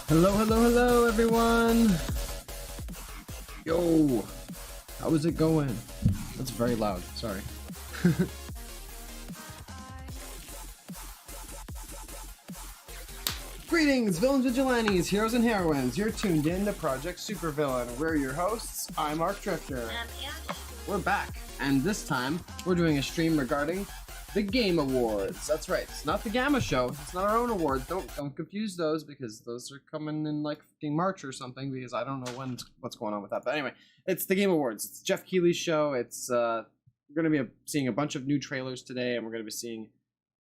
Hello, hello, hello, everyone. Yo, how is it going? That's very loud. Sorry. Greetings, villains, vigilantes, heroes, and heroines. You're tuned in to Project Supervillain. We're your hosts. I'm Arc Drifter. We're back, and this time we're doing a stream regarding the Game Awards. That's right. It's not the GAMA Show. It's not our own awards. Don't confuse those, because those are coming in like March or something, because I don't know what's going on with that. But anyway, it's the Game Awards. It's Jeff Keighley's show. It's we're going to be seeing a bunch of new trailers today, and we're going to be seeing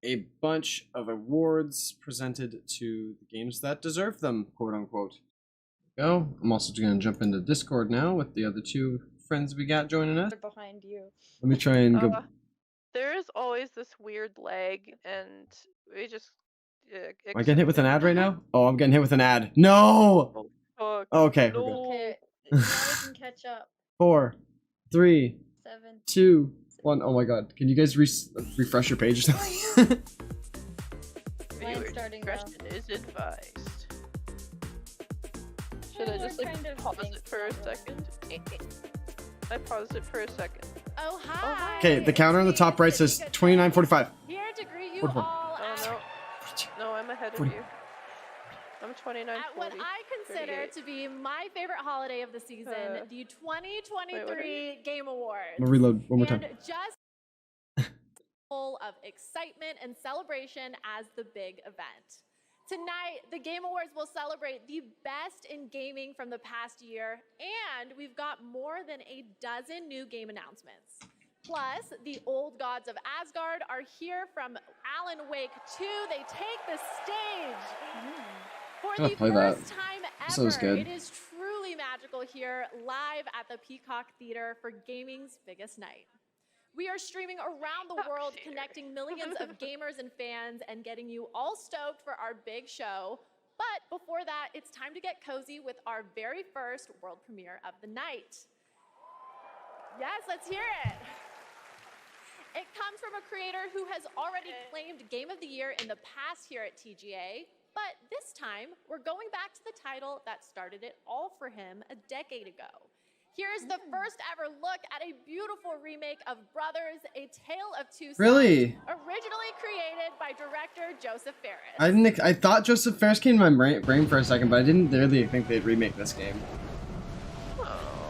a bunch of awards presented to the games that deserve them, quote unquote. Go. I'm also going to jump into Discord now with the other two friends we got joining us. Behind you. Let me try and go. There is always this weird lag, and we just. Am I getting hit with an ad right now? Oh, I'm getting hit with an ad. No! Oh, Okay, no. we're good. Okay, now we can catch up. 4, 3, 7. 2, 1. Oh my god. Can you guys refresh your page or something? Mine's starting now. Discretion is advised. Should I just like pause it for a second? I paused it for a second. Oh, hi! Okay, the counter on the top right says 29:45. Here to greet you 44. all Oh, no, I'm ahead of 40. you. I'm 29:40. at what I consider 38. to be my favorite holiday of the season, the 2023 Game Awards. I'm gonna reload one more time. And just full of excitement and celebration as the big event. Tonight, the Game Awards will celebrate the best in gaming from the past year, and we've got more than a dozen new game announcements. Plus, the old gods of Asgard are here from Alan Wake 2. They take the stage. For the play that. first time This was ever, good. it is truly magical here live at the Peacock Theater for gaming's biggest night. We are streaming around the world, connecting millions of gamers and fans and getting you all stoked for our big show. But before that, it's time to get cozy with our very first world premiere of the night. Yes, let's hear it. It comes from a creator who has already claimed Game of the Year in the past here at TGA. But this time, we're going back to the title that started it all for him a decade ago. Here's the first ever look at a beautiful remake of Brothers, A Tale of Two Sons. Really? Originally created by director Joseph Fares. I thought Joseph Fares came to my brain for a second, but I didn't really think they'd remake this game.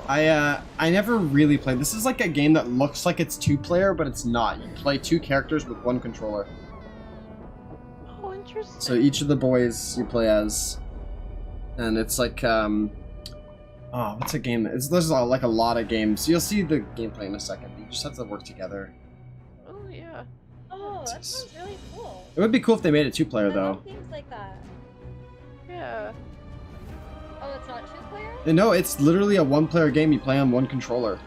I never really played. This is like a game that looks like it's 2-player, but it's not. You play 2 characters with 1 controller. Oh, interesting. So each of the boys you play as, and it's like oh, what's a game? There's like a lot of games. You'll see the gameplay in a second. You just have to work together. Oh, yeah. Oh, that sounds really cool. It would be cool if they made it 2-player I though. love games like that. Yeah. Oh, it's not 2-player? No, it's literally a 1-player game. You play on 1 controller.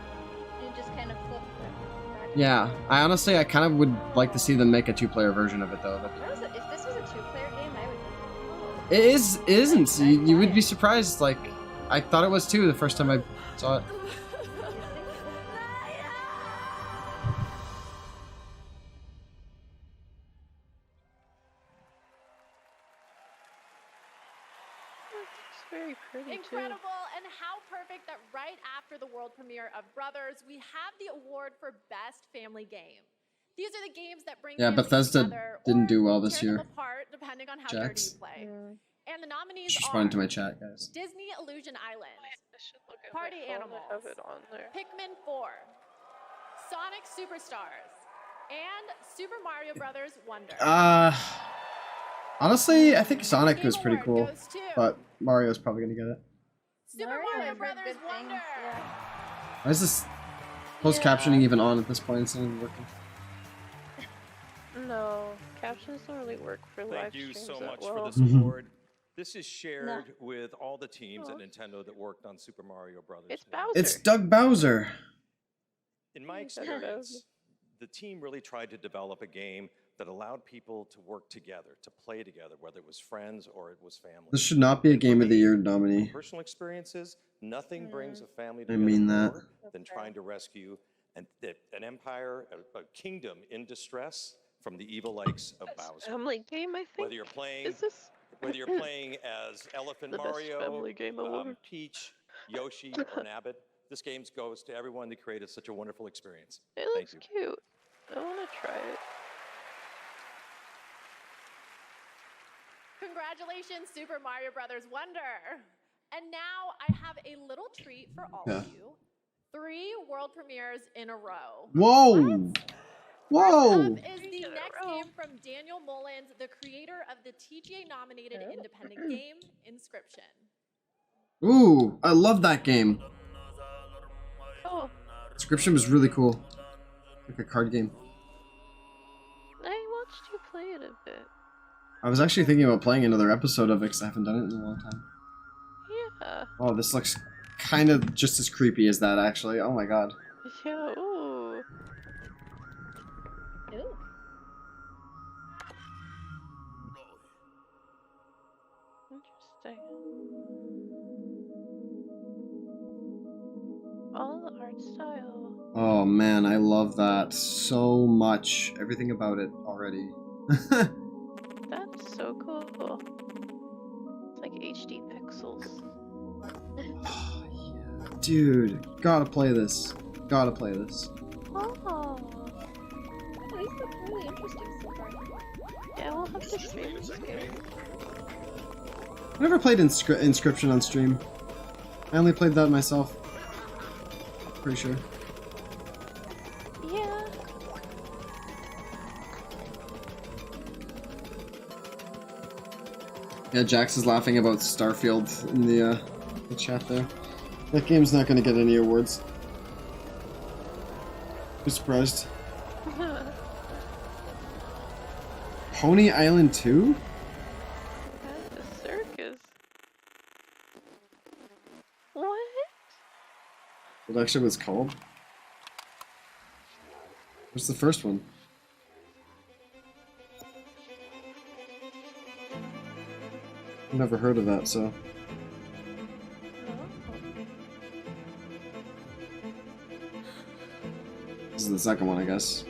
You just kind of flip it. Yeah, I kind of would like to see them make a 2-player version of it though. If this was a 2-player game, I would. It isn't. You would be surprised. Like, I thought it was 2 the first time I saw it. It's very pretty, Incredible, and how perfect that right after the world premiere of Brothers, we have the award for Best Family Game. These are the games that bring Yeah, families Bethesda together didn't or do well this tear them year. apart, depending on how Jax. dirty you play. And the nominees Just are respond to my chat, guys. Disney Illusion Island, I should look at Party my phone. Animals. I have it on there. Pikmin 4, Sonic Superstars, and Super Mario Brothers Wonder. Honestly, I think Sonic Game was pretty Award cool, goes to but Mario's probably gonna get it. Super Mario Brothers Wonder. Why is this closed captioning even on at this point? It's not even working. No, captions don't really work for live Thank you streams so that much well. for this award. This is shared No. with all the teams at Oh. Nintendo that worked on Super Mario Brothers. It's Wonder. Bowser. It's Doug Bowser. In my It's Bowser. experience, the team really tried to develop a game that allowed people to work together, to play together, whether it was friends or it was family. This should not be a And for Game of the me, Year from nominee. Personal experiences, nothing brings a family I together mean that. more than trying to rescue an empire, a kingdom in distress from the evil likes of Bowser. Family game, I think. Whether you're playing, Is this? whether you're playing as Elephant The best Mario, family game award. Peach, Yoshi, or Nabbit, this game goes to everyone that created such a wonderful experience. It Thank looks you. cute. I want to try it. Congratulations, Super Mario Brothers Wonder. And now I have a little treat for all of you. 3 world premieres in a row. Whoa! Whoa! First up is the next game from Daniel Mullins, the creator of the TGA-nominated independent game, Inscription. Ooh, I love that game. Oh, Inscription was really cool. Like a card game. I watched you play it a bit. I was actually thinking about playing another episode of it because I haven't done it in a long time. Yeah. Oh, this looks kind of just as creepy as that, actually. Oh my god. Yeah, ooh. Ooh. Interesting. All the art style. Oh man, I love that so much. Everything about it already. That's so cool. It's like HD pixels. Oh, yeah. Dude, gotta play this. Gotta play this. Oh. These look really interesting so far. Yeah, we'll have to stream this game. I never played Inscription on stream. I only played that myself. Pretty sure. Yeah. Yeah, Jax is laughing about Starfield in the chat there. That game's not gonna get any awards. I'm surprised. Pony Island 2? At the circus. What? What actually was called? What's the first one? I've never heard of that, so. This is the second one, I guess.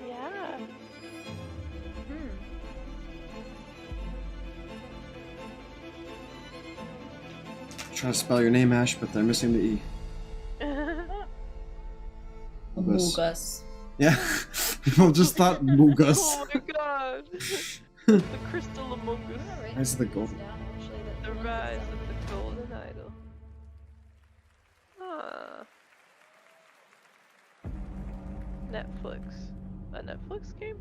Yeah. Trying to spell your name, Ash, but they're missing the E. Mugus. Mugus. Yeah, people just thought Mugus. Oh my god. The crystal among us. Rise of the Golden. The rise of the golden idol. Ah. Netflix. A Netflix game?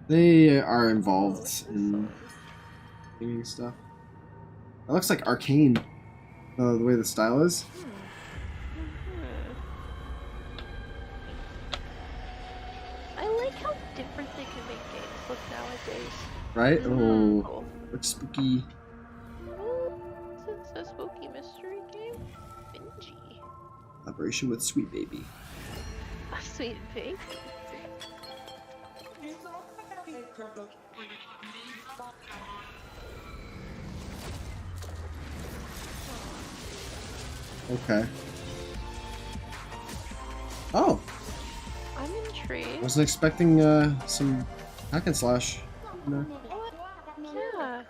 They are involved in gaming stuff. That looks like Arcane, the way the style is. I like how different they can make games look nowadays. Right? Oh, Cool. looks spooky. Is this a spooky mystery game? Benji. Collaboration with Sweet Baby. A sweet pig. Okay. Oh, I'm I intrigued. wasn't expecting some hack and slash. No. Yeah.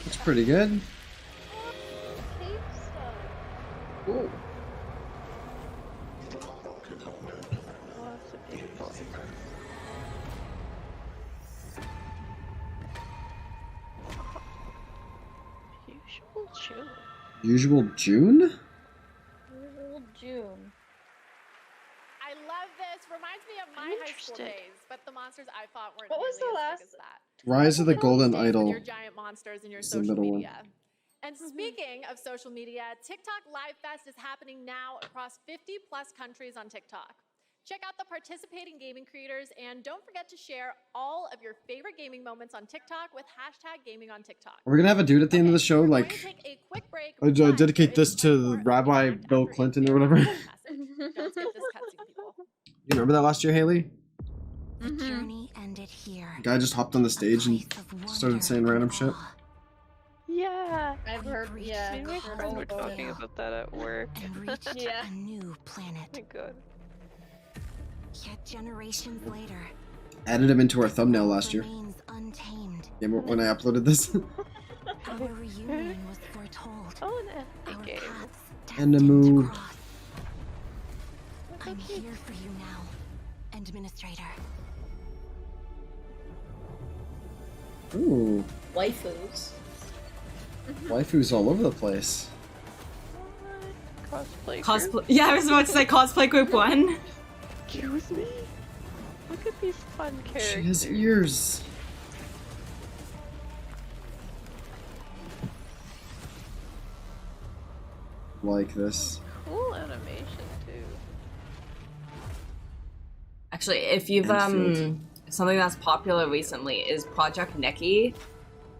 It's pretty good. Cave stuff. Ooh. Lots of people. Usual June. Usual June? Usual June. I love this. Reminds me of my I'm high school interested. days, but the monsters I fought weren't What was nearly the as last- big as that. Rise of the Look at all these Golden days with Idol. Your giant monsters and your It's the social middle one. media. And speaking of social media, TikTok Live Fest is happening now across 50 plus countries on TikTok. Check out the participating gaming creators and don't forget to share all of your favorite gaming moments on TikTok with #GamingOnTikTok. Are we gonna have a dude at the end of the show? We're Like, going to take a quick break, I but dedicate there this is to plenty more of the Rabbi act Bill after a Clinton or very whatever. important message. Now let's get this cutscene, people. You remember that last year, Haley? The journey ended here. The guy just hopped on the stage and started saying random shit. Yeah. I've heard, yeah. Me and my I've heard friend were about talking it. about that at work. And reached Yeah. a new Oh planet. my god. Yet generations later, Added him into our thumbnail last year. remains untamed. Yeah, when I uploaded this. Our reunion was foretold. Oh, an Our epic game. paths And a destined to move. cross. I'm here for you now, Administrator. Ooh, Waifus. waifus all over the place. Cosplay. Cosplay. Yeah, I was about to say cosplay group 1. Excuse me? Look at these fun She characters. has ears. Like this. Cool animation too. Actually, if you've Enfield. something that's popular recently is Project Nikki.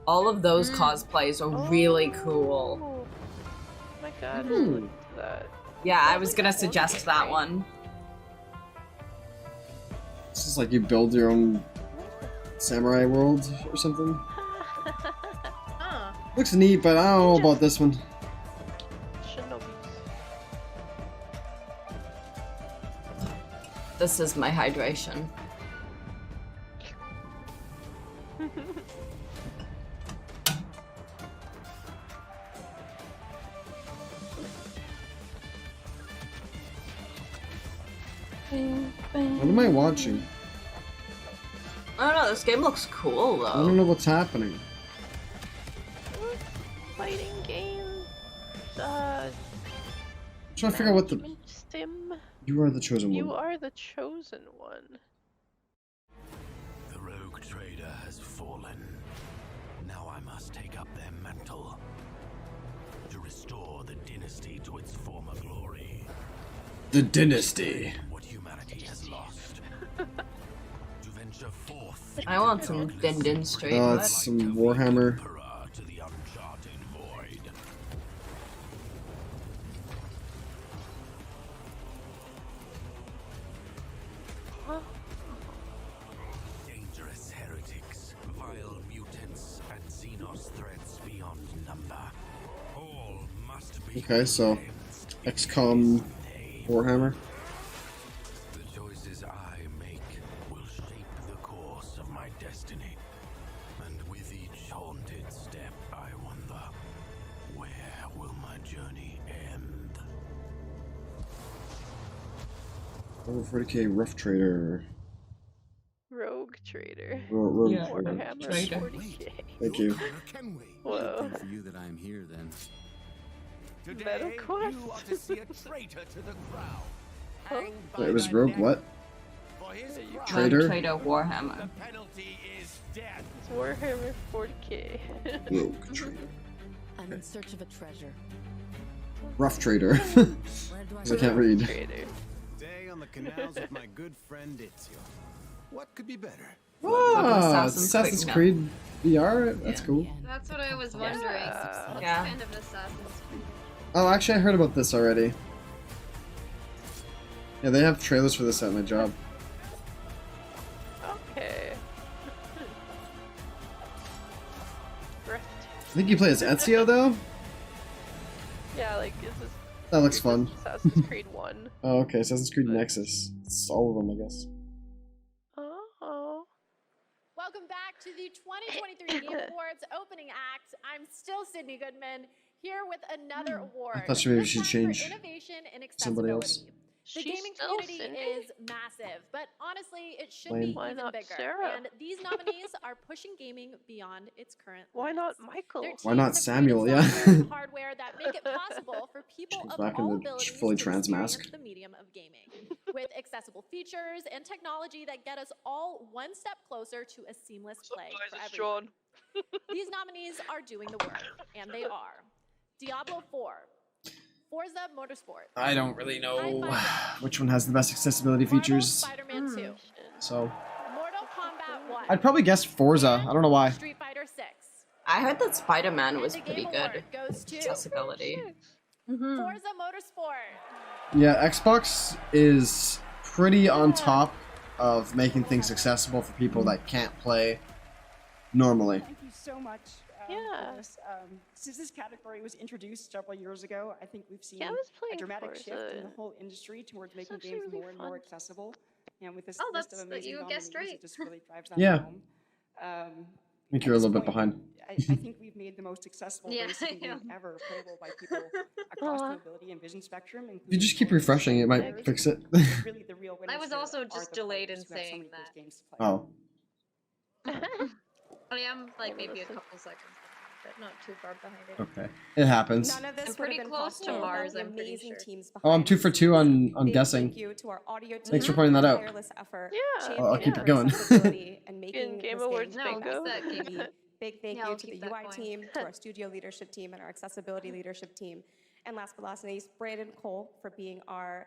All of those cosplays are really cool. Oh my god, I Ooh. looked at that. Yeah, I was gonna suggest that one. This is like you build your own samurai world or something. Huh. Looks neat, but I don't know about this one. Shinobis. This is my hydration. What am I watching? I don't know, this game looks cool I don't though. know what's happening. Fighting game. I'm trying to figure out what the... management sim. You are the chosen You one. are the chosen one. The rogue trader has fallen. Now I must take up their mantle to restore the dynasty to its former glory. The dynasty. What humanity has lost. To venture forth. I want some Din Din Street. Oh, What? it's some Warhammer. Emperor to the uncharted void. Dangerous heretics, vile mutants, and Xenos threats beyond number. All must be Okay, so cleansed XCOM Warhammer. The choices I make will shape the course of my destiny. And with each haunted step, I wonder, where will my journey end? Over 40k Rough Trader. Rogue trader. Yeah. Warhammer Trader. 40k. Thank you. Whoa. For you that I'm here, then. Metal quest. you are to see a traitor to the crown. Hanged by Wait, it was the Rogue neck. what? For his Yeah, you crime, Trader? Trader Warhammer. The penalty is death. It's Warhammer 40k. Rogue Trader. I'm in search of a treasure. Rough Trader. Where do I 'Cause I can't read. Trader. Day on the canals with my good friend Ezio. What could be better? Ah, Assassin's Assassin's Creed Creed VR? That's cool. That's what I was wondering. Yeah. What Yeah. kind of Assassin's Creed? Oh, actually, I heard about this already. Yeah, they have trailers for this at my job. Okay. Breathtaking. I think you play as Ezio, though? Yeah, like, is this That looks fun. Assassin's Creed 1? Oh, okay, Assassin's Creed Nexus. It's all of them, I guess. Oh. Welcome back to the 2023 Game Awards opening act. I'm still Sydney Goodman, here with another award. thought maybe this she time for changed innovation and somebody accessibility. else. The She's gaming still community Cindy? is massive, but honestly, it should Lame. be Why even not bigger. Sarah? And these nominees are pushing gaming beyond its current Why limits. not Michael? Their Why teams not have Samuel, created yeah. software and hardware that make it possible for people She's of back in all the abilities fully to trans experience mask. the medium of gaming, with accessible features and technology that get us all one step closer to a seamless play for everyone. These nominees are doing the work, and they are Diablo 4, Forza Motorsport. I don't really know High-five which one has the best accessibility Marvel features. Spider-Man 2. So Mortal Kombat 1. I'd probably guess Forza. I don't know why. Street Fighter 6. I heard that Spider-Man was And the pretty Game good. Award goes to Accessibility. Forza Motorsport. Yeah, Xbox is pretty on top of making things accessible for people that can't play normally. Thank you so much. Yeah. For this. Since this category was introduced several years ago, I think we've seen Yeah, I was a playing dramatic Forza. shift in the whole industry towards making actually games really more and fun. more accessible. And with this Oh, list that's of that amazing you guessed nominees, right. it just really drives that Yeah. home. I think you're a little bit behind. I think we've made the most accessible Yeah, racing I game am. ever, playable by people across the mobility and vision spectrum. If you including just keep players refreshing, it and might players. fix it. Really, the real winners I was here also are just the delayed players in who have so saying many cool that. games to play. Oh. I am like maybe a couple seconds, but not too far behind it. Okay. It happens. None of this I'm would pretty have been close to possible Mars, without the I'm pretty amazing sure. teams Oh, I'm behind 2 the for 2 scenes. on Big guessing. Thank you to our audio team. Thanks for pointing that out. Tireless effort, Yeah. Oh, I'll keep championing it going. accessibility and making Game this Awards game No, bingo. that game. be. Big thank Yeah, you I'll to the keep that UI going. team, to our studio leadership team, and our accessibility leadership team. And last but not least, Brandon Cole for being our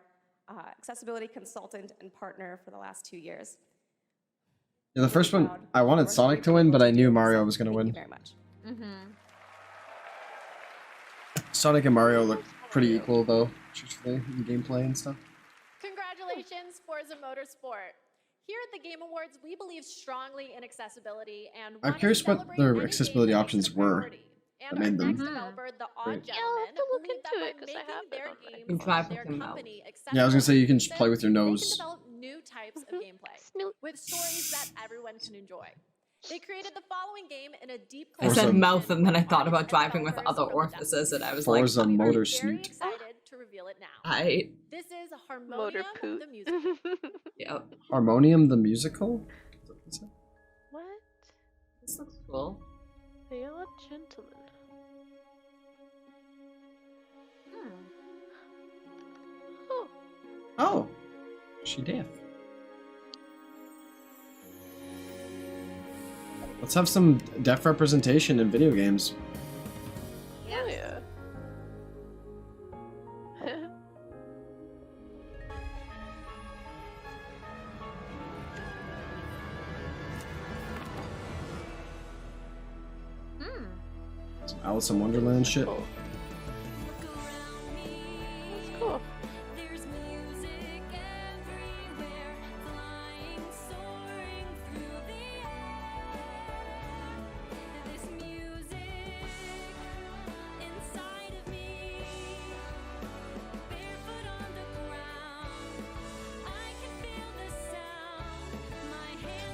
accessibility consultant and partner for the last 2 years. Yeah, the first one, Proud I of wanted our Sonic to great win, people but I do knew this. Mario was going to Thank you win. very much. Sonic and Mario look pretty equal, though, truthfully, in gameplay and stuff. Congratulations, Forza Motorsport. Here at the Game Awards, we believe strongly in accessibility and I'm want to curious what celebrate their any accessibility game that makes options it a were priority. that And made our them. next developer, The Odd Great. Yeah, I'll have Gentleman, to look believed that into by it, 'cause I making have it their on my games You can drive and their with him out. company Yeah, I was gonna say you can just accessible play with your they nose. can develop new types of gameplay Snoot. with stories that everyone can enjoy. They created the following game in a deep I said Forza- mouth and then I thought about artists and driving with developers other from the orifices and I was Forza like, We are Motor very Snoot. excited to reveal it now. I, This is Motor Harmonium, poot. the musical. yeah, Harmonium the musical? Is that- What? this looks cool. The Odd Gentleman. Oh, Oh, she deaf. Let's have some deaf representation in video games. hell yeah. Some Alice in Wonderland shit. Cool. That's cool.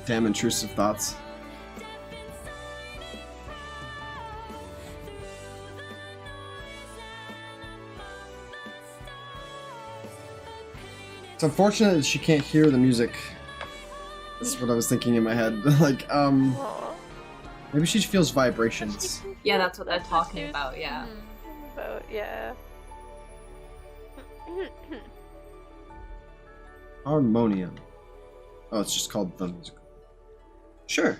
Damn intrusive thoughts. It's unfortunate that she can't hear the music. That's what I was thinking in my head. Like, Aw. maybe she feels vibrations. Yeah, that's what they're talking about, yeah. About, yeah. Harmonium. Oh, it's just called the musical. Sure.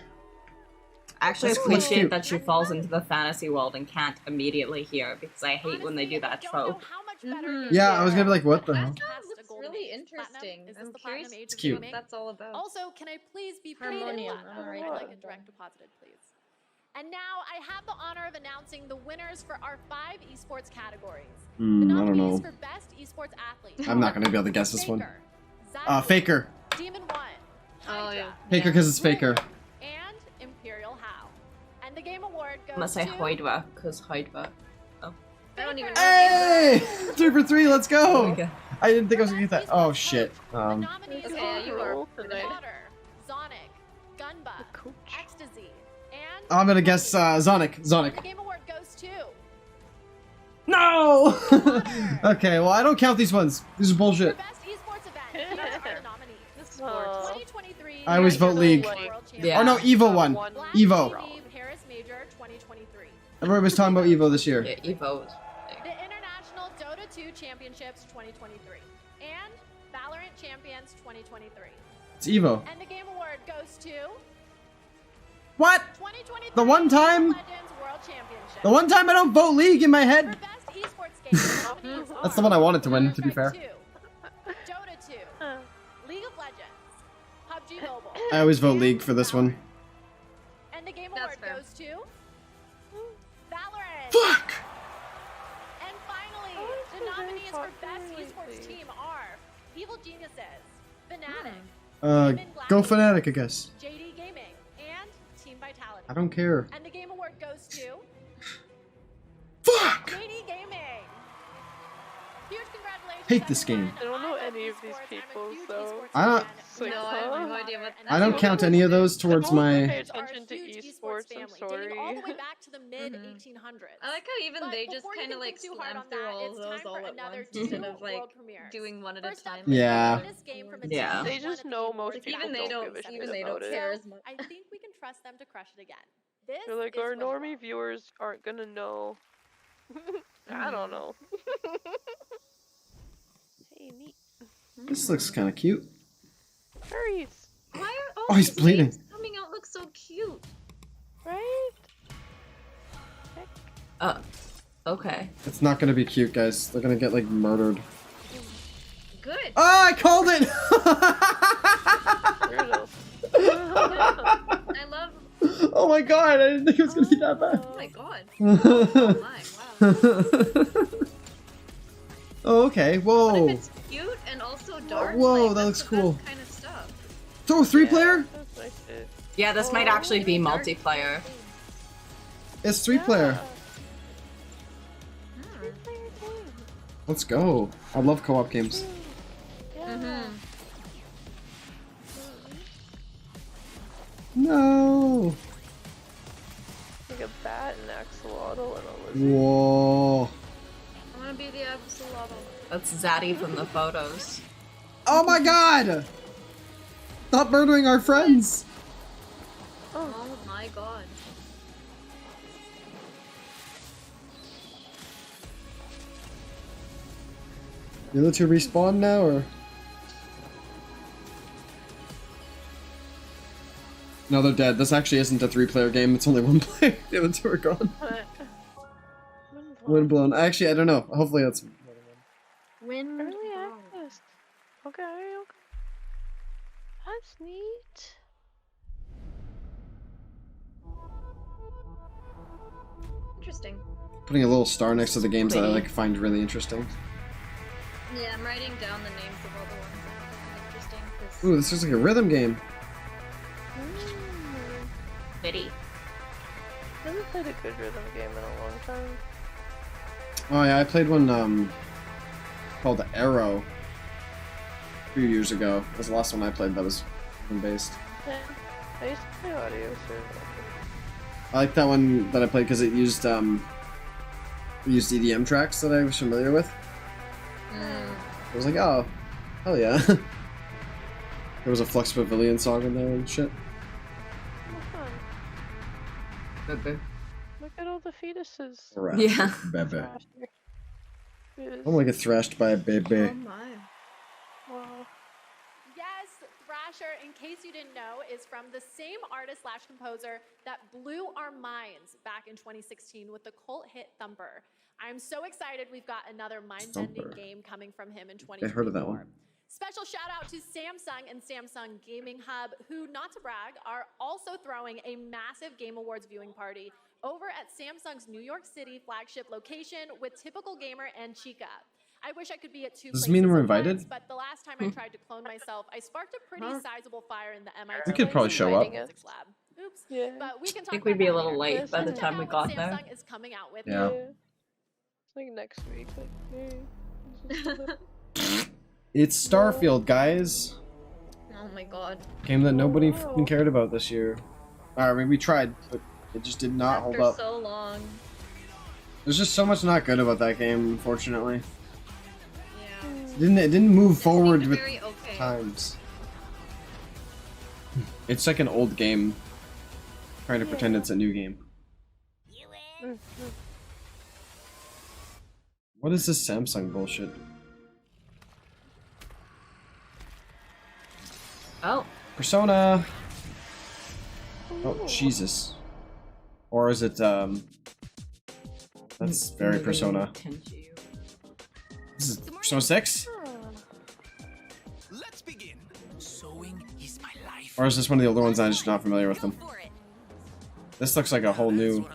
I actually That's cool. That's appreciate cute. that she falls into the fantasy world and can't immediately hear because I hate when they do that trope. Yeah, I was gonna be like, what the hell? Looks really interesting. I'm curious It's cute. what that's all about. Also, can I please be paid in Harmonium. platinum? All right. I'd like it direct deposited, please. And now I have the honor of announcing the winners for our 5 esports categories. The I don't nominees know. for best esports athlete. I'm not gonna be able to guess this one. Faker, Faker. Demon One, Oh, yeah. Faker because it's Faker. and Imperial How. And the game award goes Unless I to Hoidwa, because Hoidwa. I don't even know. Hey! 3 for 3, let's go! Okay. I didn't think I was gonna get that. Oh shit. The nominees Okay, you are Roll tonight. Potter, Sonic, Gunba, Ecstasy, and I'm gonna guess Sonic. the Sonic. game award goes to No! Okay, well I don't count these ones. These are for bullshit. best esports event. Here are the nominees. Aw. 2023 I always vote League. World Yeah. Oh no, Evo won. Black Evo. TV Paris Major 2023. Everybody was talking about Evo this year. Yeah, Evo. The International Dota 2 Championships 2023. And Valorant Champions 2023. It's Evo. And the game award goes to What? 2023 The one time- Legends World Championship. The one time I don't vote League in my For head. best esports game. Nominees That's the are one I wanted to win, to be fair. Warcraft 2, Dota 2, League of Legends, PUBG Mobile. I always vote League for this one. And the Game Award goes to Valorant. Fuck! And finally, the nominees for Best Esports Team are Evil Geniuses, Fnatic, Go Fnatic, I guess. JD Gaming, and Team Vitality. I don't care. And the Game Award goes to Fuck! JD Gaming. Huge congratulations. Hate this game. I don't know any of these people, so I don't. no, I have no idea what. I don't count any of those towards Pay my. attention to esports. I'm sorry. Dating all the way back to the mid 1800s. I like how even they just kind of like slam through all of those all at once instead of like doing one at a time. Yeah. Yeah. They just know most people Even they don't don't. give a Even shit they about don't it. care as much. I think we can trust them to crush it again. This They're like, is our what- normie viewers aren't gonna know. I don't know. Hey, neat. This looks kind of cute. Furries. Why are all Oh, he's these bleeding. names coming out look so cute? Right? Okay. It's not gonna be cute, guys. They're gonna get like murdered. Good. Oh, I called it! I love. Oh my god, I didn't think it was gonna be that bad. Oh my god. Oh my, wow. Oh, okay. Whoa. It's cute and also dark. Whoa, like, that that's looks the cool. best kind of stuff. So, 3-player? Yeah, this might actually be multiplayer. It's 3-player. Let's go. I love co-op games. No. Like a bat, an axolotl, and a lizard. Whoa. I wanna be the axolotl. That's Zaddy from the photos. Oh my god! Stop murdering our friends! Oh my god. The other two respawn now, or? No, they're dead. This actually isn't a 3-player game, it's only 1 player. The other two are gone. Windblown. Actually, I don't know. Hopefully that's... Wind. Early access. Okay, okay. That's neat. Interesting. Putting a little star next to the games that I like find really interesting. Yeah, I'm writing down the names of all the ones that I find interesting. 'Cause Ooh, this is like a rhythm game. Bitty. I haven't played a good rhythm game in a long time. Oh yeah, I played one called Arrow a few years ago. That was the last one I played that was rhythm-based. Yeah, I used to play audio server. I like that one that I played because it used EDM tracks that I was familiar with. I was like, oh, hell yeah. There was a Flux Pavilion song in there and shit. Look at all the fetuses. Yeah. Bebe. Yes. I'm gonna get thrashed by a baby. Oh my. Wow. Yes, Thrasher, in case you didn't know, is from the same artist/composer that blew our minds back in 2016 with the cult hit Thumper. I'm so excited we've got another mind-bending Thumper. game coming from him in 2024. I heard of that one. Special shout out to Samsung and Samsung Gaming Hub, who, not to brag, are also throwing a massive Game Awards viewing party over at Samsung's New York City flagship location with Typical Gamer and Chica. I wish I could be at two Does this places mean we're at once, invited? but the last time I tried to clone myself, I sparked a pretty sizable fire in the MIT. We could probably show up. physics lab. Oops. Yeah. But we can talk I think we'd about be a that little later. late by the Let's time check we out what got there. Samsung is coming out with. Yeah. It's like next week. Like, It's Starfield, guys. Oh my god. Game that nobody fucking cared about this year. I mean, we tried, but it just did not hold After up. so long. There's just so much not good about that game, unfortunately. Yeah. It didn't move forward with very okay. times. It's like an old game, trying to pretend it's a new game. What is this Samsung bullshit? Oh. Persona! Oh, Jesus. Or is it, that's That's very Persona. This is Persona 6? Let's begin. Sewing is my life. Or is this one of the older ones and I'm just not familiar with them? This looks like a whole new...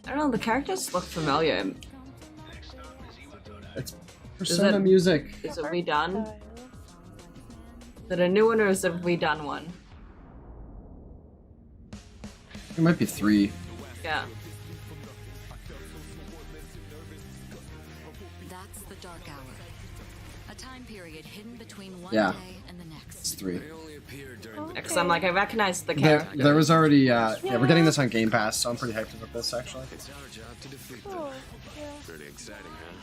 I don't know, the characters look familiar. It's Persona music. Is it redone? Is it a new one or is it a redone one? It might be 3. Yeah. That's the dark hour. A time period hidden between one Yeah. day and the next. It's 3. Because I'm like, I recognize the character. There was already, yeah, we're getting this on Game Pass, so I'm pretty hyped about this, actually. It's our job to defeat them. Pretty exciting, huh?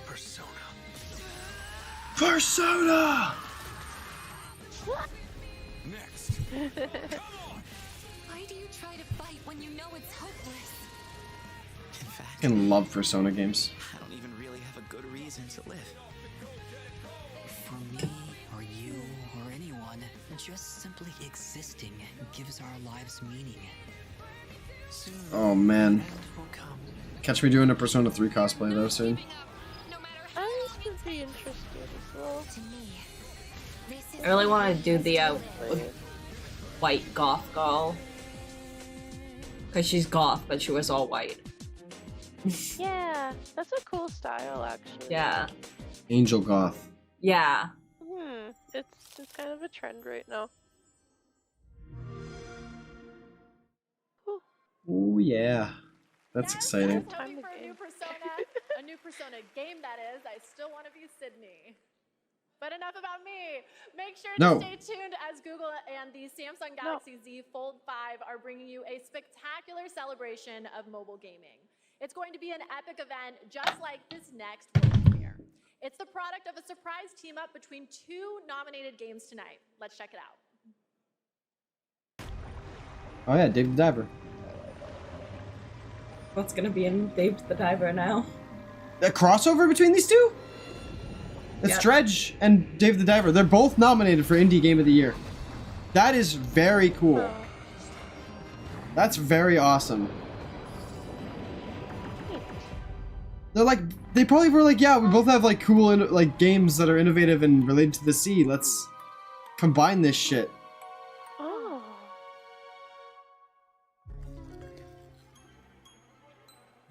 Persona. Persona! Next. Why do you try to fight when you know it's hopeless? In fact, I fucking love Persona games. I don't even really have a good reason to live. For me, or you, or anyone, just simply existing gives our lives meaning. Soon, Oh man. the end will come. Catch me doing a Persona 3 cosplay though soon. I would be interested as well. to me, this is I really want to do the white goth girl. Because she's goth, but she was all white. Yeah, that's a cool style actually. Yeah. Angel Goth. Yeah. It's kind of a trend right now. Oh yeah. That's exciting. Hoping for a new Persona, a new Persona game that is. I still want to be Sydney. But enough about me. Make sure to stay tuned as Google and the Samsung Galaxy Z Fold 5 are bringing you a spectacular celebration of mobile gaming. It's going to be an epic event just like this next world premiere. It's the product of a surprise team up between 2 nominated games tonight. Let's check it out. Oh yeah, Dave the Diver. What's gonna be in Dave the Diver now? A crossover between these two? It's Dredge and Dave the Diver. They're both nominated for Indie Game of the Year. That is very cool. That's very awesome. They're like, they probably were like, yeah, we both have like cool like games that are innovative and related to the sea. Let's combine this shit. Oh.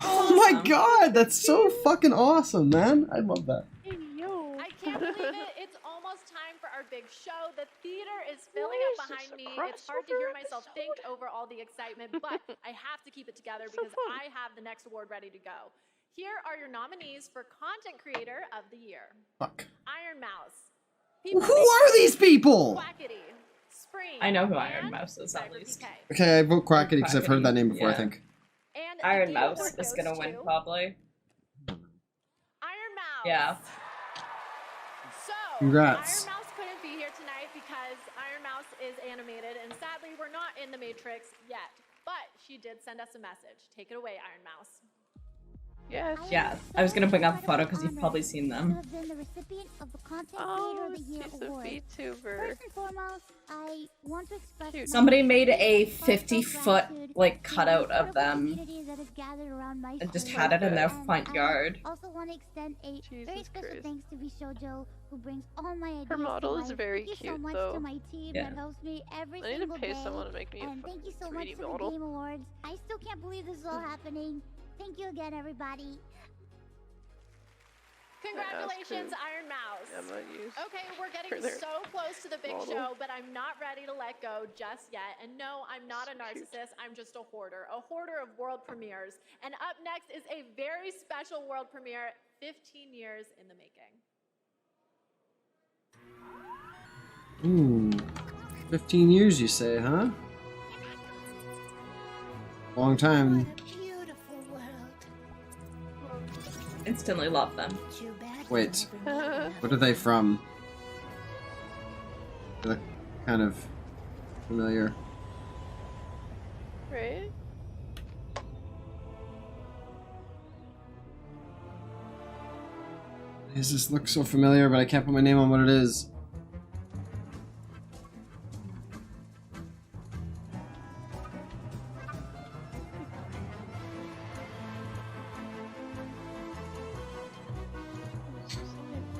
Oh my god, that's so fucking awesome, man. I love that. I can't believe it. It's almost time for our big show. The theater is filling up behind me. It's hard to hear myself think over all the excitement, but I have to keep it together because I have the next award ready to go. Here are your nominees for Content Creator of the Year. Fuck. Iron Mouse. Who are these people? Quackity. Spring. I know who Iron Mouse is at least. Okay, I vote Quackity because I've heard that name before, I Yeah. think. And Iron the Mouse award is goes gonna win to probably. Iron Mouse. Yeah. So, Congrats. Iron Mouse couldn't be here tonight because Iron Mouse is animated, and sadly, we're not in the Matrix yet. But she did send us a message. Take it away, Iron Mouse. Yes. Yeah, I was gonna bring up a photo because you've probably seen them. Have been the recipient of the Content Creator Oh, of the Year she's a award. VTuber. First and foremost, I want to express my Somebody made a heartfelt 50-foot gratitude like to the cutout of incredible them community that has gathered around my and just show. had it in their And front I yard. also want to extend a very Jesus special Christ. thanks to Bishojo, who brings all my ideas Her model to is life. very Thank you so cute, much though. to my team Yeah. that helps me every I need to single pay day. someone to make me a And thank you so much 3D to the model. Game Awards. I still can't believe this is all happening. Thank you again, everybody. Congratulations, Iron Mouse. Okay, we're getting for their so close to the big model. show, but I'm not ready to let go just yet. And no, I'm not a narcissist. I'm just a hoarder of world premieres. And up next is a very special world premiere, 15 years in the making. Ooh. 15 years, you say, huh? Long time. Instantly love them. Wait. What are they from? They look kind of familiar. Right? Does this look so familiar, but I can't put my name on what it is.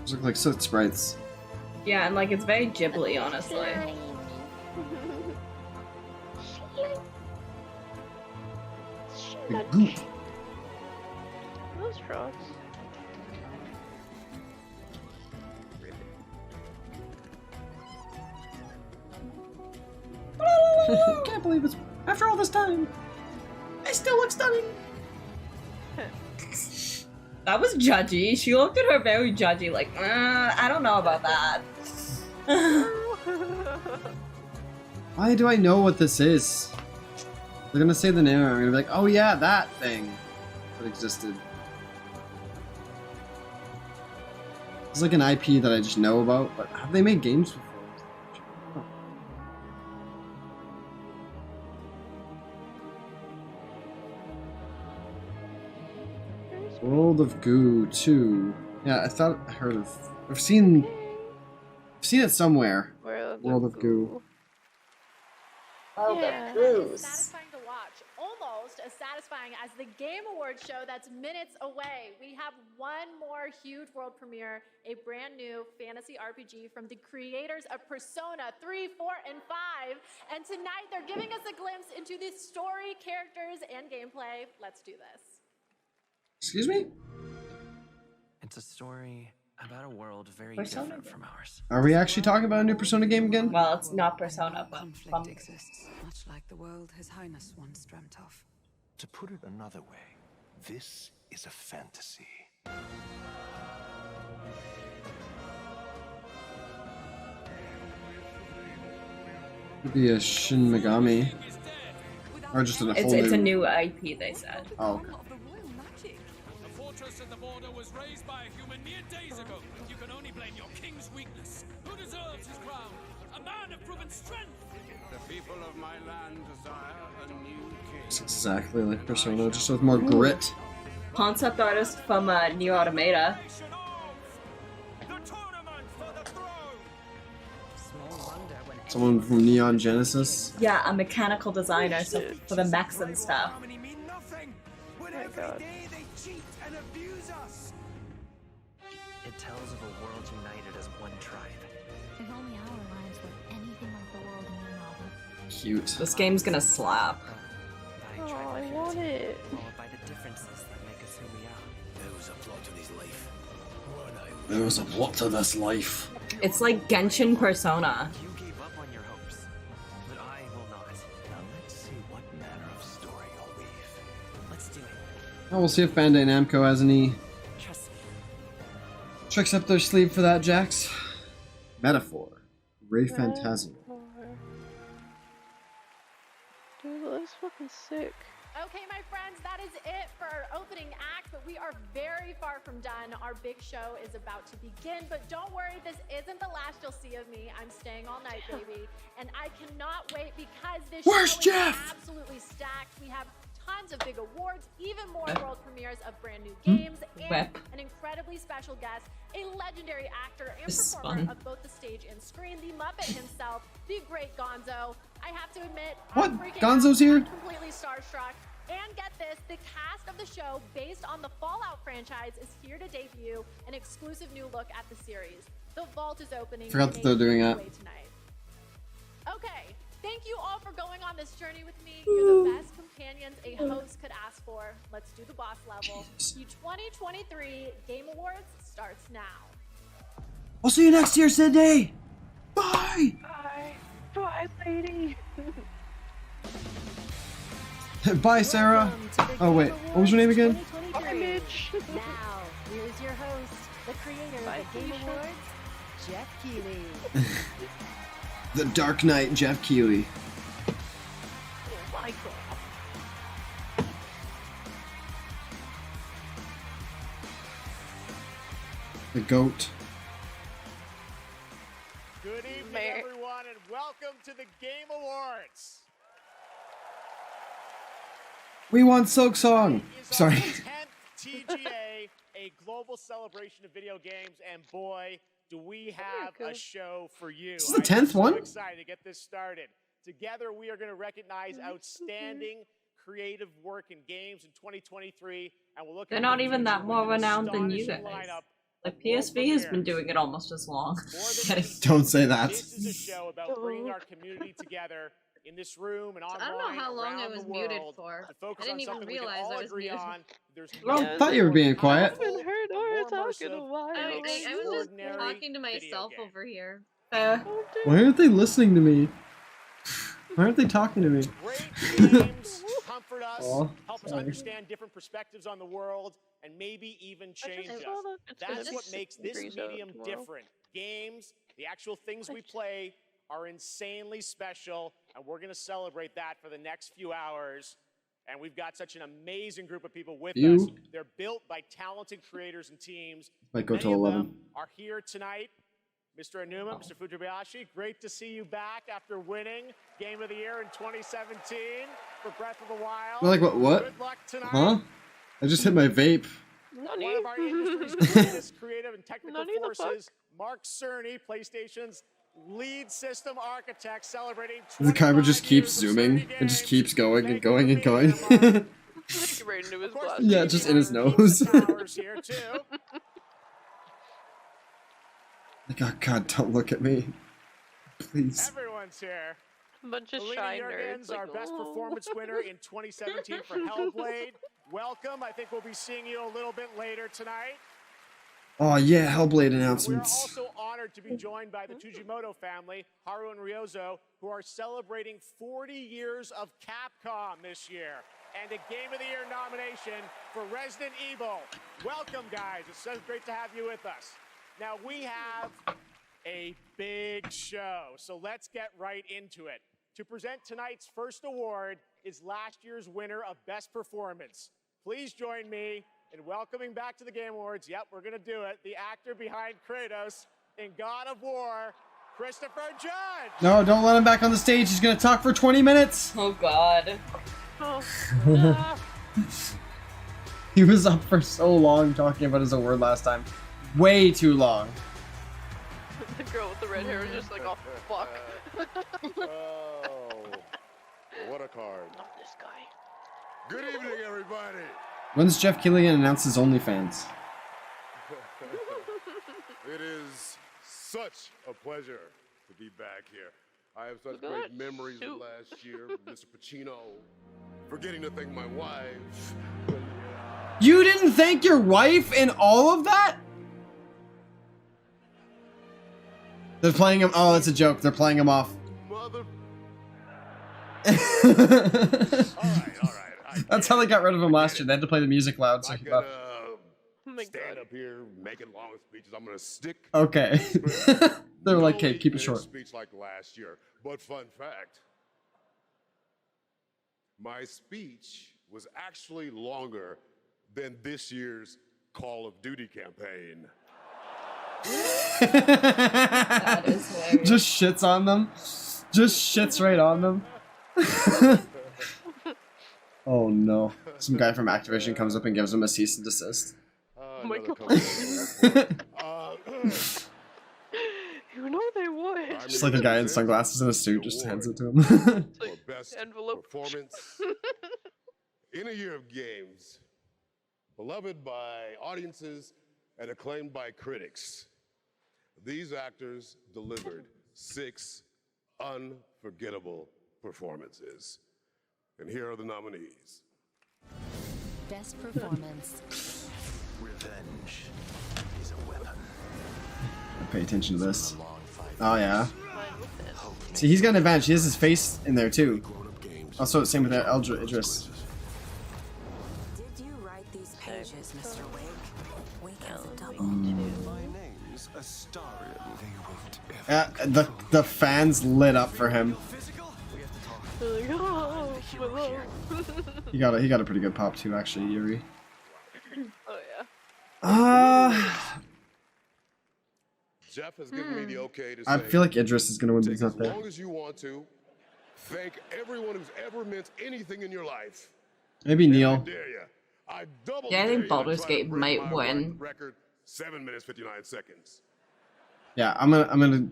Those look like soot sprites. Yeah, and like it's very Ghibli, honestly. The goop. Those frogs. Can't believe it's after all this time. I still look stunning. That was judgy. She looked at her very judgy, like, I don't know about that. Why do I know what this is? They're gonna say the name, I'm gonna be like, oh yeah, that thing that existed. It's like an IP that I just know about, but have they made games before? World of Goo 2. Yeah, I thought I heard of. I've seen it somewhere. World of Goo. World of Goo. Satisfying to watch, almost as satisfying as the Game Awards show that's minutes away. We have one more huge world premiere, a brand new fantasy RPG from the creators of Persona 3, 4, and 5. And tonight they're giving us a glimpse into the story, characters, and gameplay. Let's do this. Excuse me? It's a story about a world very Persona different game. from ours. Are we actually talking about a new Persona game again? Well, it's not Persona, but Conflict exists, much like the world His Highness once dreamt of. To put it another way, this is a fantasy. Could be a Shin Megami. Or just a whole it's a new IP, they said. Oh, okay. The fortress at the border was raised by a human mere days ago. You can only blame your king's weakness. Who deserves his crown? A man of proven strength. The people of my land desire a new king. It's exactly like Persona, just with more grit. Concept artist from Nier Automata. Someone from Neon Genesis. Yeah, a mechanical designer so for the mechs and stuff. Oh my god. It tells of a world united as one tribe. If only our lives were anything like the world in your novel. Cute. This game's gonna slap. Oh, I want it. Followed by the differences that make us who we are. There was a plot to this life. There was a plot to this life. It's like Genshin Persona. You gave up on your hopes, but I will not. Now let's see what manner of story you'll weave. Let's do it. Oh, we'll see if Bandai Namco has any Trust me. tricks up their sleeve for that, Jax. Metaphor. Ray Phantasm. Dude, that looks fucking sick. Okay, my friends, that is it for our opening act, but we are very far from done. Our big show is about to begin, but don't worry, this isn't the last you'll see of me. I'm staying all night, baby, and I cannot wait because this Where's show Jeff? is absolutely stacked. We have tons of big awards, even more world premieres of brand new games, and an incredibly special guest, a legendary actor and This is performer fun. of both the stage and screen, the Muppet himself, the great Gonzo. I have to admit, What? I'm freaking Gonzo's out. here? I'm completely starstruck. And get this, the cast of the show, based on the Fallout franchise, is here to debut an exclusive new look at the series. The vault is opening. Forgot in that a they're doing huge that. way tonight. Okay, thank you all for going on this journey with me. You're the best companions a host could ask for. Let's do the boss level. The 2023 Game Awards starts now. I'll see you next year, Cindy! Bye! Bye. Bye, lady. Bye, Sarah! Oh, wait. What was your name again? Bye, Mitch. Now, here's your host, the creator Bye, of the Game Keisha. Awards, Jeff Keighley. The Dark Knight, Jeff Keighley. Oh my god. The GOAT. Good evening, everyone, and welcome to the Game Awards. We want Silk Song! Sorry. 10th TGA, a global celebration of video games, and boy, do we have a show for you. This is the 10th I'm one? so excited to get this started. Together, we are going to recognize outstanding creative work in games in 2023, and we'll look. They're at not the even that future more with an renowned than you astonishing guys. lineup Like PSV has been doing it almost as long. Don't say that. This is a show about bringing our community together in this room and online. I don't know how long I was muted world, for. to focus I didn't on even something we can realize all I was agree muted. on. There's I thought you were being quiet. I haven't heard or talk in a while. I was just talking to myself over here. Why aren't they listening to me? Why aren't they talking to me? Great games comfort us, Aw, help us sorry. understand different perspectives on the world, and maybe even change us. That's what makes this medium different. Games, the actual things we play, are insanely special, and we're going to celebrate that for the next few hours. And we've got such an amazing group of people with us. They're built by talented creators and teams. Might go Many to of 11. them are here tonight. Mr. Anuma, Mr. Fujibayashi, great to see you back after winning Game of the Year in 2017 for Breath of the Wild. You're like, what? Good luck tonight. Huh? I just hit my vape. One of our industry's greatest creative and technical forces, Mark Cerny, PlayStation's lead system architect, celebrating. The camera just keeps zooming. It just keeps going and going and going. Right into his glass. Yeah, just in his nose. Like, oh God, don't look at me. Please. Everyone's here. Bunch of Alina shy Jurgens, nerds. our Like, best performance winner in 2017 for Hellblade. Welcome. I think we'll be seeing you a little bit later tonight. Oh yeah, Hellblade We're announcements. also honored to be joined by the Tujimoto family, Haru and Ryozo, who are celebrating 40 years of Capcom this year and a Game of the Year nomination for Resident Evil. Welcome, guys. It's so great to have you with us. Now, we have a big show, so let's get right into it. To present tonight's first award is last year's winner of Best Performance. Please join me in welcoming back to the Game Awards, yep, we're gonna do it, the actor behind Kratos in God of War, Christopher Judge! No, don't let him back on the stage. He's gonna talk for 20 minutes. Oh God. He was up for so long talking about his award last time. Way too long. The girl with the red hair was just like, oh, fuck. Oh, what a card. Not this guy. Good evening, everybody. When's Jeff Killian announce his OnlyFans? It is such a pleasure to be back here. I have such great memories of last year, Mr. Pacino. Forgetting to thank my wife. You didn't thank your wife in all of that? They're playing him. Oh, it's a joke. They're playing him off. Mother. That's how they got rid of him last year. They had to play the music loud, so he left. Stand up here making long speeches. I'm gonna stick. Okay. They were like, "Okay, keep it short." Speech like last year, but fun fact: my speech was actually longer than this year's Call of Duty campaign. That is hilarious. Just shits on them. Just shits right on them. Oh no. Some guy from Activision comes up and gives him a cease and desist. Oh my God. You know they would. Just like a guy in sunglasses and a suit just hands it to him. For best envelope. performance in a year of games, beloved by audiences and acclaimed by critics. These actors delivered 6 unforgettable performances. And here are the nominees. Best performance. Revenge is a weapon. Pay attention to this. Oh yeah. See, he's got an advantage. He has his face in there too. Also, same with Idris. Did you write these pages, Mr. Wig? Wig has a double. My name's Astarion. The fans lit up for him. They're like, oh, my love. He got a pretty good pop too, actually, Yuri. Oh yeah. Jeff has given me the okay to say, I feel like Idris is gonna win, but he's take not as there. long as you want to. Thank everyone who's ever meant anything in your life. Maybe Neil. Dare you. I double Yeah, I dare think you to Baldur's try to Gate break might my win. record 7 minutes 59 seconds. Yeah,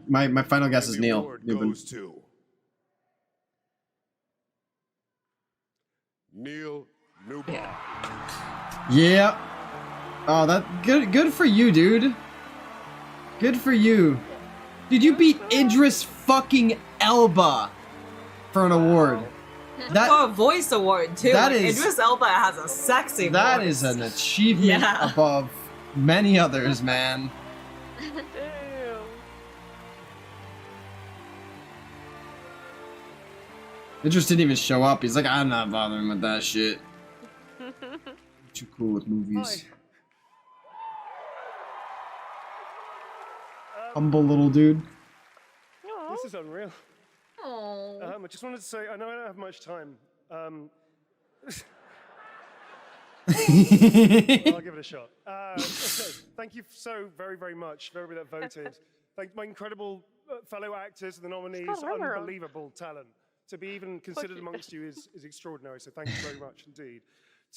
my final guess is Neil. Goes to Neil Newbar. Yeah. Oh, that good for you, dude. Good for you. Dude, you beat Idris fucking Elba for an award. That for a voice award too. That like, is Idris Elba has a sexy That voice. is an achievement above many others, man. Idris didn't even show up. He's like, I'm not bothering with that shit. Too cool with movies. Humble little dude. This is unreal. Oh. I just wanted to say, I know I don't have much time. I'll give it a shot. Okay. Thank you so very, very much for everybody that voted. Thank my incredible fellow actors and the nominees. Unbelievable talent. To be even considered amongst you is extraordinary, so thank you very much indeed.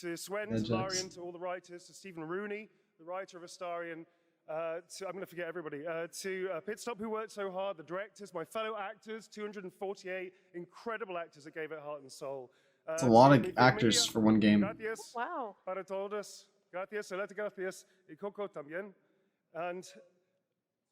To Swen, to Larian, to all the writers, to Stephen Rooney, the writer of Astarion, I'm going to forget everybody, to Pitstop, who worked so hard, the directors, my fellow actors, 248 incredible actors that gave it heart and soul. It's a lot of actors for one game. Gracias para todos. Gracias, gracias, y Coco también. And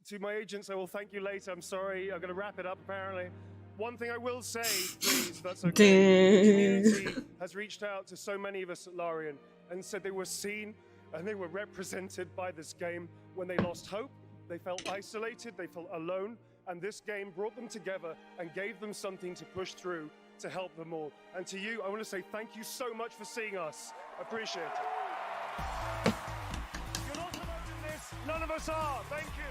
to my agents, I will thank you later. I'm sorry, I'm going to wrap it up apparently. One thing I will say, please, that's okay. The community has reached out to so many of us at Larian and said they were seen and they were represented by this game. When they lost hope, they felt isolated, they felt alone, and this game brought them together and gave them something to push through to help them all. And to you, I want to say thank you so much for seeing us. Appreciate it. You're not alone in this. None of us are. Thank you.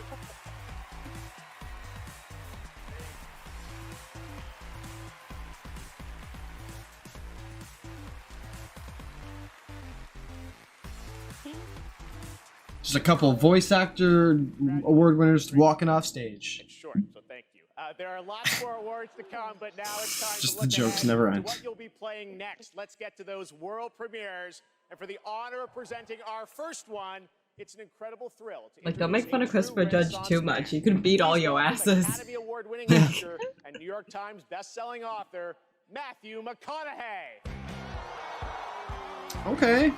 Just a couple of voice actor award winners walking off stage. It's short, so thank you. There are lots more awards to come, but now it's time Just to the look jokes ahead never to end. what you'll be playing next. Let's get to those world premieres. And for the honor of presenting our first one, it's an incredible thrill to Like, don't make fun of Christopher Judge too much. You can beat all your asses. Academy Award-winning actor and New York Times best-selling author Matthew McConaughey. Okay.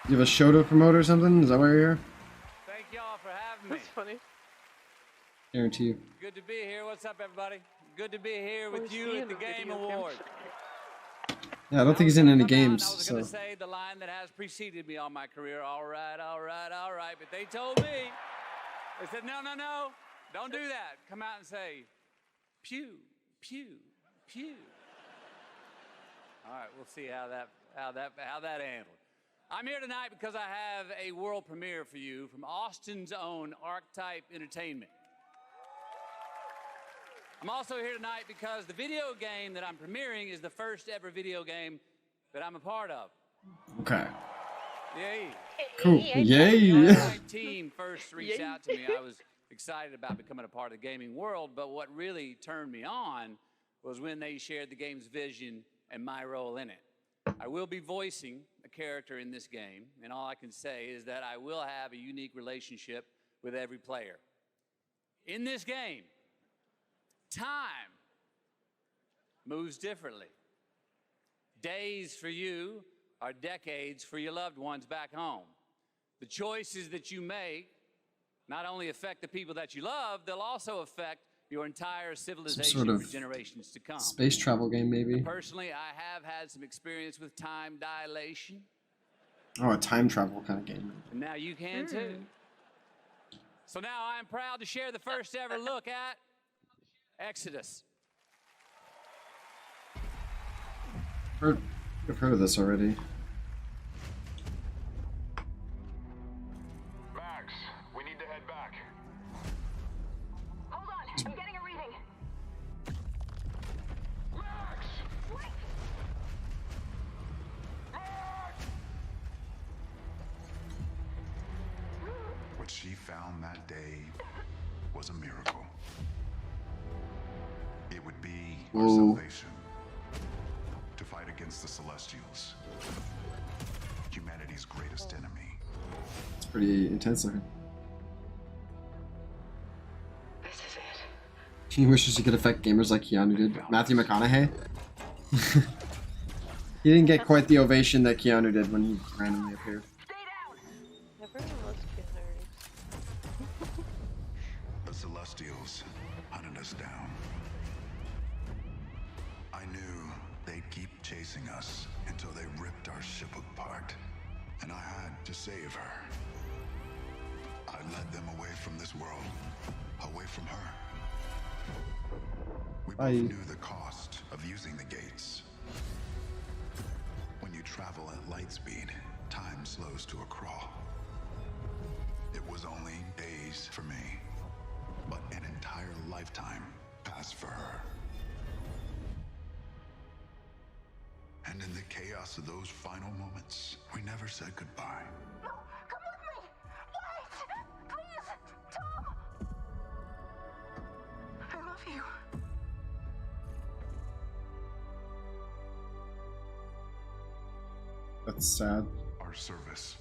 You have a show to promote or something? Is that why you're here? Thank y'all for having me. That's funny. Guarantee you. Good to be here. What's up, everybody? Good to be here with you at the Game Awards. Yeah, I don't think he's in any I games, was so. going to say the line that has preceded me all my career. All right, all right, all right. But they told me, they said, no, no, no, don't do that. Come out and say, pew, pew, pew. All right, we'll see how that handled. I'm here tonight because I have a world premiere for you from Austin's own Archetype Entertainment. I'm also here tonight because the video game that I'm premiering is the first ever video game that I'm a part of. Okay. Yay. Cool. Yay. When my team first reached out to me, I was excited about becoming a part of the gaming world, but what really turned me on was when they shared the game's vision and my role in it. I will be voicing a character in this game, and all I can say is that I will have a unique relationship with every player. In this game, time moves differently. Days for you are decades for your loved ones back home. The choices that you make not only affect the people that you love, they'll also affect your entire civilization sort of for generations to come. Space travel game, maybe. Personally, I have had some experience with time dilation. Oh, a time travel kind of game. And now you can too. So now I am proud to share the first ever look at Exodus. I've heard of this already. Max, we need to head back. Hold on, I'm getting a reading. Max! Wait! What she found that day was a miracle. It would be our salvation to fight against the Celestials, humanity's greatest enemy. It's pretty intense looking. This is it. He wishes he could affect gamers like Keanu did. Matthew McConaughey? He didn't get quite the ovation that Keanu did when he randomly appeared. Stay hostiles hunted us down. I knew they'd keep chasing us until they ripped our ship apart, and I had to save her. I led them away from this world, away from her. We both knew the cost of using the gates. When you travel at light speed, time slows to a crawl. It was only days for me, but an entire lifetime passed for her. And in the chaos of those final moments, we never said goodbye. No, come with me! Wait! Please! Tom! I love you. That's sad. Our service,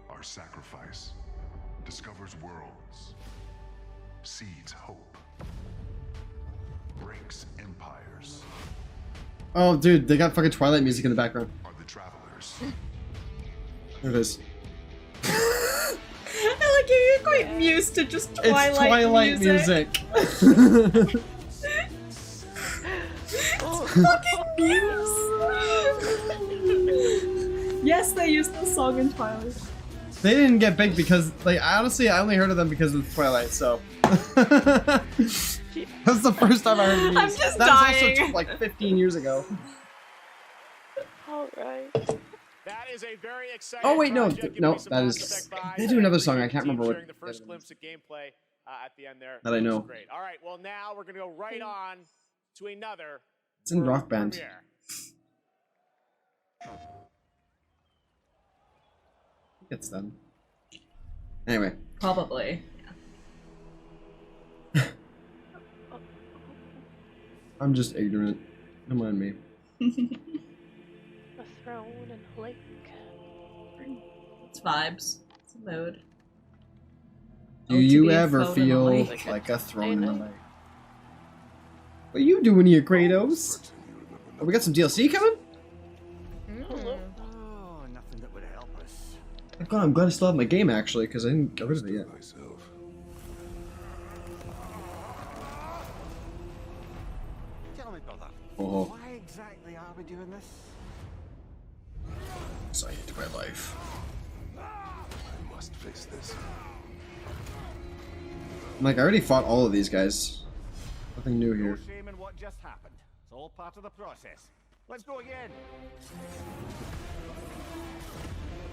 our sacrifice, discovers worlds, seeds hope, breaks empires. Oh, dude, they got fucking Twilight music in the background. Are the travelers. There it is. I like you're quite used to just Twilight, It's Twilight music. Fucking Muse. Yes, they used the song in Twilight. They didn't get big because, like, honestly, I only heard of them because of Twilight, so. That's the first time I heard of Muse. I'm just that dying. was also like 15 years ago. All right. That is a very exciting Oh wait, no, project. no, Give me some that nods is. to Beck Vibes. They do another song. I can't Team remember what. sharing the first glimpse of gameplay at the end there. That I know. Was great. All right, well now we're gonna go right on to another. It's in world Rock Band. premiere. It's them. Anyway. Probably. I'm just ignorant. Don't mind me. A throne and a lake. It's vibes. It's a mood. Do you ever feel like a throne in the lake? What are you doing here, Kratos? Oh, we got some DLC coming? Hello. Oh, nothing that would help us. Oh God, I'm glad I still have my game actually, because I didn't get rid of it yet. Tell me, brother. Oh. Why exactly are we doing this? Excited to my life. I must face this. Like, I already fought all of these guys. Nothing new here. No shame in what just happened. It's all part of the process. Let's go again.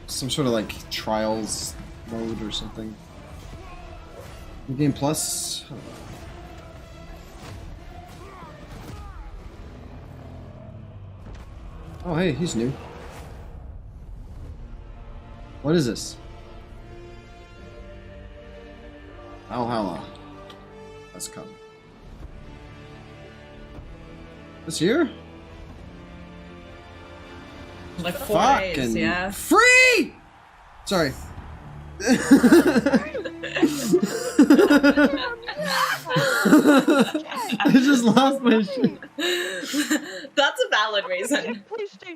Some sort of like trials mode or something. New Game Plus? Oh hey, he's new. What is this? Valhalla. Let's come. This year? Like 4 days, Fucking yeah. free! Sorry. I just lost my shit. That's a valid reason.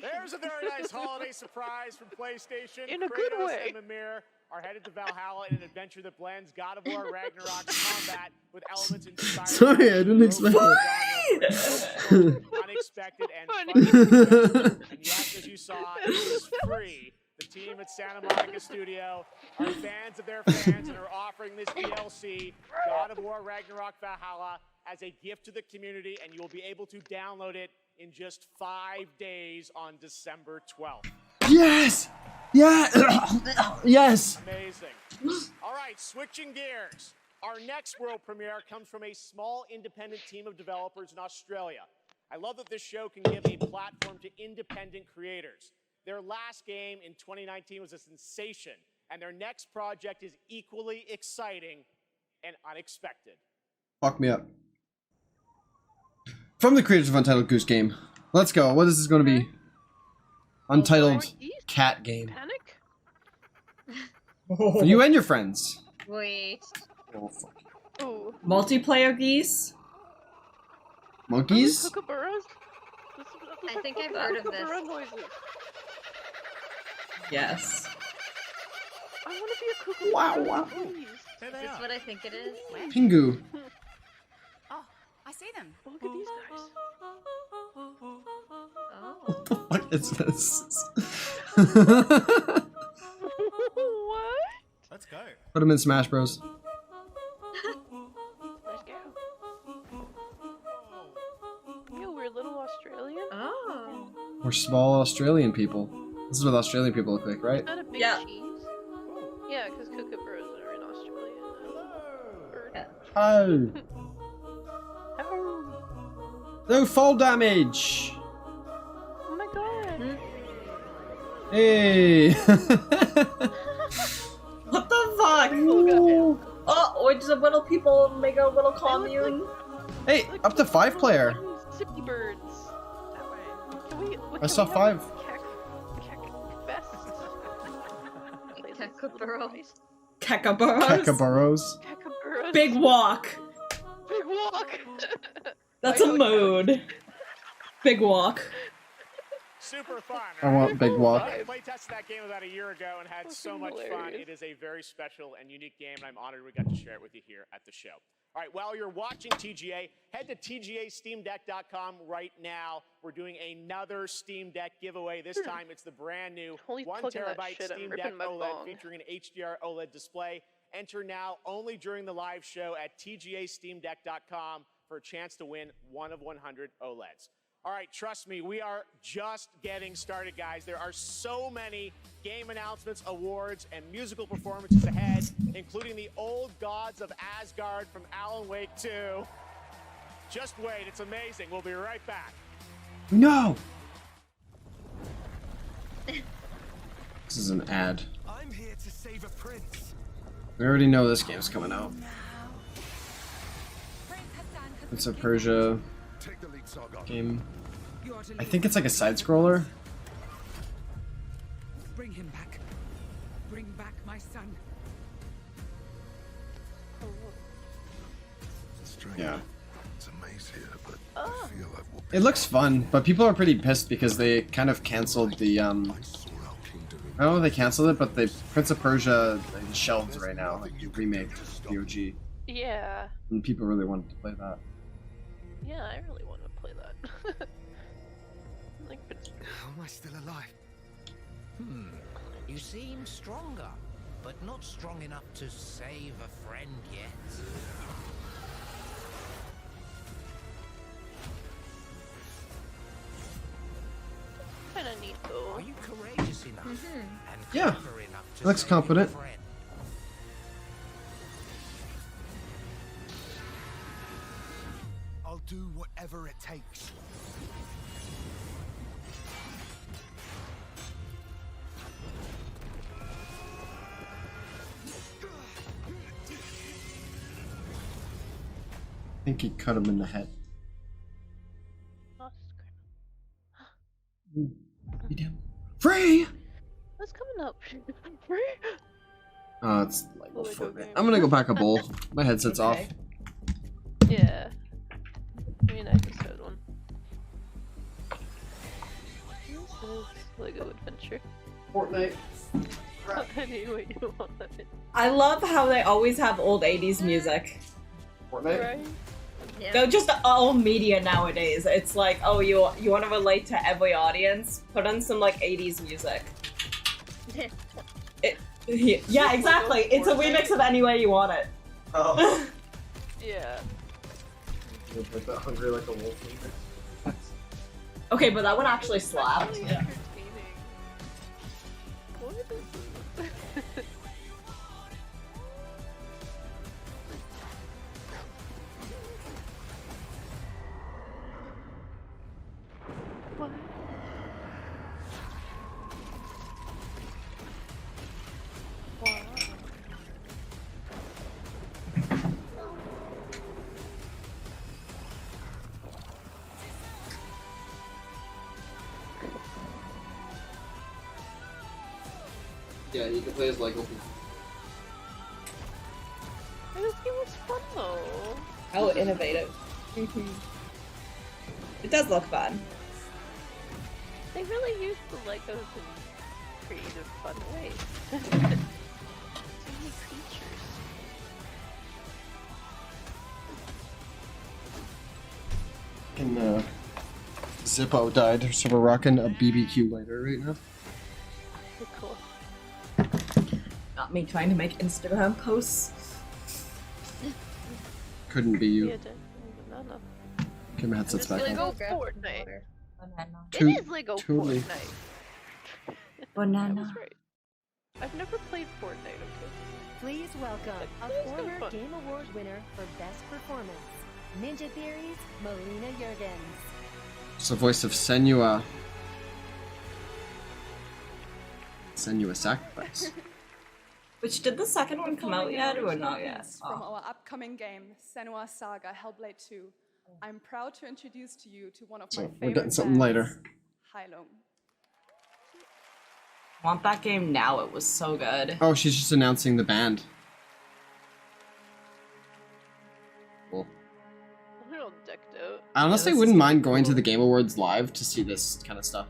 There's a very nice holiday surprise from PlayStation. In a good Kratos way. and Mimir are headed to Valhalla in an adventure that blends God of War Ragnarok's combat with elements inspired. Sorry, I didn't expect it. Unexpected and funny. And yes, as you saw, it is free. The team at Santa Monica Studio are fans of their fans and are offering this DLC, God of War Ragnarok Valhalla, as a gift to the community, and you will be able to download it in just 5 days on December 12th. Yes! Yeah! Yes! Amazing. All right, switching gears. Our next world premiere comes from a small independent team of developers in Australia. I love that this show can give a platform to independent creators. Their last game in 2019 was a sensation, and their next project is equally exciting and unexpected. Fuck me up. From the creators of Untitled Goose Game. Let's go. What is this going to be? Untitled Cat Game. Panic? For you and your friends. Wait. Oh, fuck. Oh. Multiplayer geese? Monkeys? Kookaburras? I think I've heard of this. Kookaburra noises. Yes. I want to be a kookaburra. Wow. Please. Is this what I think it is? Pingu. Oh, I see them. Look at these guys. What the fuck is this? What? Let's go. Put him in Smash Bros. Let's go. Yeah, we're little Australian. Oh. We're small Australian people. This is what Australian people look like, right? Is that a big Yeah. cheese? Yeah, because kookaburras are in Australia. Oh. No fall damage. Oh my god. Hey. What the fuck? Oh, or does the little people make a little commune? Hey, up to 5 player. Zippy birds. That way. Can we, I saw 5. Kekaburros. Kekaburros. Kekaburros. Big walk. Big walk. That's a mode. Big walk. Super fun. I want big walk. I playtested that game about a year ago and had so much fun. It is a very special and unique game, and I'm honored we got to share it with you here at the show. All right, while you're watching TGA, head to TGASteamDeck.com right now. We're doing another Steam Deck giveaway. This time it's the brand new 1 terabyte Steam Deck OLED featuring an HDR OLED display. Enter now only during the live show at TGASteamDeck.com for a chance to win one of 100 OLEDs. All right, trust me, we are just getting started, guys. There are so many game announcements, awards, and musical performances ahead, including the Old Gods of Asgard from Alan Wake 2. Just wait, it's amazing. We'll be right back. No. This is an ad. I'm here to save a prince. We already know this game's coming out. It's a Persia game. I think it's like a side scroller. Bring him back. Bring back my son. Yeah. It's a maze here, but I feel I've walked. It looks fun, but people are pretty pissed because they kind of canceled the I don't know if they canceled it, but the Prince of Persia shelves right now, like the remake the OG. Yeah. And people really wanted to play that. Yeah, I really want to play that. Like, How am I still alive? You seem stronger, but not strong enough to save a friend yet. kind of neat though. Are you courageous enough and Yeah. clever enough to Looks save confident. your friend? I'll do whatever it takes. I think he cut him in the head. Free! What's coming up? Free? Oh, it's like Fortnite. I'm gonna go pack a bowl. My headset's off. Yeah. I mean, I just heard one. This is Lego Adventure. Fortnite. I knew what you wanted. I love how they always have old 80s music. Fortnite? Right? Yeah. They're just all media nowadays. It's like, oh, you want to relate to every audience? Put on some like 80s music. Yeah, exactly. It's a remix of any way you want it. Oh. Yeah. Hungry like a wolf. Okay, but that one actually slapped. Yeah. What is this? What? Wow. Yeah, you can play as Lego. This game was fun though. How innovative. It does look fun. They really used the Legos in creative, fun ways. many creatures. And Zippo died, so we're rocking a BBQ lighter right now. Cool. Not me trying to make Instagram posts. Couldn't be you. Yeah, banana. Okay, my headset's back on. Lego Fortnite. To- It is Lego totally. Fortnite. Banana. I was right. I've never played Fortnite, okay? Please welcome a It's former fun. Game Award winner for Best Performance, Ninja Theory's Melina Jurgens. It's the voice of Senua. Senua Sacrifice. Which, did the second one come out yet or not yet? From Oh. our upcoming game, Senua Saga Hellblade 2, I'm proud to introduce to you to one of So my we're favorite getting something bands, later. Hylung. I want that game now, it was so good. Oh, she's just announcing the band. Cool. They're all decked out. I honestly wouldn't mind going to the Game Awards live to see this kind of stuff.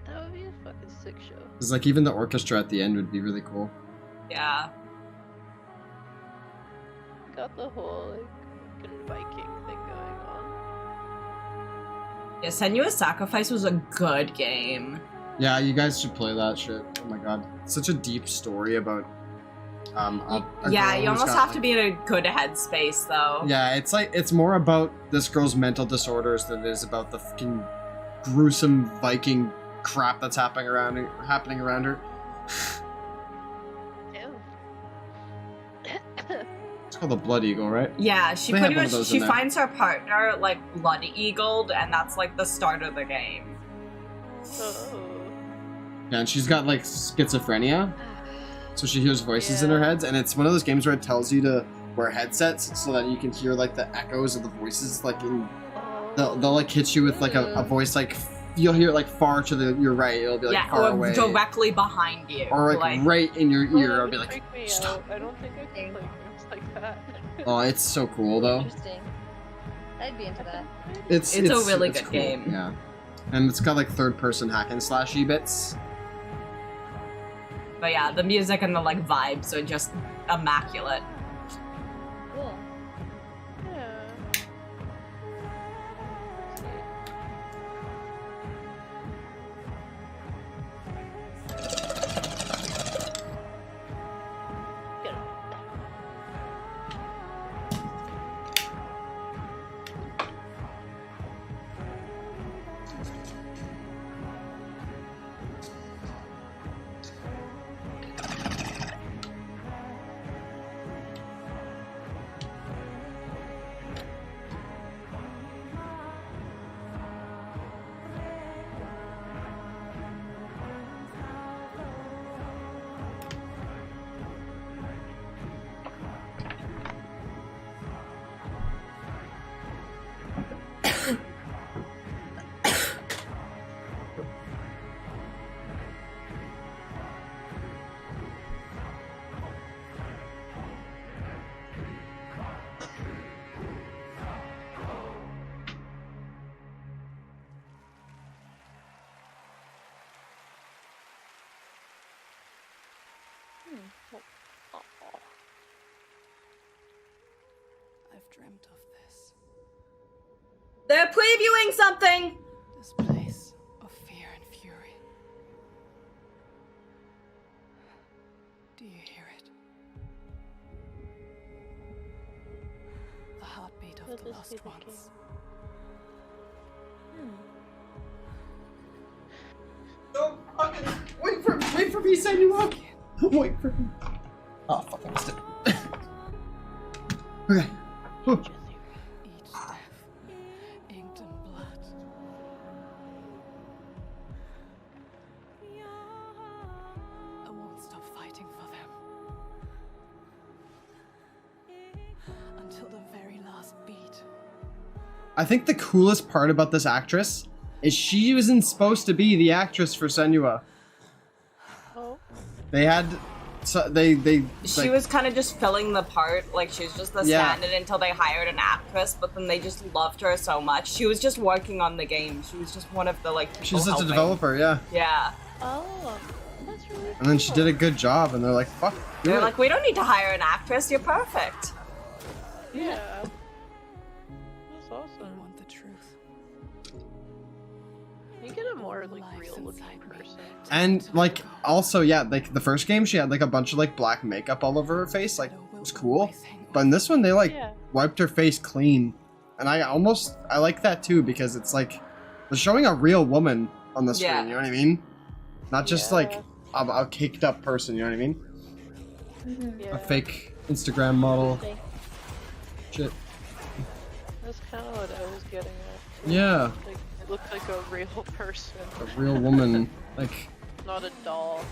That would be a fucking sick show. Because like even the orchestra at the end would be really cool. Yeah. Got the whole like fucking Viking thing going on. Yeah, Senua's Sacrifice was a good game. Yeah, you guys should play that shit. Oh my god, such a deep story about. A Yeah, girl you who's almost got, have like- to be in a good headspace though. Yeah, it's like it's more about this girl's mental disorders than it is about the fucking gruesome Viking crap that's happening around her. It's called the Blood Eagle, right? Yeah, she They pretty have one of much those she in there. finds her partner like blood eagled, and that's like the start of the game. Yeah, and she's got like schizophrenia, so she hears voices in her head, and it's one of those games where it tells you to wear headsets so that you can hear like the echoes of the voices. Like in, they'll like hit you with like a voice like you'll hear it like far to your right. It'll be like yeah, far or away, directly behind you. or like right in your ear. It'll be like, Freak me stop. out. I don't think I can play games like that. Oh, it's so cool though. Interesting. I'd be into that. It's a really it's good cool. game. Yeah, and it's got like third-person hack and slashy bits. But yeah, the music and the like vibes are just immaculate. Cool. I've dreamt of this. They're previewing something! This place of fear and fury. Do you hear it? The heartbeat of the lost ones. Don't fucking wait for me, Senua. Wait for me. Oh fuck, I missed it. Okay. Whew. Each step, inked in blood. I won't stop fighting for them. Until the very last beat. I think the coolest part about this actress is she wasn't supposed to be the actress for Senua. Oh. They had, so they She like, was kind of just filling the part, like she was just the Yeah. stand-in until they hired an actress, but then they just loved her so much. She was just working on the game. She was just one of the like people she's just a helping. developer, yeah. Yeah. Oh. that's really cool. And then she did a good job, and they're like, fuck. They're like, we don't need to hire an actress. You're perfect. Yeah. That's awesome. I want the truth. You get a more like real-looking person. And like, also, yeah, like the first game, she had like a bunch of like black makeup all over her face. Like, it was cool. But in this one, they like wiped her face clean. And I like that too, because it's like, they're showing a real woman on the screen, you know what I mean? Not just like a caked up person, you know what I mean? A fake Instagram model. Shit. That's kind of what I was getting at. Yeah. Like, it looked like a real person. A real woman. Like. Not a doll.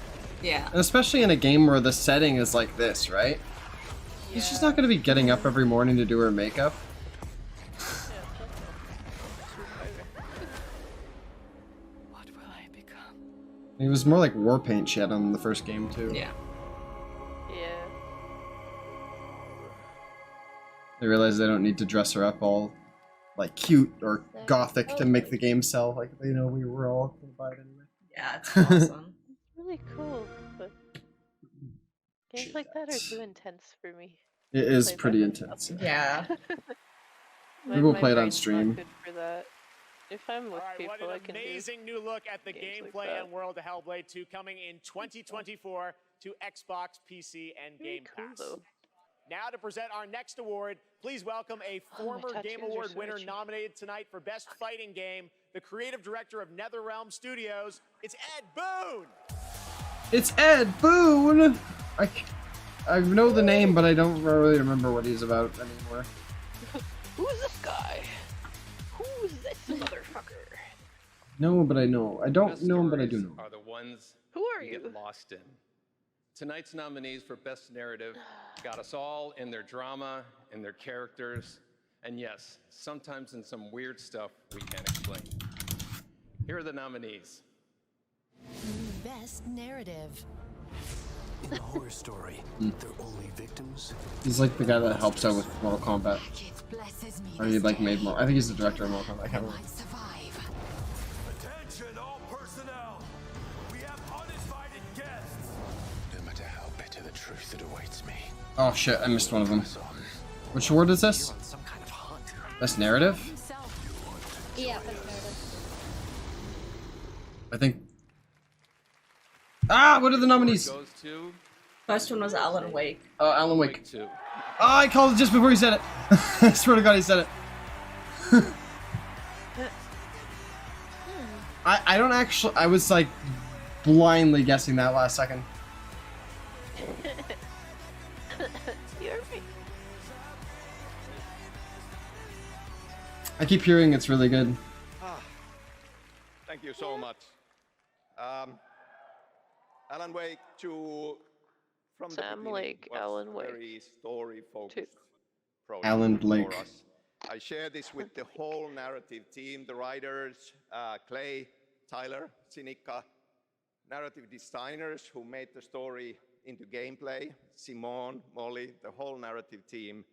Yeah. And especially in a game where the setting is like this, right? She's just not going to be getting up every morning to do her makeup. What will I become? It was more like war paint she had on in the first game too. Yeah. Yeah. They realize they don't need to dress her up all like cute or gothic to make the game sell. Like they know we were all gonna buy it anyway. Yeah, it's awesome. It's really cool, but games like that are too intense for me. It is pretty intense. Yeah. We will play it on brain's not stream. good for that. If I'm with people, what I an can amazing new look at the gameplay and world of Hellblade 2 coming in 2024 to Xbox, PC, and Game Pass. Now to present our next award, please welcome a former Game Award winner nominated tonight for Best Fighting Game, the creative director of NetherRealm Studios. It's Ed Boon! It's Ed Boon! I know the name, but I don't really remember what he's about anymore. Who's this guy? Who's this motherfucker? No, but I know. I don't know him, but I do know. Are the ones Who are you? Get lost in. Tonight's nominees for Best Narrative got us all in their drama, in their characters, and yes, sometimes in some weird stuff we can't explain. Here are the nominees. Best Narrative. In a horror story, they're only victims. He's like the guy that helps out with Mortal Kombat. Or he like made more. I think he's the director of Mortal Kombat. I can't remember. Attention all personnel! We have uninvited guests! No matter how bitter the truth that awaits me. Oh shit, I missed one of them. Which award is this? Best narrative? Yeah, best narrative. I think. Ah, what are the nominees? First one was Alan Wake. Oh, Alan Wake. Oh, I called it just before he said it. I swear to God, he said it. I don't actually. I was like blindly guessing that last second. I keep hearing it's really good. Thank you so much. Alan Wake 2 from Sam the beginning Lake, was Alan Wake. very story-focused project Alan Blake. for us. I share this with the whole narrative team, the writers, Clay, Tyler, Sinica, narrative designers who made the story into gameplay, Simone, Molly, the whole narrative team,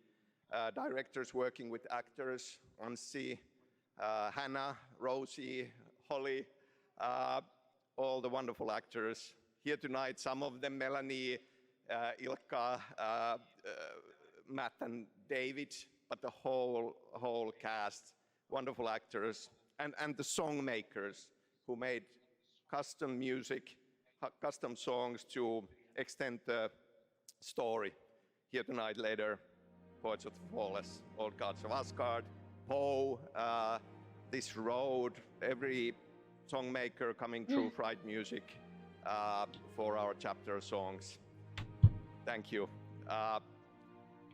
directors working with actors, Ansi, Hannah, Rosie, Holly, all the wonderful actors here tonight, some of them, Melanie, Ilka, Matt and David, but the whole cast, wonderful actors, and the song makers who made custom music, custom songs to extend the story. Here tonight later, Poets of the Flawless, Old Gods of Asgard, Poe, This Road, every song maker coming through Fright Music for our chapter songs. Thank you.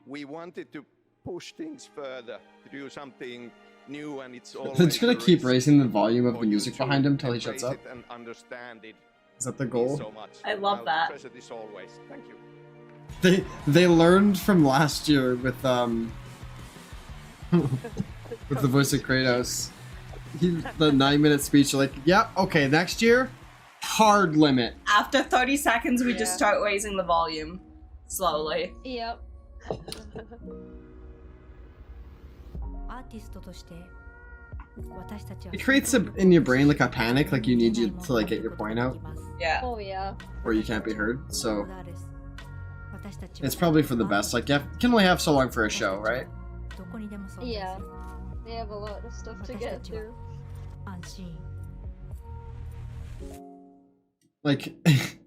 We wanted to push things further, to do something new, and it's always They're just gonna keep raising the volume of the music behind him till he shuts up. and understand it. Is that the goal? So much. I love that. Treasure this always. Thank you. They learned from last year with with the voice of Kratos. The 9-minute speech, like, yeah, okay, next year, hard limit. After 30 seconds, we just start raising the volume. Slowly. Yep. It creates in your brain like a panic, like you need you to like get your point out. Yeah. Oh yeah. where you can't be heard. So it's probably for the best. Like, you can only have so long for a show, right? Yeah. They have a lot of stuff to get through. Like,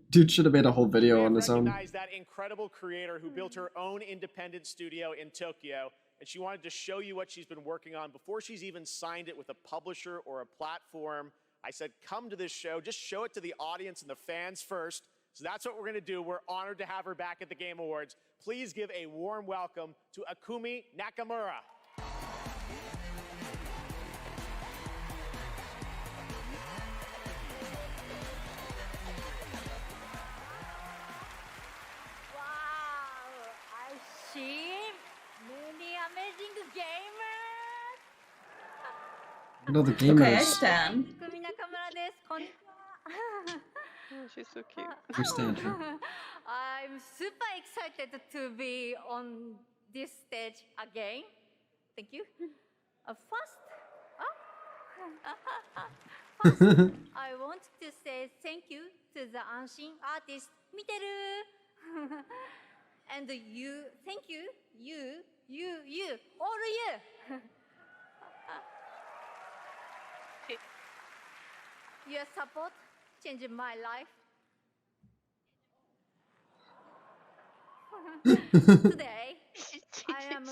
dude should have made a whole video on his own. Recognize that incredible creator who built her own independent studio in Tokyo, and she wanted to show you what she's been working on before she's even signed it with a publisher or a platform. I said, come to this show, just show it to the audience and the fans first. So that's what we're gonna do. We're honored to have her back at the Game Awards. Please give a warm welcome to Akumi Nakamura. See many amazing gamers. You know the gamers. Okay, I stand. Akumi Nakamura desu. Konnichiwa. Oh, she's so cute. You stand here. I'm super excited to be on this stage again. Thank you. First, I want to say thank you to the Anshin artist, Miteru. And you, thank you, all you. Your support changed my life. Today, I am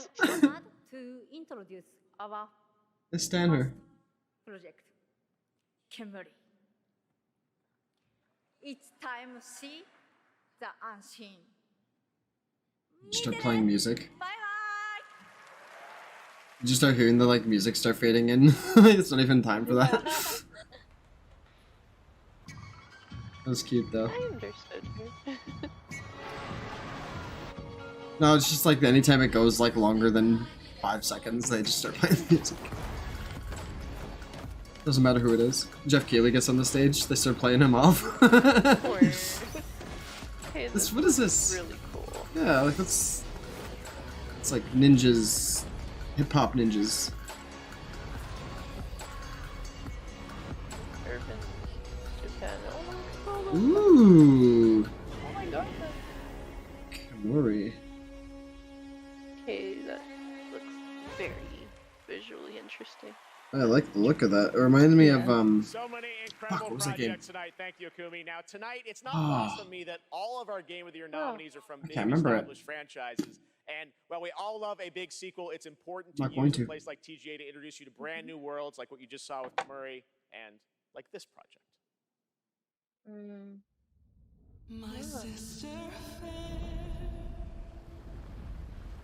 honored to introduce our Let's stand her. project, Kemuri. It's time to see the unseen. Start playing music. Bye You just start hearing the like music start fading in. It's not even time for that. That was cute though. I understood her. No, it's just like anytime it goes like longer than 5 seconds, they just start playing music. Doesn't matter who it is. Jeff Keighley gets on the stage, they start playing him off. Hey, What is this? Really cool. Yeah, like it's like ninjas, hip hop ninjas. Urban Japan. Oh, Ooh, oh my god. Kamori. Okay, that looks very visually interesting. I like the look of that. It reminded me of So many incredible what was that game? projects tonight. Thank you, Akumi. Now tonight, it's not lost on me that all of our Game of the Year nominees are from big can't remember it. established franchises. And while we all love a big sequel, it's important to Not going use a to. place like TGA to introduce you to brand new worlds, like what you just saw with Murray, and like this project. My sister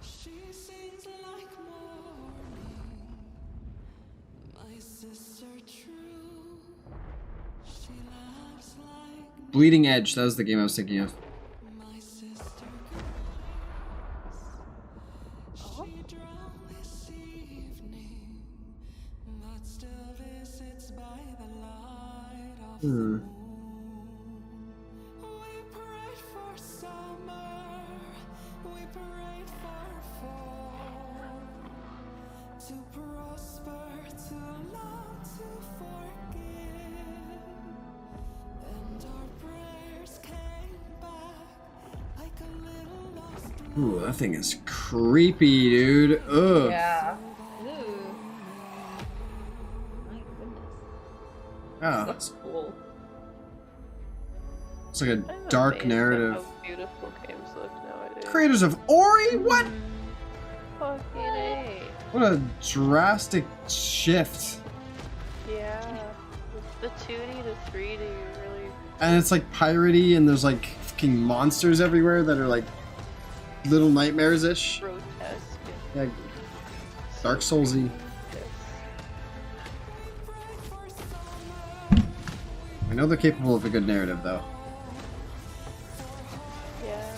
she sings like morning. My sister true, she laughs like Bleeding Edge. That was the game I was thinking of. my sister she drowned this evening, but still visits by the light of the moon. We prayed for summer, we prayed for fall, to prosper, to love, to forgive, and our prayers came back like a little lost. Ooh, that thing is creepy, dude. Ugh. Yeah. Yeah. Looks cool. It's like a I'm dark amazed at narrative. how beautiful games look nowadays. Creators of Ori? What? Fucking A. What a drastic shift. Yeah. The 2D to 3D really. And it's like piratey, and there's like fucking monsters everywhere that are like little nightmares-ish. grotesque. Yeah. Dark Souls-y. I know they're capable of a good narrative, though. Yeah.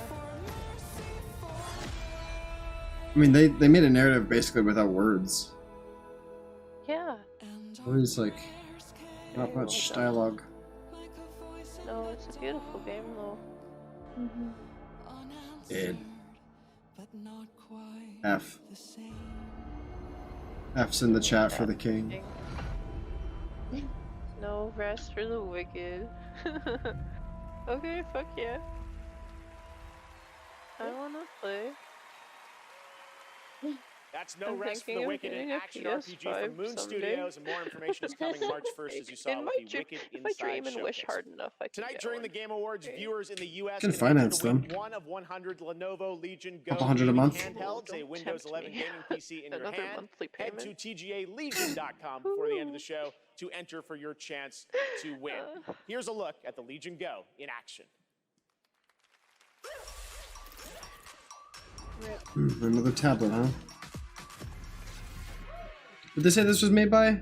I mean, they made a narrative basically without words. Yeah. Or it's like not much dialogue. No, it's a beautiful game though. Id. F. F's in the chat for the king. No rest for the wicked. Okay, fuck yeah. I wanna play. That's No I'm Rest for thinking the of Wicked, an getting a action RPG from PS5 Moon someday. Studios, and more information is coming March 1st, as you saw In with my the dream, Wicked if I Inside dream and wish Showcase. hard enough, I can Tonight get during one. the Game Awards, viewers in the U.S. Can can finance enter to win them. one of 100 Lenovo Legion Go Couple hundred a gaming month. handhelds, a Don't Windows tempt 11 me. gaming PC in your Another hand. monthly Head payment. to TGALegion.com before the end of the show to enter for your chance to win. Here's a look at the Legion Go in action. Another tablet, huh? Did they say this was made by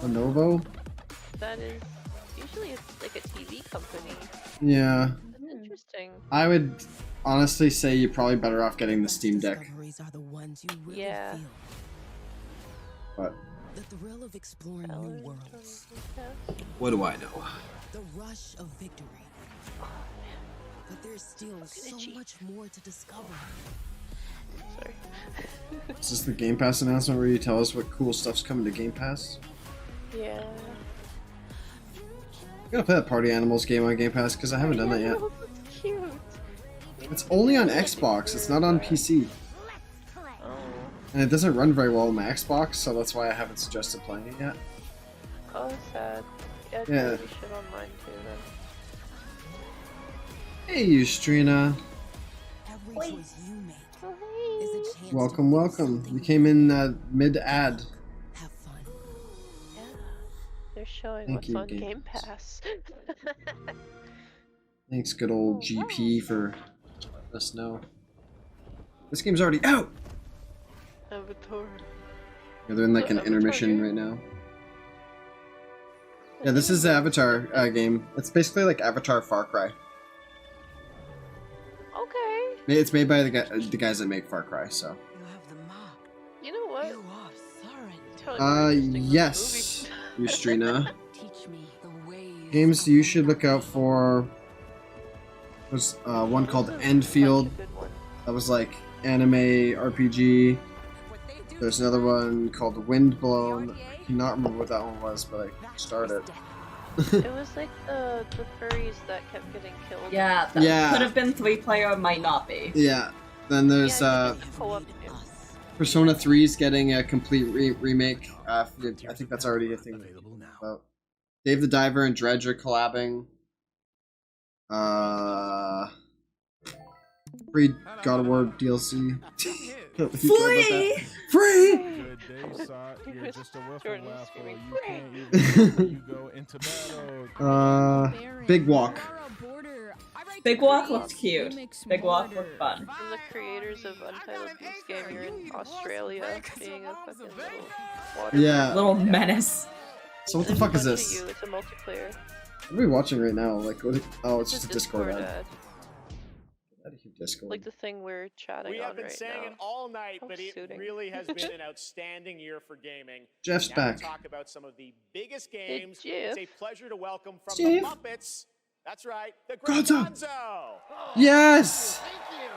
Lenovo? That is usually it's like a TV company. Yeah. That's interesting. I would honestly say you're probably better off getting the Steam Deck. Are the ones you really Yeah. feel. But The thrill of exploring new worlds. what do I know? The rush of victory. But there's still so much more to discover. Sorry. Is this the Game Pass announcement where you tell us what cool stuff's coming to Game Pass? Yeah. I'm gonna play that Party Animals game on Game Pass because I haven't done that yet. That's cute. It's only on Xbox, it's not on PC. Oh. And it doesn't run very well on my Xbox, so that's why I haven't suggested playing it yet. Oh, sad. Yeah, Yeah. maybe shit on mine too then. Hey, Eustrina. Every choice you make Oh, is a chance Welcome, welcome. You came in mid-ad. Yeah. They're showing Thank what's you, on Game Game Pass. Thanks, good old GP, for letting us know. This game's already out! Avatar. Yeah, they're in like an intermission right now. Yeah, this is the Avatar game. It's basically like Avatar Far Cry. Okay. It's made by the guys that make Far Cry, so. You know what? You are Soren. Yes, Eustrina. Games you should look out for. There's one called Endfield. That was like anime RPG. There's another one called Windblown. I cannot remember what that one was, but I started. It was like the furries that kept getting killed. Yeah, that could have been 3-player, might not be. Yeah. Then there's Co-op too. Persona 3's getting a complete remake. I think that's already a thing. About. Dave the Diver and Dredge are collabing. Free God of War DLC. Free! Free! Good day, Sock. You're just a whiffle waffle. You can't even you go into battle. Big Walk. Big Walk looked cute. Big Walk looked fun. From the creators of Untitled Beast Game, you're in Australia, being a fucking little water. Yeah. Little menace. So what the There's fuck a is bunch this? of you, it's a multiplayer. What are we watching right now? Like, what? Oh, it's It's just a Discord ad. ad. Out of here, Discord. Like the thing we're chatting We on have been right saying now. it all night, How but it suiting. really has been an outstanding year for gaming. Jeff's now back. To talk about some of the biggest Hey, games. Jeff. It's a pleasure to welcome from Jeff. the Muppets. That's right, the great Gonzo. Gonzo. Yes! Thank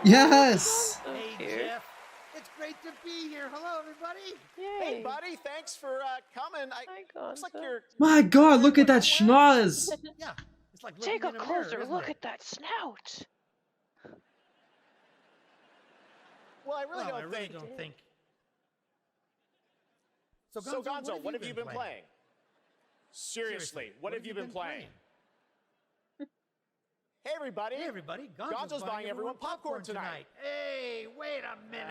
you. Yes! Hey, Here. Jeff. It's great to be here. Hello, everybody. Hey, buddy, thanks for coming. Looks like you're. My God, look at that schnoz! Yeah, it's like looking Take a in mirror, closer isn't look it? at that snout. Well, I really Well, don't think. don't think. So, Gonzo, what have you been playing? Seriously, what have you been playing? Hey, everybody. Hey, everybody. Gonzo's buying everyone popcorn tonight. Hey, wait a minute.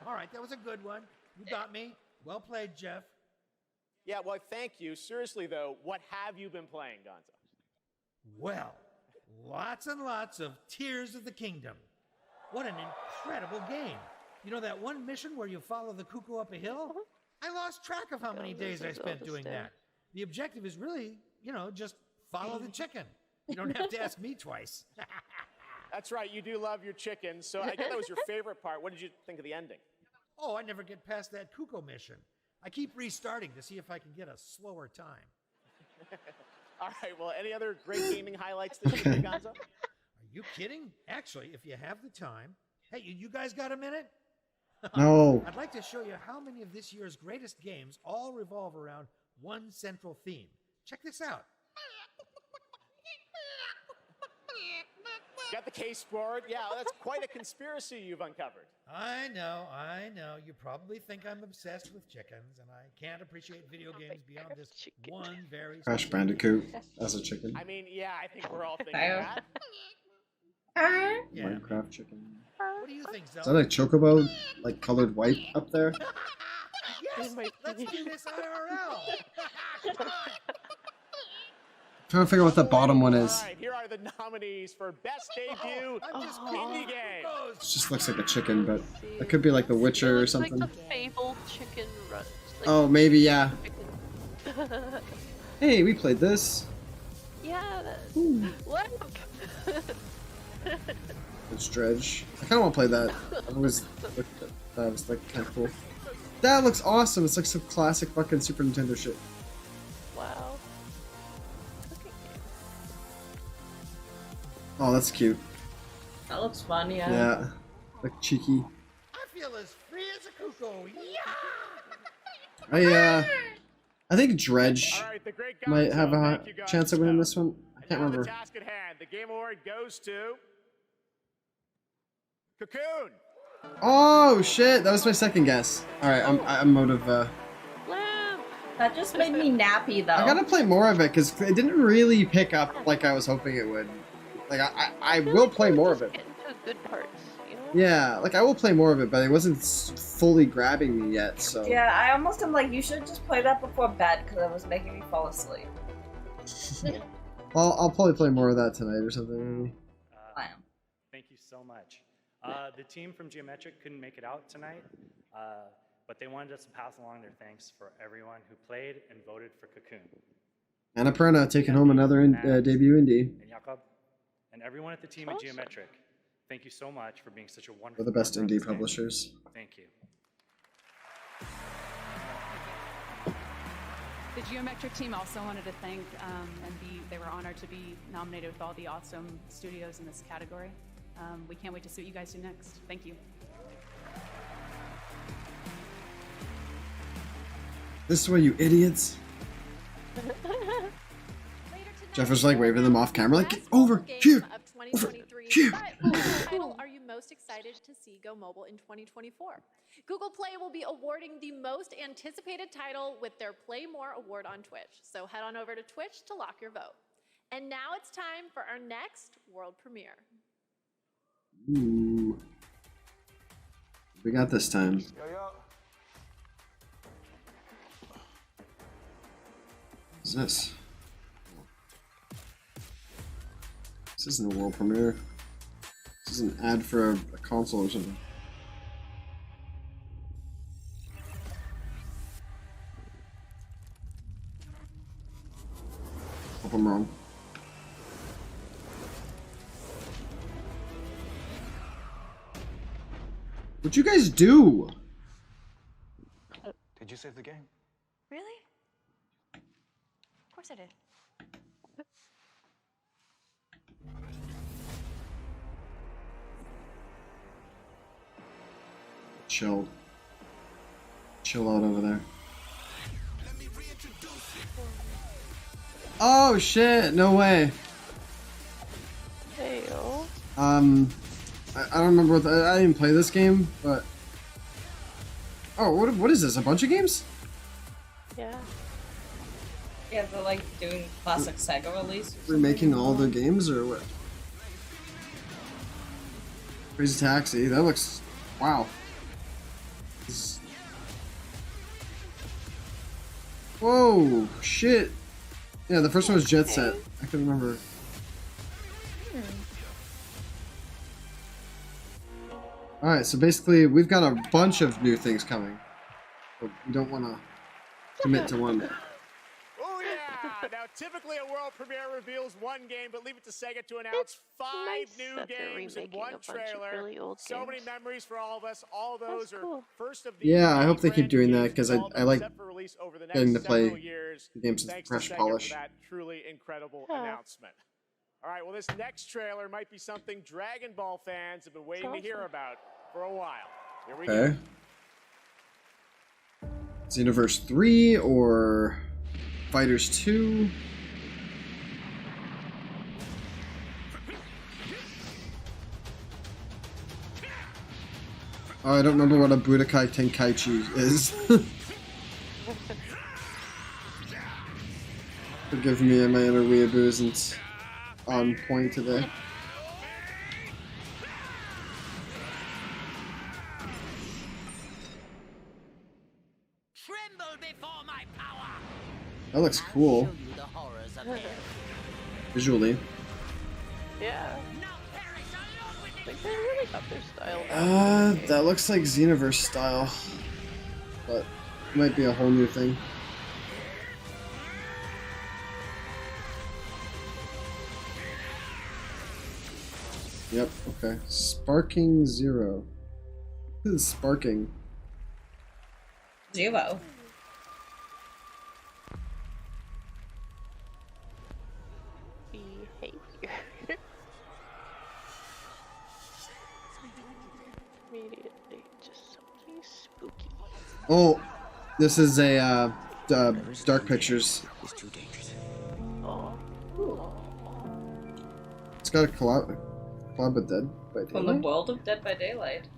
All right, that was a good one. You got me. Well played, Jeff. Yeah, well, thank you. Seriously, though, what have you been playing, Gonzo? Well, lots and lots of Tears of the Kingdom. What an incredible game. You know that one mission where you follow the cuckoo up a hill? I lost track of how many days I spent doing that. The objective is really, you know, just follow the chicken. You don't have to ask me twice. That's right, you do love your chicken, so I guess that was your favorite part. What did you think of the ending? Oh, I never get past that cuckoo mission. I keep restarting to see if I can get a slower time. All right, well, any other great gaming highlights this year, Gonzo? Are you kidding? Actually, if you have the time. Hey, you guys got a minute? No. I'd like to show you how many of this year's greatest games all revolve around one central theme. Check this out. Got the case board. Yeah, that's quite a conspiracy you've uncovered. I know. You probably think I'm obsessed with chickens, and I can't appreciate video games beyond this one very Crash specific- Bandicoot as a chicken. I mean, yeah, I think we're all thinking that. Yeah. Minecraft chicken. What do you think, Is that Zelda? a chocobo, like colored white up there? Yes, let's do this IRL. Trying to figure out what the bottom one is. All right, here are the nominees for Best Debut Indie Game. It just looks like a chicken, but it could be like The Witcher or something. Like the fabled chicken run. Like Oh, maybe, yeah. chicken. Hey, we played this. Yeah. What? It's Dredge. I kind of want to play that. That was like kind of cool. That looks awesome. It's like some classic fucking Super Nintendo shit. Wow. Oh, that's cute. That looks fun, yeah. Yeah, like cheeky. I feel as free as a cuckoo. Yeah. I think Dredge All right, the great might have a Thank you, guys. chance of winning this one. I can't Now remember. the task at hand. The Game Award goes to Cocoon. Oh shit, that was my second guess. All right, I'm out of. That just made me nappy though. I gotta play more of it because it didn't really pick up like I was hoping it would. Like I will play more of it. Get into good parts, you know? Yeah, like I will play more of it, but it wasn't fully grabbing me yet. So Yeah, I almost am like, you should just play that before bed because it was making me fall asleep. I'll probably play more of that tonight or something. Thank you so much. The team from Geometric couldn't make it out tonight, but they wanted us to pass along their thanks for everyone who played and voted for Cocoon. Annapurna taking home another debut indie. And Jakob, and everyone at the team at Geometric, thank you so much for being such a wonderful. We're the best partner on indie this game. publishers. Thank you. The Geometric team also wanted to thank they were honored to be nominated with all the awesome studios in this category. We can't wait to see what you guys do next. Thank you. This way, you idiots. Jeff was like waving them off camera, like, get over here. Over here. What title are you most excited to see go mobile in 2024? Google Play will be awarding the most anticipated title with their Play More award on Twitch. So head on over to Twitch to lock your vote. And now it's time for our next world premiere. Ooh. We got this time. What's this? This isn't a world premiere. This is an ad for a console or something. Hope I'm wrong. What'd you guys do? Did you save the game? Really? Of course I did. Chilled. Chill out over there. Oh shit, no way. Heyo. I don't remember what I didn't play this game, but oh, what is this? A bunch of games? Yeah. Yeah, they're like doing classic Sega release. Remaking all the games or what? Crazy Taxi. That looks wow. Whoa, shit. Yeah, the first one was Jet Set. I couldn't remember. Alright, so basically we've got a bunch of new things coming. But we don't want to commit to one. Oh yeah! Now typically a world premiere reveals one game, but leave it to Sega to announce five new games in one trailer. So many memories for all of us. All of those are first of the Yeah, I hope they keep doing that because I like set for release over the getting to next play several years. the games with Thanks to fresh Sega polish. for that truly incredible announcement. All right, well, this next trailer might be something Dragon Ball fans have been waiting to hear about for a while. Here we Okay. go. Xenoverse 3 or Fighters 2? Oh, I don't remember what a Budokai Tenkaichi is. Forgive me, my inner weeaboo isn't on point today. That looks cool. Visually. Yeah. Like, they really got their style down. That looks like Xenoverse style. But it might be a whole new thing. Yep, okay. Sparking Zero. This is sparking. Zero. Behavior. Immediately, just something spooky. Oh, this is a Dark Pictures. Oh. It's got a collab with Dead by Daylight. From the world of Dead by Daylight.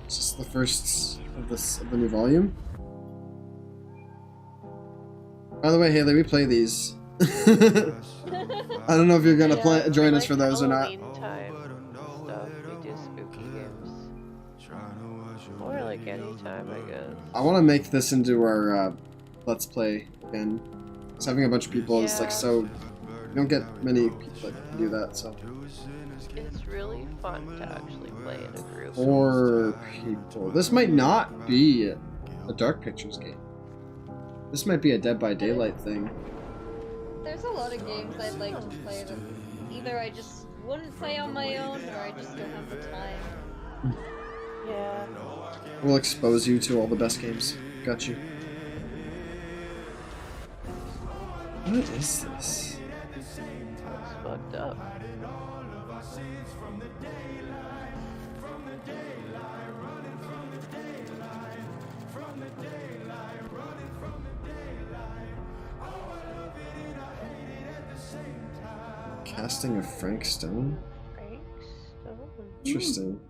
Is this the first of the new volume? By the way, Haley, we play these. I don't know if you're gonna join us for those or not. Time stuff, we do spooky games. Or like anytime, I guess. I want to make this into our Let's Play again. Because having a bunch of people is like so. You don't get many people that can do that, so. It's really fun to actually play in a group. 4 people. This might not be a Dark Pictures game. This might be a Dead by Daylight thing. There's a lot of games I'd like to play that either I just wouldn't play on my own or I just don't have the time. Yeah. We'll expose you to all the best games. Got you. What is this? It's fucked up. Casting of Frank Stone? Frank Stone. Interesting.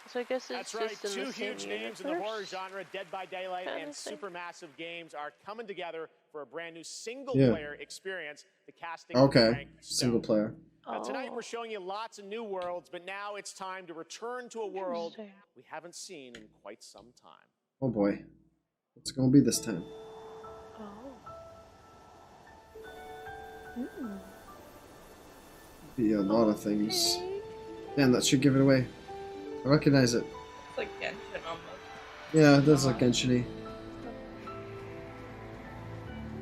So I guess it's That's right. just in Two the same huge names in the universe? horror genre, Dead by Daylight Kinda and thing. Supermassive Games, are coming together for a brand new single-player experience. The casting of Okay, Frank Stone. single player. Now, tonight Oh. we're showing you lots of new worlds, but now it's time to return to a world we haven't seen in quite some time. Oh boy. What's it gonna be this time? Be a lot of things. Damn, that should give it away. I recognize it. It's like Genshin almost. Yeah, it does look Genshin-y.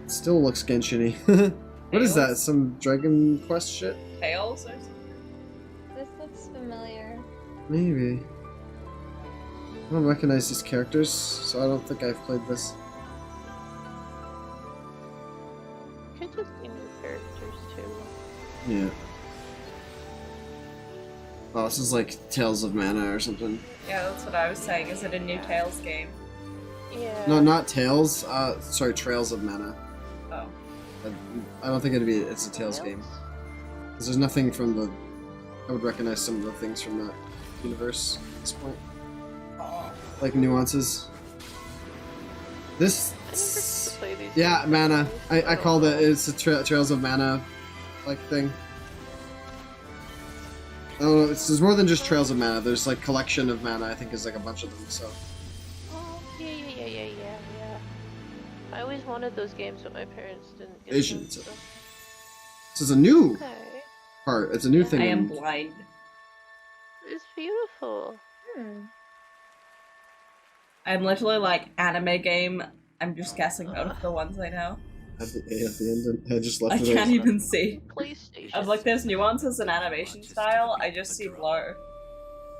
It still looks Genshin-y. What is that? Some Dragon Quest shit? Tails or something? This looks familiar. Maybe. I don't recognize these characters, so I don't think I've played this. Could just be new characters too. Yeah. Oh, this is like Tales of Mana or something. Yeah, that's what I was saying. Is it a new Tails game? Yeah. No, not Tales. Sorry, Trails of Mana. Oh. I don't think it's a Tales game. Because there's nothing from the... I would recognize some of the things from that universe at this point. Like nuances. This... Yeah, Mana. I called it. It's a Trails of Mana like thing. Oh, there's more than just Trails of Mana. There's like Collection of Mana. I think is like a bunch of them. So. Oh, yeah. I always wanted those games, but my parents didn't get Visions. them. So. This is a new Okay. part. It's a new thing. I am blind. It's beautiful. I'm literally like anime game. I'm just guessing out of the ones I know. At the A at the end, and I just left I it. can't even see. PlayStation. I'm like, there's nuances in animation style. I just see blur.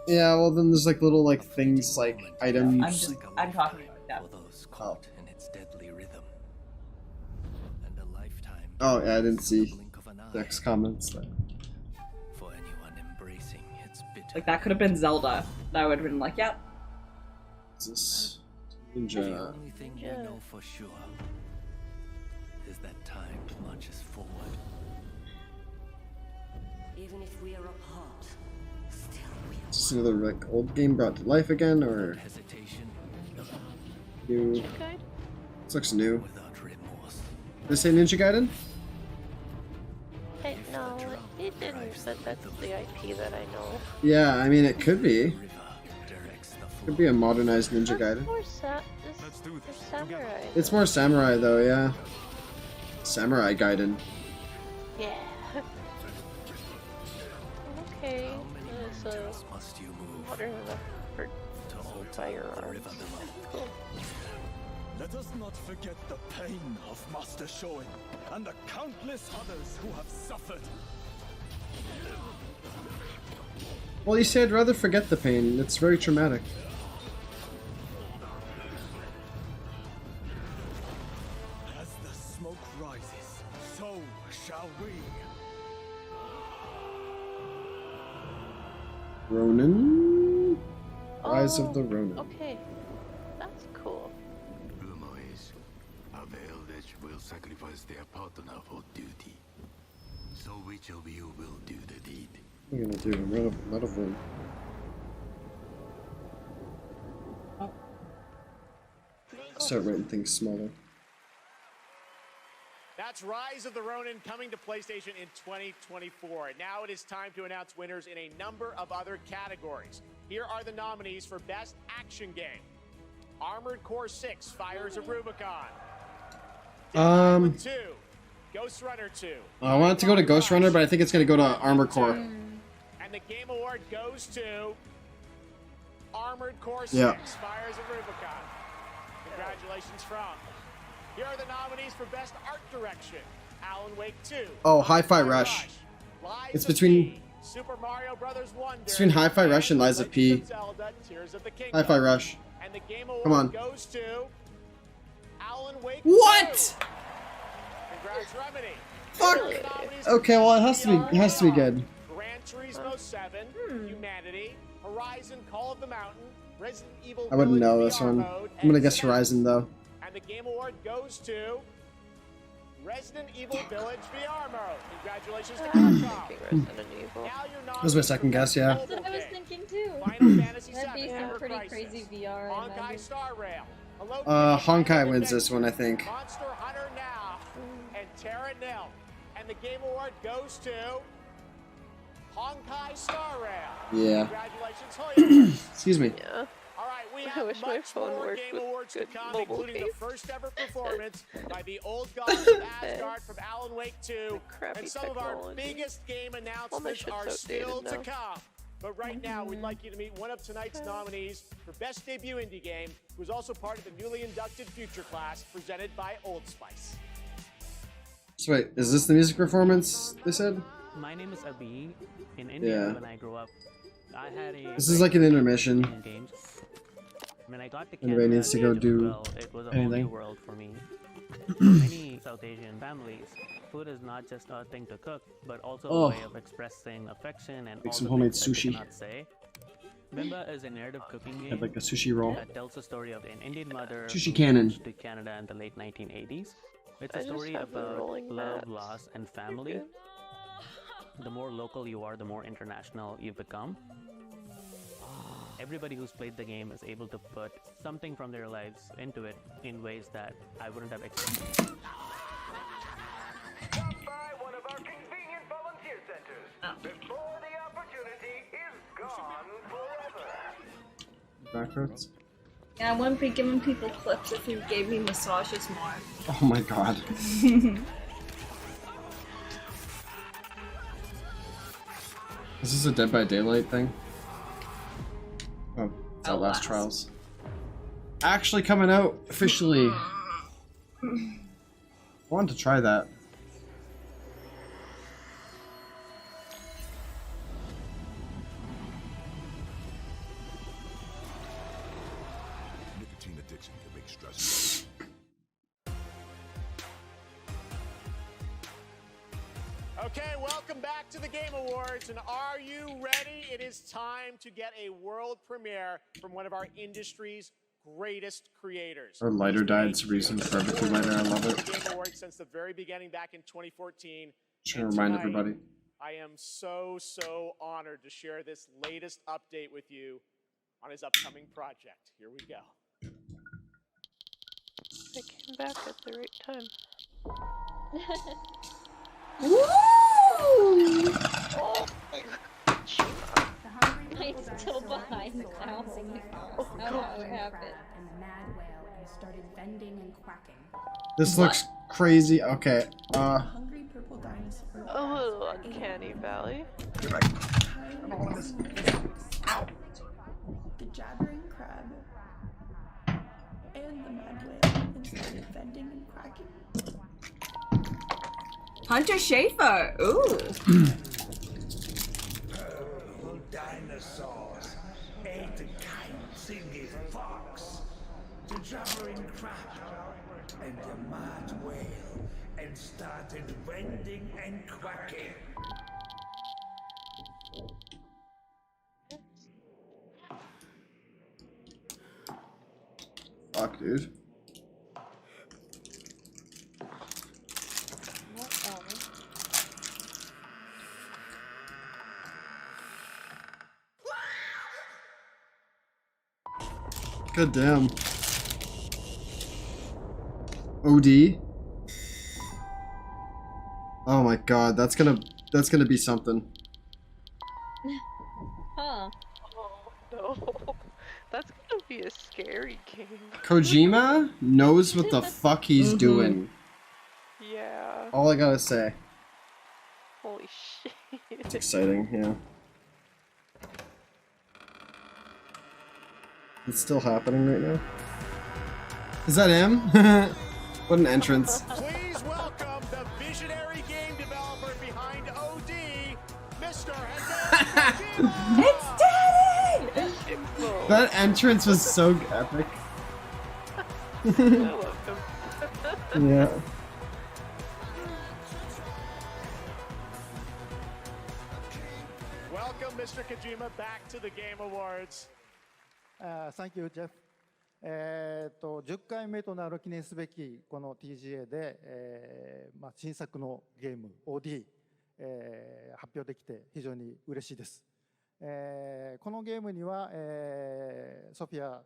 Yeah, well then there's like little like things like items. I'm talking about that. Oh. In its deadly rhythm. And a lifetime Oh yeah, I didn't see Dex comments. for anyone embracing its bitter. Like that could have been Zelda. That would have been like, yep. Is this The Ninja? only thing we know for sure is that time marches forward. Even if we are apart, still we are. Is this another like old game brought to life again, or new? This looks new. This say Ninja Gaiden? No, it didn't, but that's the IP that I know. Yeah, I mean it could be. Could be a modernized Ninja Gaiden. More samurai. It's more samurai though, yeah. Samurai Gaiden. Yeah. Okay. It's modern enough for firearms. Cool. Let us not forget the pain of Master Shoin and the countless others who have suffered. Well, you say I'd rather forget the pain. It's very traumatic. As the smoke rises, so shall we. Ronin? Rise of the Ronin. Okay. That's cool. Rumor is, a Veiled will sacrifice their partner for duty. So which of you will do the deed? What are you gonna do? I'm out of room. Start writing things smaller. That's Rise of the Ronin coming to PlayStation in 2024. Now it is time to announce winners in a number of other categories. Here are the nominees for Best Action Game. Armored Core 6, Fires of Rubicon. 2, Ghost Runner 2. I want it to go to Ghost Runner, but I think it's gonna go to Armor Core. And the Game Award goes to Armored Core 6, Yeah. Fires of Rubicon. Congratulations from. Here are the nominees for Best Art Direction. Alan Wake 2. Oh, Hi-Fi Rush. It's between Super Mario Brothers Wonder. It's between Hi-Fi Rush and Lies of P. Zelda, Tears of the Kingdom. Hi-Fi Rush. And the Game Award Come on. goes to Alan Wake What? 2. Congrats, Remedy. Fuck. Okay, well it has to be good. Gran Turismo 7, Humanity, Horizon Call of the Mountain, Resident Evil I wouldn't know Village this VR one. mode, I'm gonna and guess Horizon though. And the Game Award goes to Resident Evil Village VR mode. Congratulations to Capcom. That was my second guess, yeah. That's what I was thinking too. Final Fantasy That'd be VII, some Ever pretty Crisis, crazy VR. I Honkai imagine. Star Rail, Hello Honkai wins this one, I think. Monster Hunter Now, and Terra Nil. And the Game Award goes to Honkai Star Rail. Yeah. Congratulations, Hoyokers. Excuse me. Yeah. All right, we I have wish my much phone more worked Game with Awards to good come, mobile including the games. first ever performance by the old gods of Asgard from Alan Wake 2, crappy and some of our technology. biggest game Well, my announcements shit's are still outdated to now. come. But right now, we'd like you to meet one of tonight's nominees for Best Debut Indie Game, who is also part of the newly inducted Future Class, presented by Old Spice. So wait, is this the music performance they said? My name is Abhi. In India, Yeah. when I grew up, I had a. This is like an intermission. in games. When I got to Anybody Canada needs to at go the age of do 12, it was a whole new anything. world for me. For many South Asian families, food is not just a thing to cook, but also Oh. a way of expressing affection and Make all some the homemade things that you sushi. cannot say. Bimba is a narrative cooking game Have like a sushi roll. that tells the story of an Indian mother Sushi who cannon. moved to Canada in the late 1980s. It's I a just story have the about rolling love, maps. loss, and family. The more local you are, the more international you become. Everybody who's played the game is able to put something from their lives into it in ways that I wouldn't have expected. Backwards. Yeah, I wouldn't be giving people clips if you gave me massages more. Oh my god. Is this a Dead by Daylight thing? Oh, it's Outlast Trials. Actually coming out officially. I wanted to try that. Nicotine addiction can make stress. Okay, welcome back to the Game Awards, and are you ready? It is time to get a world premiere from one of our industry's greatest creators. Or lighter died, it's a reason for everything lighter. I love it. Game Awards since the very beginning back in 2014. Trying to remind Tonight, everybody. I am so honored to share this latest update with you on his upcoming project. Here we go. I came back at the right time. Woo! I'm still behind. Ow. What happened? Started bending and quacking. This looks crazy. Okay. Hungry purple dinosaur. A little uncanny valley. Get back. Ow. The jabbering crab and the mad whale started bending and quacking. Hunter Schafer. Ooh. Purple dinosaurs ate the kite-singing fox, the jabbering crab, and the mad whale, and started bending and quacking. Fuck, dude. God damn. OD? Oh my god, that's gonna be something. Huh. Oh no. That's gonna be a scary game. Kojima knows what the fuck he's doing. Yeah. All I gotta say. Holy shit. It's exciting, yeah. It's still happening right now. Is that him? What an entrance. Please welcome the visionary game developer behind OD, Mr. It's Daddy! That entrance was so epic. I love him. Yeah. Welcome, Mr. Kojima, back to the Game Awards. Thank you, Jeff. 10回目となる記念すべきこの TGA で、新作のゲーム OD、発表できて非常に嬉しいです。このゲームには、ソフィア・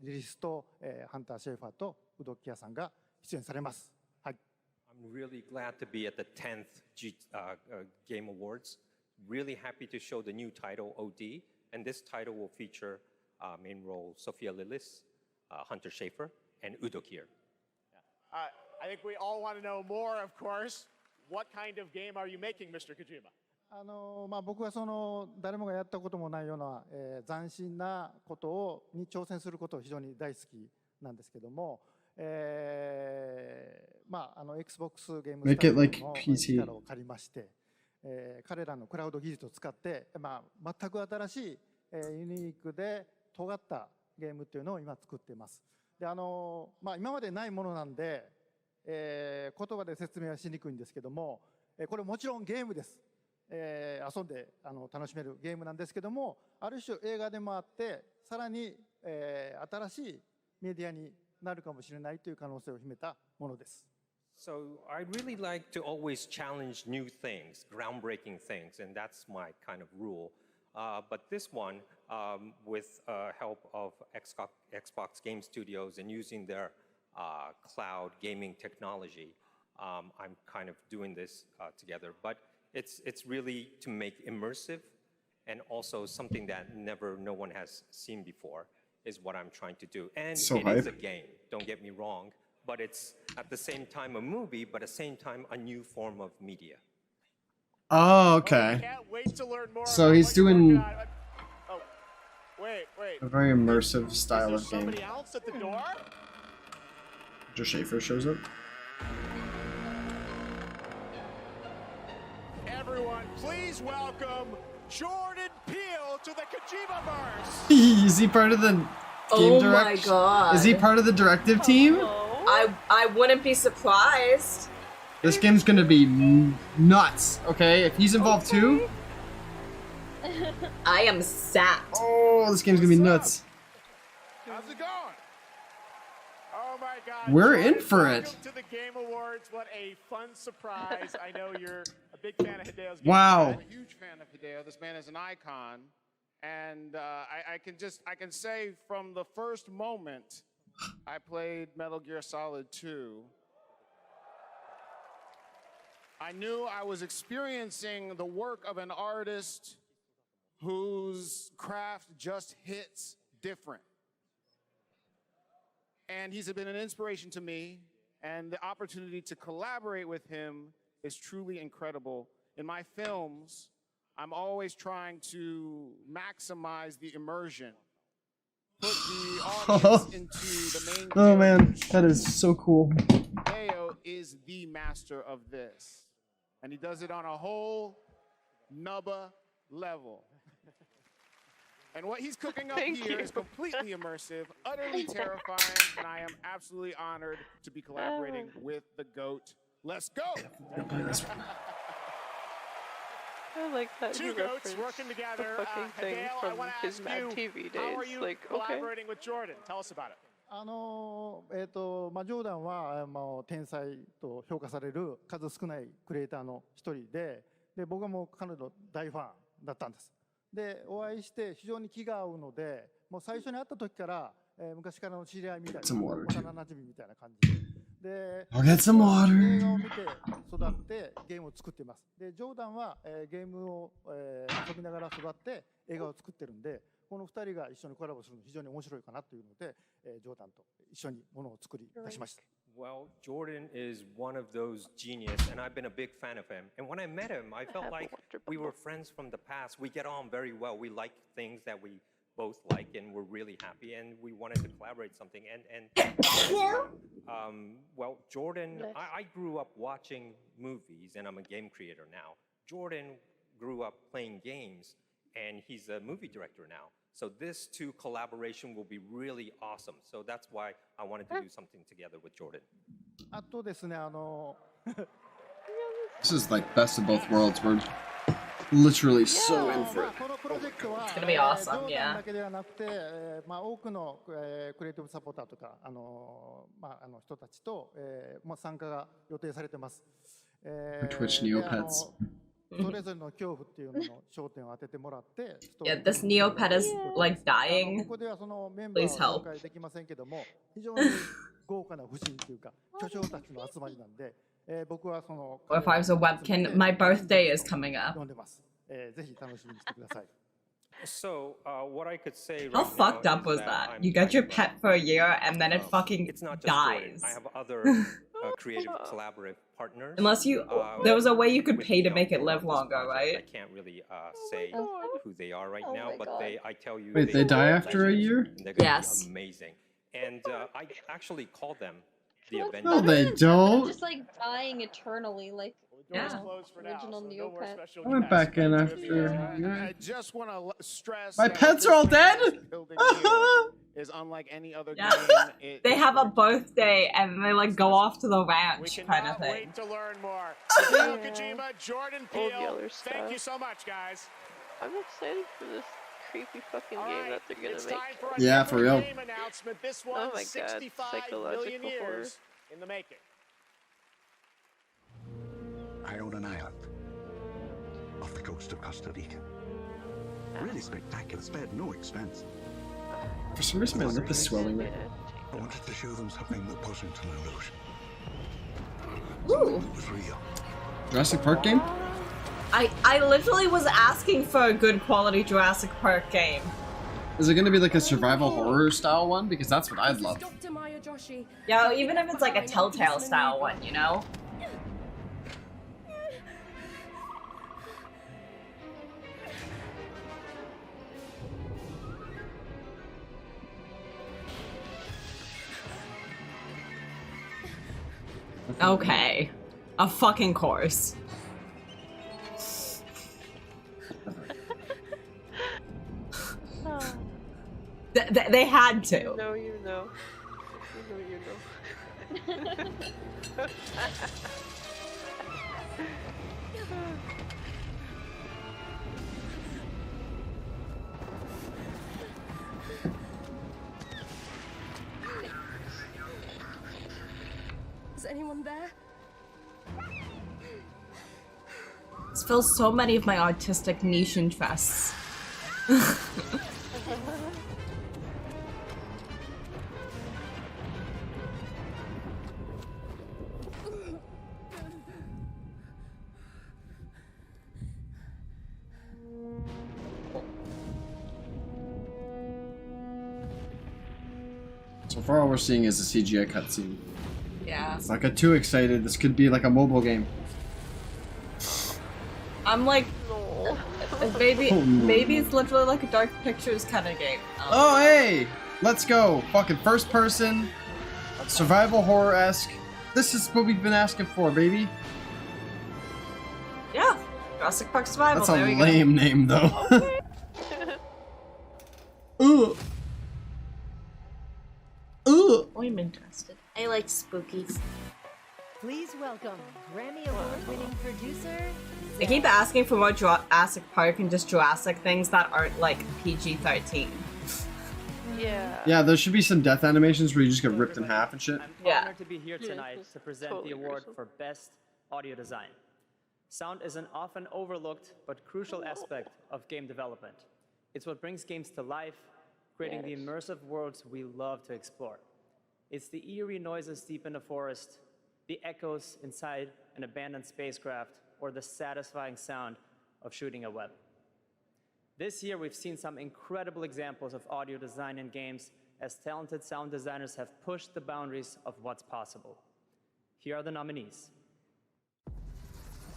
リリスと、ハンター・シェーファーとウドキアさんが出演されます。はい。I'm really glad to be at the 10th Game Awards. Really happy to show the new title OD, and this title will feature main role Sophia Lillis, Hunter Schafer, and Udo Kier. I think we all want to know more, of course. What kind of game are you making, Mr. Kojima? 僕はその誰もがやったこともないような、斬新なことに挑戦することを非常に大好きなんですけども、Xbox ゲームスタジオの力を借りまして、彼らのクラウド技術を使って、全く新しい、ユニークで尖ったゲームっていうのを今作っています。で今までないものなんで、言葉で説明はしにくいんですけども、これもちろんゲームです。遊んで楽しめるゲームなんですけども、ある種映画でもあって、さらに、新しいメディアになるかもしれないという可能性を秘めたものです。So I really like to always challenge new things, groundbreaking things, and that's my kind of rule. But this one, with help of Xbox Game Studios and using their cloud gaming technology, I'm kind of doing this together. But it's really to make immersive and also something that no one has seen before is what I'm trying to do. And so it hype. is a game, don't get me wrong, but it's at the same time a movie, but at the same time a new form of media. Oh, okay. Can't wait to learn more So he's doing wait. a very immersive style of game. Somebody else at the door? Joe Schafer shows up. Everyone, please welcome Jordan Peele to the Kojima-verse. Is he part of the game my god. Is he part of the directive team? I wouldn't be surprised. This game's gonna be nuts, okay? If he's involved too. I am sad. Oh, this game's gonna be nuts. How's it going? Oh my god. We're in for it. Welcome to the Game Awards. What a fun surprise. I know you're a big fan of Hideo's game. Wow. I'm a huge fan of Hideo. This man is an icon. And I can say from the first moment I played Metal Gear Solid 2, I knew I was experiencing the work of an artist whose craft just hits different. And he's been an inspiration to me, and the opportunity to collaborate with him is truly incredible. In my films, I'm always trying to maximize the immersion. Put the audience into the main Oh man, character's that is so cool. Hideo is the master of this. And he does it on a whole nubba level. And what he's cooking up here is completely immersive, utterly terrifying, and I am absolutely honored to be collaborating with the GOAT. Let's go! I like that. Two goats working together. The fucking thing Hideo, from I want to his ask Mad you, TV days. how are you Like, okay. collaborating with Jordan? Tell us about it. ジョーダンは、天才と評価される数少ないクリエイターの一人で、僕はもう彼の大ファンだったんです。で、お会いして非常に気が合うので、もう最初に会った時から、昔からの知り合いみたいな、幼馴染みたいな感じで。I'll get some water. 映画を見て育ってゲームを作っています。で、ジョーダンは、ゲームを、遊びながら育って映画を作ってるんで、この2人が一緒にコラボするの非常に面白いかなというので、ジョーダンと一緒にものを作り出しました。Well, Jordan is one of those genius, and I've been a big fan of him. And when I met him, I felt like we were friends from the past. We get on very well. We like things that we both like, and we're really happy. And we wanted to collaborate something. Well, Jordan, I grew up watching movies, and I'm a game creator now. Jordan grew up playing games, and he's a movie director now. So this two collaboration will be really awesome. So that's why I wanted to do something together with Jordan. あとですね、This is like best of both worlds. We're literally so in for it. このプロジェクトは、 It's gonna be awesome, ジョーダン yeah. だけではなくて、多くの、クリエイティブサポーターとか、人たちと、参加が予定されてます。Twitch Neopets. それぞれの恐怖っていうのの焦点を当ててもらって、Yeah, this Neopet is like dying. ここではそのメンバー Please を help. 紹介できませんけども、非常に豪華な不審というか、巨匠たちの集まりなんで、僕はその Or if I was a webkin, my birthday is coming up. 読んでます。ぜひ楽しみにしてください。So, what I could say How right fucked now up is was that? I'm You get your trying pet for a year and then it fucking it's not just dies. Jordan. I have other creative collaborative partners. Unless you, there was a way you could with, pay to make it who are live on this longer, project. I right? can't really say who they are right now, but I tell you. Wait, they die after a year? They're gonna Yes. be amazing. And I actually call them the Avengers. No, they don't. Just like dying eternally, like original Neopet. I went back in after. I just want to stress My that pets what are all this dead? man is building here is unlike any other Yeah. game. They have a birthday and they like go off to the ranch kind of thing. Wait to learn more. Hideo Kojima, Jordan All the Peele, other thank you stuff. so much, guys. I'm excited for this creepy fucking game that they're gonna It's make. time for Yeah, for real. game announcement. This Oh one, my god, 65 million psychological horror. years in the making. I own an island off the coast of Costa Rica. Really spectacular, spared no expense. For some reason, my lip is swelling. I wanted to show them something that wasn't an illusion. Ooh. It was real. Jurassic Park game? I literally was asking for a good quality Jurassic Park game. Is it gonna be like a survival horror style one? Because that's what I'd love. Yeah, even if it's like a Telltale style one, you know? Okay. A fucking course. They had to. You know, you know. You know, you know. Is anyone there? This fills so many of my artistic niche interests. So far all we're seeing is a CGI cutscene. Yeah. Like, I got too excited. This could be like a mobile game. I'm like, No. maybe it's literally like a Dark Pictures kind of game. Oh, hey! Let's go! Fucking first person, survival horror-esque. This is what we've been asking for, baby. Yeah, Jurassic Park Survival. That's a there we lame name, though. Ooh. Ooh. I'm interested. I like spookies. Please welcome Grammy Award-winning producer. I keep asking for more Jurassic Park and just Jurassic things that aren't like PG-13. Yeah. Yeah, there should be some death animations where you just get ripped in half and shit. I'm honored to be here tonight to present the award for Best Audio Design. Sound is an often overlooked but crucial aspect of game development. It's what brings games to life, creating the immersive worlds we love to explore. It's the eerie noises deep in the forest, the echoes inside an abandoned spacecraft, or the satisfying sound of shooting a web. This year, we've seen some incredible examples of audio design in games as talented sound designers have pushed the boundaries of what's possible. Here are the nominees.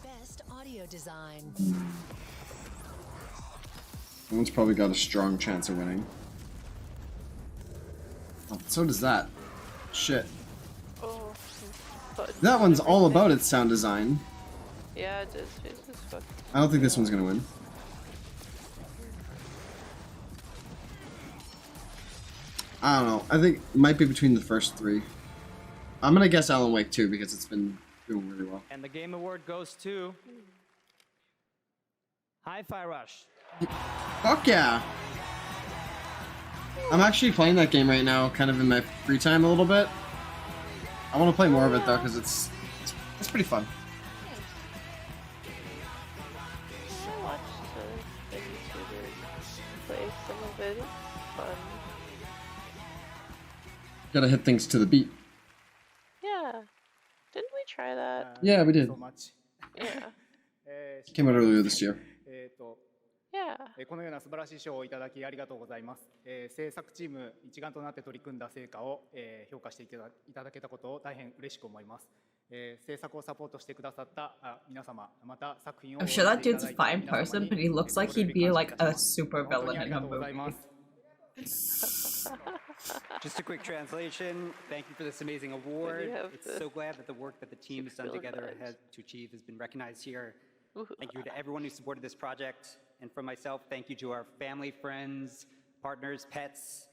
Best audio design. Someone's probably got a strong chance of winning. Oh, so does that. Shit. Oh. That one's all about its sound design. Yeah, it is. It's just fucking. I don't think this one's gonna win. I don't know. I think it might be between the first three. I'm gonna guess Alan Wake 2 because it's been doing really well. And the Game Award goes to Hi-Fi Rush. Fuck yeah! I'm actually playing that game right now, kind of in my free time a little bit. I want to play more of it though, because it's pretty fun. I watched a YouTuber play some of it. It's fun. Gotta hit things to the beat. Yeah. Didn't we try that? Yeah, we did. So much. Yeah. Came out earlier this year. Yeah. このような素晴らしい賞をいただきありがとうございます。制作チーム一丸となって取り組んだ成果を評価していただけたことを大変嬉しく思います。制作をサポートしてくださった皆様、また作品を I'm sure that dude's a fine person, but he looks like he'd be like a super villain in a movie. Just a quick translation. Thank you for this amazing award. It's so glad that the work that the team has done together to achieve has been recognized here. Thank you to everyone who supported this project. And from myself, thank you to our family, friends, partners, pets.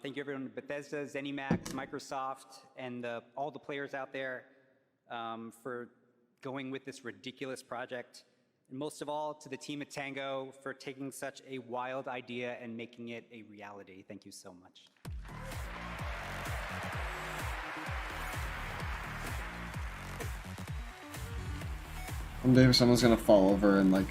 Thank you everyone at Bethesda, ZeniMax, Microsoft, and all the players out there for going with this ridiculous project. And most of all, to the team at Tango for taking such a wild idea and making it a reality. Thank you so much. One day someone's gonna fall over and like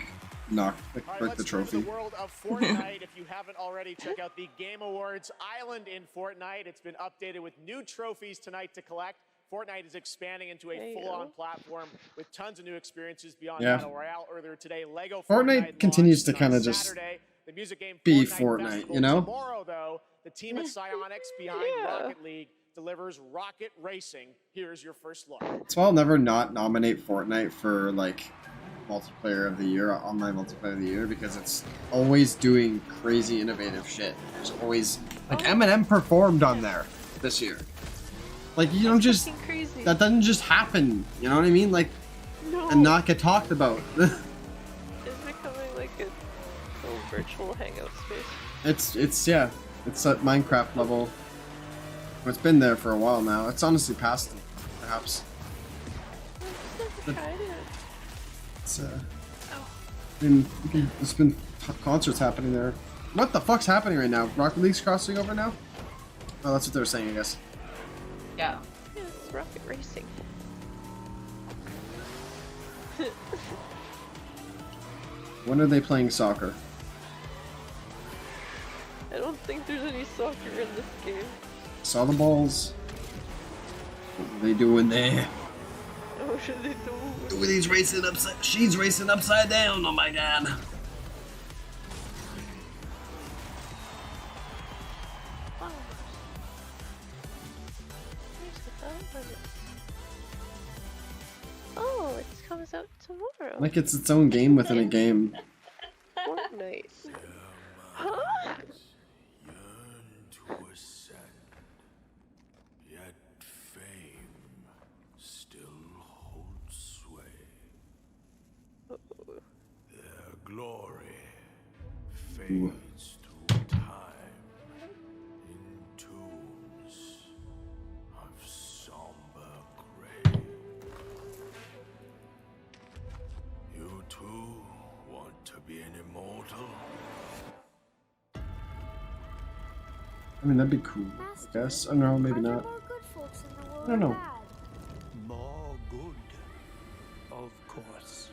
break the trophy. The world of Fortnite. If you haven't already, check out the Game Awards Island in Fortnite. It's been updated with new trophies tonight to collect. Fortnite is expanding into a full-on platform with tons of new experiences beyond Battle Royale. Earlier today, Lego Fortnite continues to kind of just Saturday, the music game be Fortnite Fortnite, you know? Tomorrow, though, the team at Psyonix behind Rocket League delivers Rocket Racing. Here's your first look. So I'll never not nominate Fortnite for like multiplayer of the year, online multiplayer of the year, because it's always doing crazy innovative shit. There's always like Eminem performed on there this year. Like you don't just that doesn't just happen. You know what I mean? Like and not get talked about. It's becoming like a little virtual hangout space. It's yeah. It's at Minecraft level. It's been there for a while now. It's honestly past it, perhaps. It's I mean, there's been concerts happening there. What the fuck's happening right now? Rocket League's crossing over now? Oh, that's what they were saying, I guess. Yeah. It's Rocket Racing. When are they playing soccer? I don't think there's any soccer in this game. Saw the balls. What are they doing there? What should they do? He's racing upside. She's racing upside down. Oh my god. Oh, it comes out tomorrow. Like it's its own game within a game. Fortnite. Huh? Yet fame still holds sway. Their glory fades through time in tombs of somber gray. You too want to be an immortal? I mean, that'd be cool, I guess. I don't know, maybe not. I don't know. More good, of course.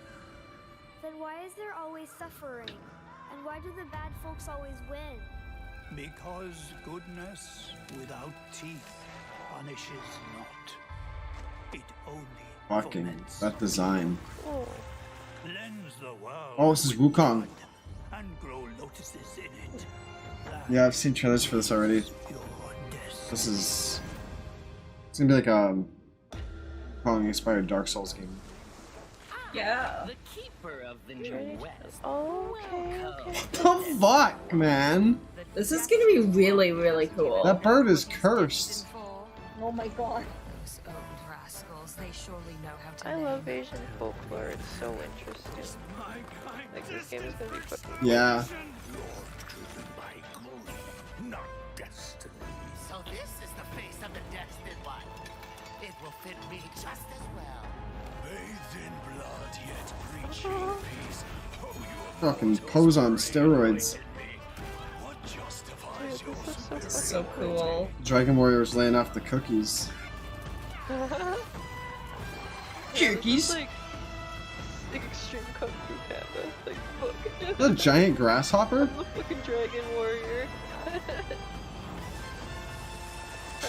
Then why is there always suffering? And why do the bad folks always win? Because goodness without teeth punishes not. It only Fucking, foments that design. cleanse the world Oh, this is Wukong. and grow lotuses in it. Yeah, I've seen trailers for this already. This is... It's gonna be like a Wukong-inspired Dark Souls game. Yeah. The keeper of the New West. Okay. The fuck, man? This is gonna be really, really cool. That bird is cursed. Oh my god. Those old rascals, they surely know how to I love Asian folklore. It's so interesting. Like this game is gonna be fucking cool. Yeah. Not destiny. So this is the face of the destined one. It will fit me just as well. Bathed in blood, yet preaching peace. Oh, you Fucking pose on steroids. what justifies your This is so cool. Dragon Warrior's laying off the cookies. Cookies? Like extreme kung fu panda. Like fuck. The giant grasshopper? The fucking dragon warrior.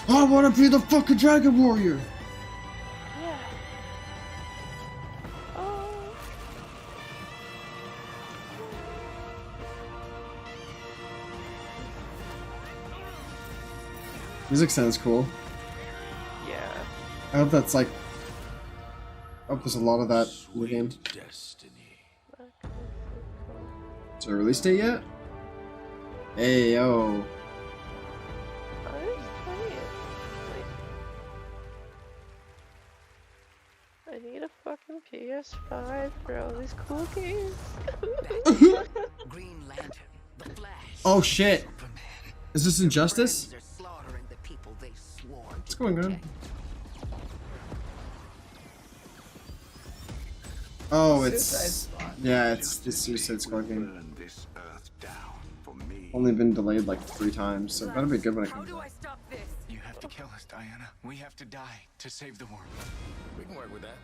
I wanna be the fucking Dragon Warrior! Yeah. Oh. Music sounds cool. Yeah. I hope that's like... I hope there's a lot of that in the game. destiny. Is there a release date yet? Hey, yo. I was playing. Like, I need a fucking PS5 for all these cool games. Green Lantern, the Flash. Oh shit! Is this Injustice? They're slaughtering the people they swore What's going on? Oh, it's... Yeah, it's the Suicide Squad game. Only been delayed like 3 times, so it better be good when it comes out. stop this? You have to kill us, Diana. We have to die to save the world. We can work with that.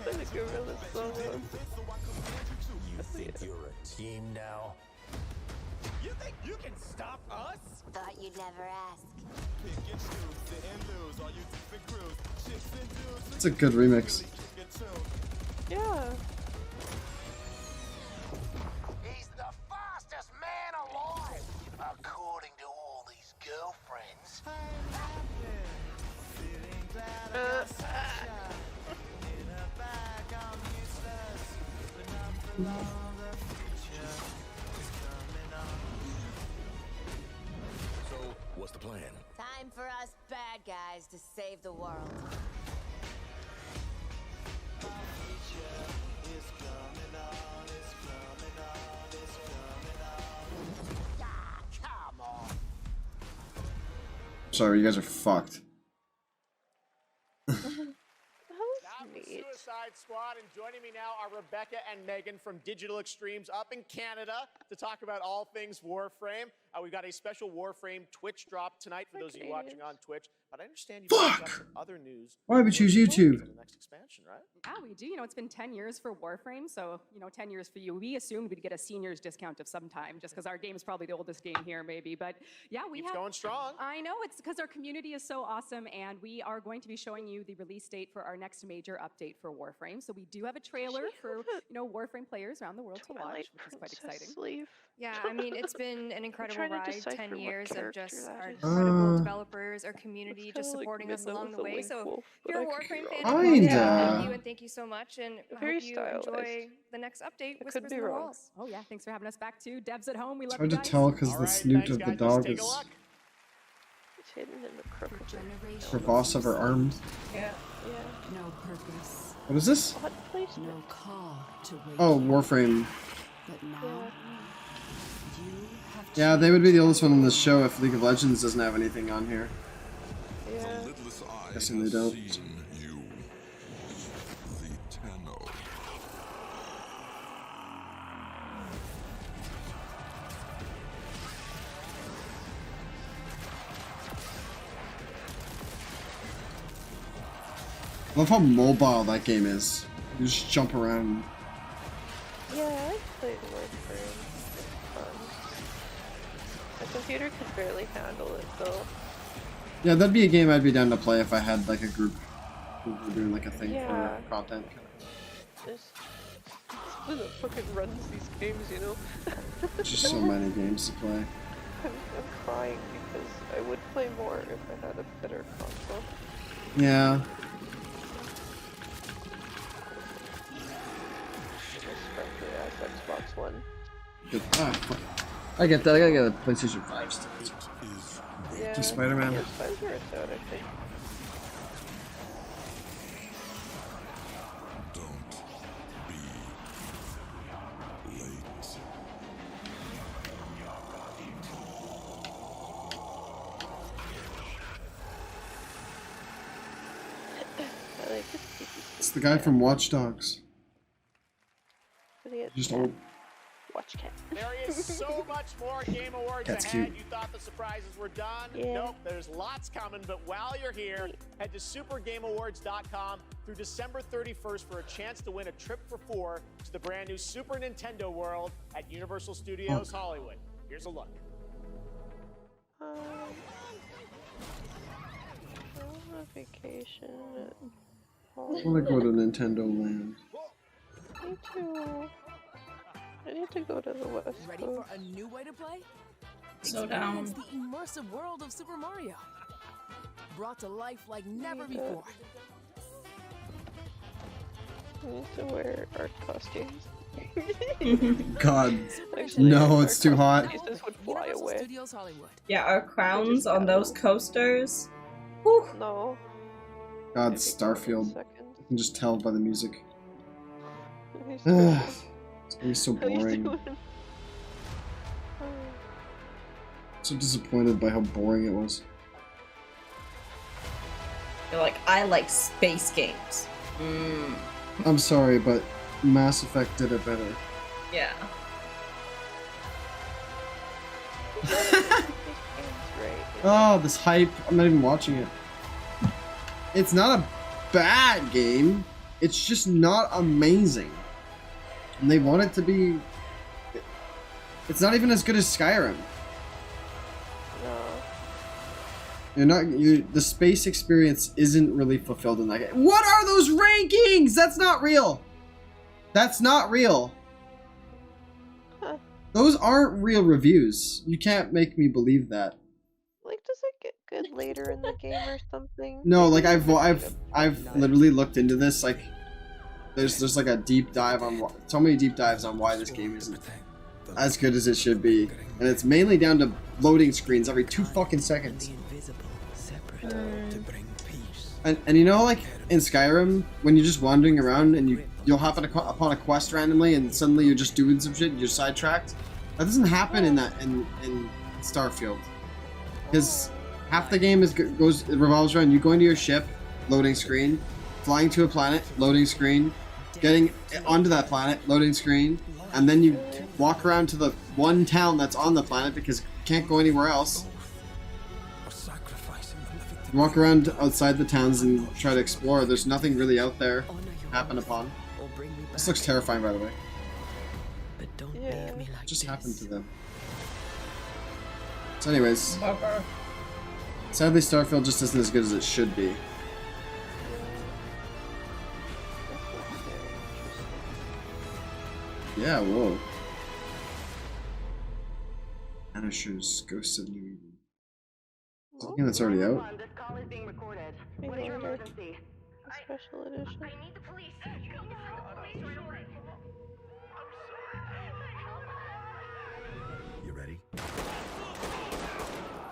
The gorilla solo. You think you're a team now? You think you can stop us? Thought you'd never ask. It's a good remix. Yeah. He's the fastest man alive, according to all these girlfriends. So, what's the plan? Time for us bad guys to save the world. Come on. Sorry, you guys are fucked. Suicide Squad, and joining me me now are Rebecca and Megan from Digital Extremes up in Canada to talk about all things Warframe. We've got a special Warframe Twitch drop tonight for those of you watching on Twitch. But I understand you've got some other news. Why would choose YouTube? For the next expansion, right? Yeah, we do. You know, it's been 10 years for Warframe, so, 10 years for you. We assumed we'd get a seniors discount of some time, just because our game is probably the oldest game here, maybe. But yeah, we Keeps going strong. I know, it's because our community is so awesome, and we are going to be showing you the release date for our next major update for Warframe. So we do have a trailer for, Warframe players around the world to watch, which is quite exciting. Yeah, I mean, it's been an incredible trying to ride, decipher 10 what years of character just that our is. incredible developers, our community just supporting us along the way. So if you're a Warframe fan, thank you and thank you so much, and I hope you enjoy the next update, Whispers in the Walls. Oh yeah, thanks for having us back too. Devs at home, we love It's hard you to guys. tell because the snoot of the dog is It's hidden in the crooked her boss of her arm. Yeah. No purpose. What is this? No call to wait. Oh, Warframe. But now you have Yeah, they would be the oldest one on this show if League of Legends doesn't have anything on here. Yeah. Guessing they don't. I love how mobile that game is. You just jump around. Yeah, I played Warframe. It's fun. The computer could barely handle it though. Yeah, that'd be a game I'd be down to play if I had like a group who were doing like a thing Yeah. for content. There's who the fucking runs these games, you know? Just so many games to play. I'm crying because I would play more if I had a better console. Yeah. Especially as Xbox One. Good. I get that. I gotta get a PlayStation 5 still. Yeah, To Spider-Man. PS5's where it's out, I think. I like this. It's the guy from Watch Dogs. Just old. Watch Cat. There is so much more Game Awards Cat's ahead. cute. You thought the surprises were done? Yeah. Nope, there's lots coming. But while you're here, head to supergameawards.com through December 31st for a chance to win a trip for 4 to the brand new Super Nintendo World at Universal Studios Hollywood. Here's a look. I want a vacation at I wanna go to Nintendo Land. Me too. I need to go to the West Ready Coast. for a new way to play? So down. Experience the immersive world of Super Mario. Brought to life like never before. I need to wear art costumes. God. Actually, No, it's too hot. Jesus would fly away. Studios Hollywood. Yeah, our crowns on those coasters. No. God, Starfield. I can just tell by the music. He's Ugh, it's gonna be so How you boring. doing? So disappointed by how boring it was. You're like, I like space games. I'm sorry, but Mass Effect did it better. Yeah. Oh, this hype. I'm not even watching it. It's not a bad game. It's just not amazing. And they want it to be... It's not even as good as Skyrim. The space experience isn't really fulfilled in that game. What are those rankings? That's not real. That's not real. Those aren't real reviews. You can't make me believe that. Like, does it get good later in the game or something? No, like I've literally looked into this. Like, there's like a deep dive on so many deep dives on why this game isn't as good as it should be, and it's mainly down to loading screens every 2 fucking seconds. And you know, like in Skyrim, when you're just wandering around and you'll happen upon a quest randomly, and suddenly you're just doing some shit and you're sidetracked. That doesn't happen in Starfield, because half the game revolves around you going to your ship, loading screen, flying to a planet, loading screen, getting onto that planet, loading screen, and then you walk around to the one town that's on the planet because you can't go anywhere else. You walk around outside the towns and try to explore. There's nothing really out there to happen upon. This looks terrifying, by the way. What just happened to them? So anyways, sadly Starfield just isn't as good as it should be. Yeah, whoa. Vanishers, Ghosts of New Eden. Is that the game that's already out? Special edition. I need the police. You need to send the police right away. You ready?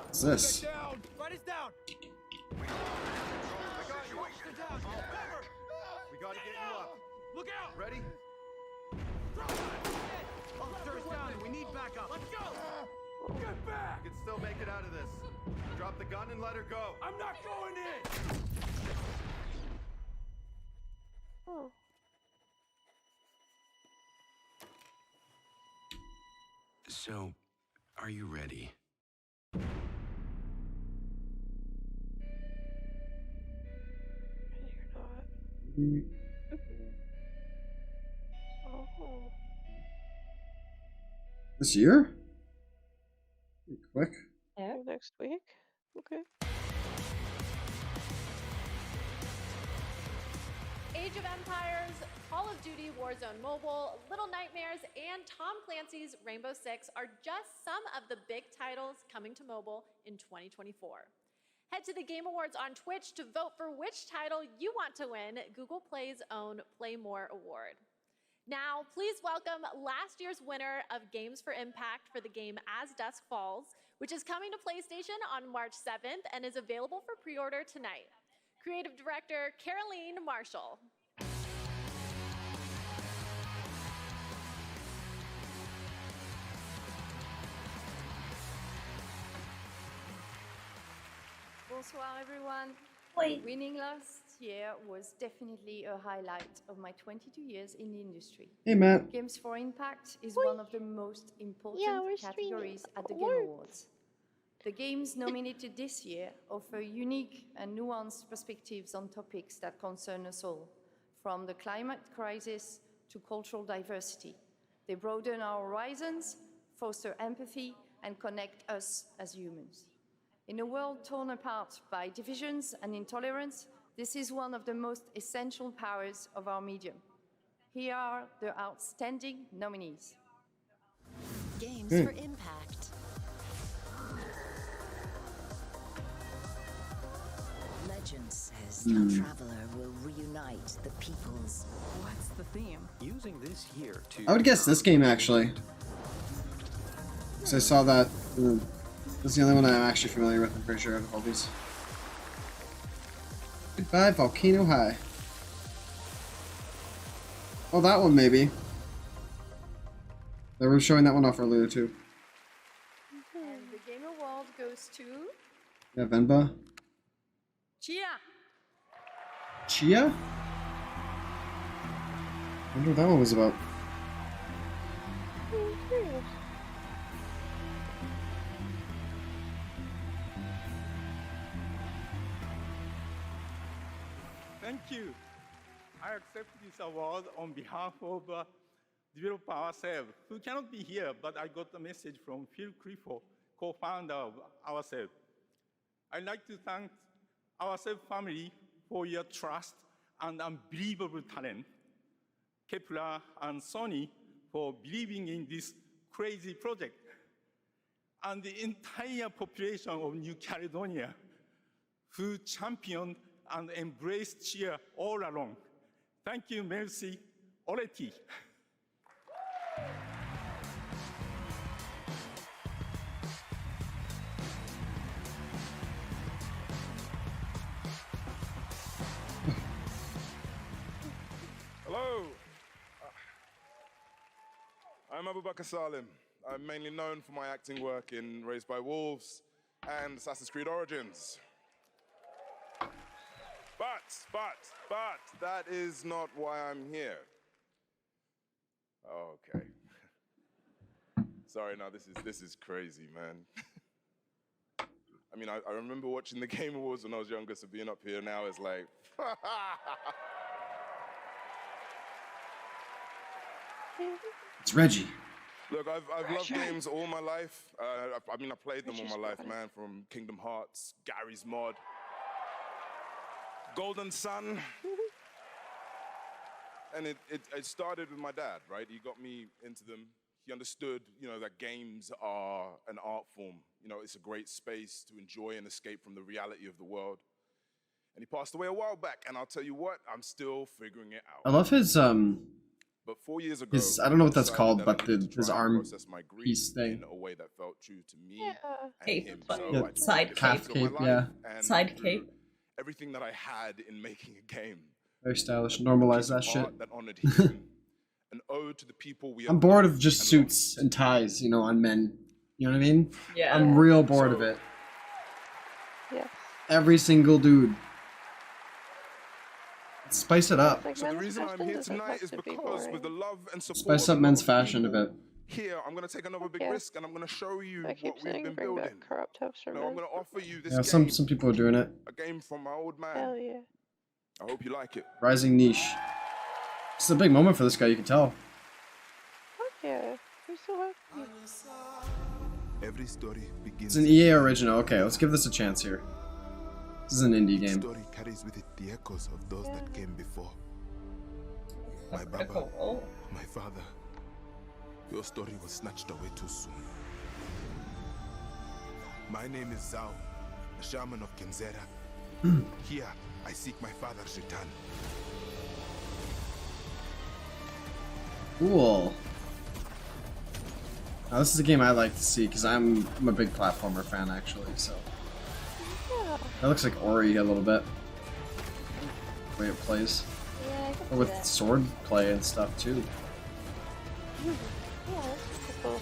What's this? Right is down. We gotta get you up. Look out. Ready? Officer is down. We need backup. Let's go. Get back. You can still make it out of this. Drop the gun and let her go. I'm not going in. Oh. So, are you ready? You're not. Oh. This year? Pretty quick. Yeah. Next week? Okay. Age of Empires, Call of Duty Warzone Mobile, Little Nightmares, and Tom Clancy's Rainbow Six are just some of the big titles coming to mobile in 2024. Head to the Game Awards on Twitch to vote for which title you want to win Google Play's own Play More Award. Now, please welcome last year's winner of Games for Impact for the game As Dusk Falls, which is coming to PlayStation on March 7th and is available for pre-order tonight. Creative Director Caroline Marshall. Bonsoir everyone. Winning last year was definitely a highlight of my 22 years in the industry. Hey, Matt. Games for Impact is one of the most important categories at the Game Awards. The games nominated this year offer unique and nuanced perspectives on topics that concern us all, from the climate crisis to cultural diversity. They broaden our horizons, foster empathy, and connect us as humans. In a world torn apart by divisions and intolerance, this is one of the most essential powers of our medium. Here are the outstanding nominees. Games for Impact. Legend says the Traveler will reunite the peoples. What's the theme? Using this year to I would guess this game, actually. Because I saw that. That's the only one I'm actually familiar with, I'm pretty sure, out of all these. Goodbye, Volcano High. Oh, that one, maybe. They were showing that one off earlier, too. And the Game Award goes to... Yeah, Venba. Chia! Chia? I wonder what that one was about. Thank you. I accept this award on behalf of developer ourselves, who cannot be here, but I got a message from Phil Clifford, co-founder of ourselves. I'd like to thank ourselves family for your trust and unbelievable talent, Kepler and Sony for believing in this crazy project, and the entire population of New Caledonia, who championed and embraced cheer all along. Thank you, merci, Oleti. Hello. I'm Abubakar Salim. I'm mainly known for my acting work in Raised by Wolves and Assassin's Creed Origins. But that is not why I'm here. Okay. Sorry, now this is crazy, man. I mean, I remember watching the Game Awards when I was younger, so being up here now is like, It's Reggie. Look, I've loved games all my life. I mean, I played them all my life, man, from Kingdom Hearts, Gary's Mod, Golden Sun. And it started with my dad, right? He got me into them. He understood, you know, that games are an art form. You know, it's a great space to enjoy and escape from the reality of the world. And he passed away a while back, and I'll tell you what, I'm still figuring it out. I love his But 4 years ago, I don't know what that's called, but his arm piece thing. in a way that felt true to me and Cape, him. but So I side calf dedicated cape, my yeah. life and Side threw cape. everything that I had in making a game. Very stylish. Normalize that shit. Art that honored him. An ode to the people we I'm bored of just suits and ties, you know, on men. You know what I mean? Yeah. I'm real bored of it. Yeah. Every single dude. Spice it up. So the reason I'm here tonight is because with the love and support Spice of up a men's lot of fashion a people bit. Here, I'm going to take another big Yeah. risk, and I'm going to show you I keep what we've saying been bring back building. crop tops for You know, I'm men. going to offer you this Yeah, game, some people are doing it. a game from my old man. Hell yeah. I hope you like it. Rising niche. It's a big moment for this guy, you can tell. Fuck yeah. We're so happy. Every story begins. It's an EA original. Okay, let's give this a chance here. This is an indie game. Story carries with it the echoes of those that came before. My Pretty Baba, cool. my father, your story was snatched away too soon. My name is Zhao, a shaman of Kenzera. Here, I seek my father's return. Cool. Now this is a game I like to see because I'm a big platformer fan actually. So that looks like Ori a little bit. The way it plays, Yeah, I can or see with that. sword play and stuff too. Yeah, that's cool.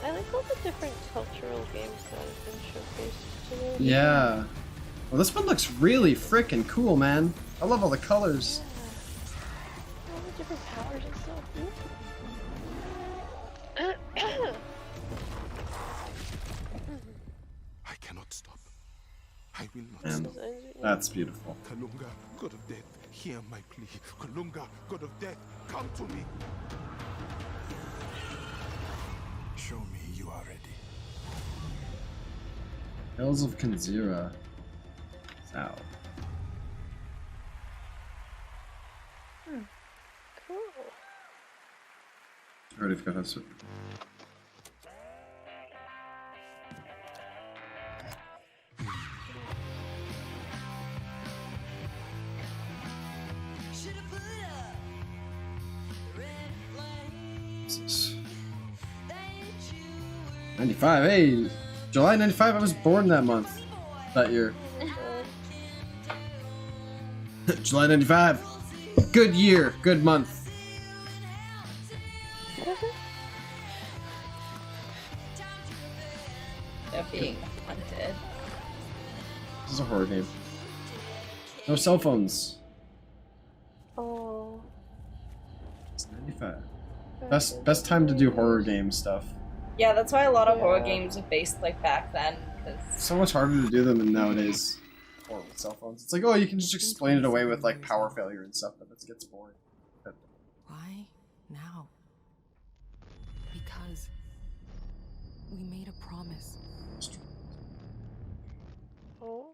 I like all the different cultural games that have been showcased today. Yeah. Well, this one looks really freaking cool, man. I love all the colors. All the different powers and stuff. I cannot stop. I will not Man, stop. that's beautiful. Kalunga, God of death, hear my plea. Kalunga, God of death, come to me. Show me you are ready. Tales of Kenzera. Ow. Cool. I already forgot how to. Jesus. 95, hey! July 95, I was born that month. That year. July 95. Good year, good month. They're being hunted. This is a horror game. No cell phones. Oh. It's 95. Best time to do horror game stuff. Yeah, that's why a lot of horror games are based like back then. Cause It's so much harder to do them than nowadays. Or with cell phones. It's like, oh, you can just explain it away with like power failure and stuff, but it gets boring. Why now? Because we made a promise. Oh.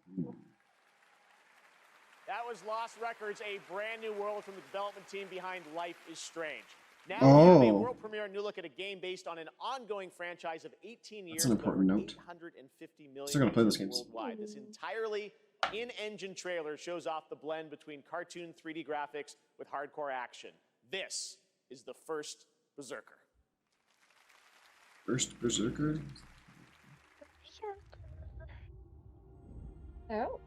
That was Lost Records, a brand new world from the development team behind Life is Strange. Now we have a world premiere new look at a game based on an ongoing franchise of 18 years. That's an important note. 850 million Still gonna play those games. worldwide. This entirely in-engine trailer shows off the blend between cartoon 3D graphics with hardcore action. This is the first Berserker. First Berserker? Oh.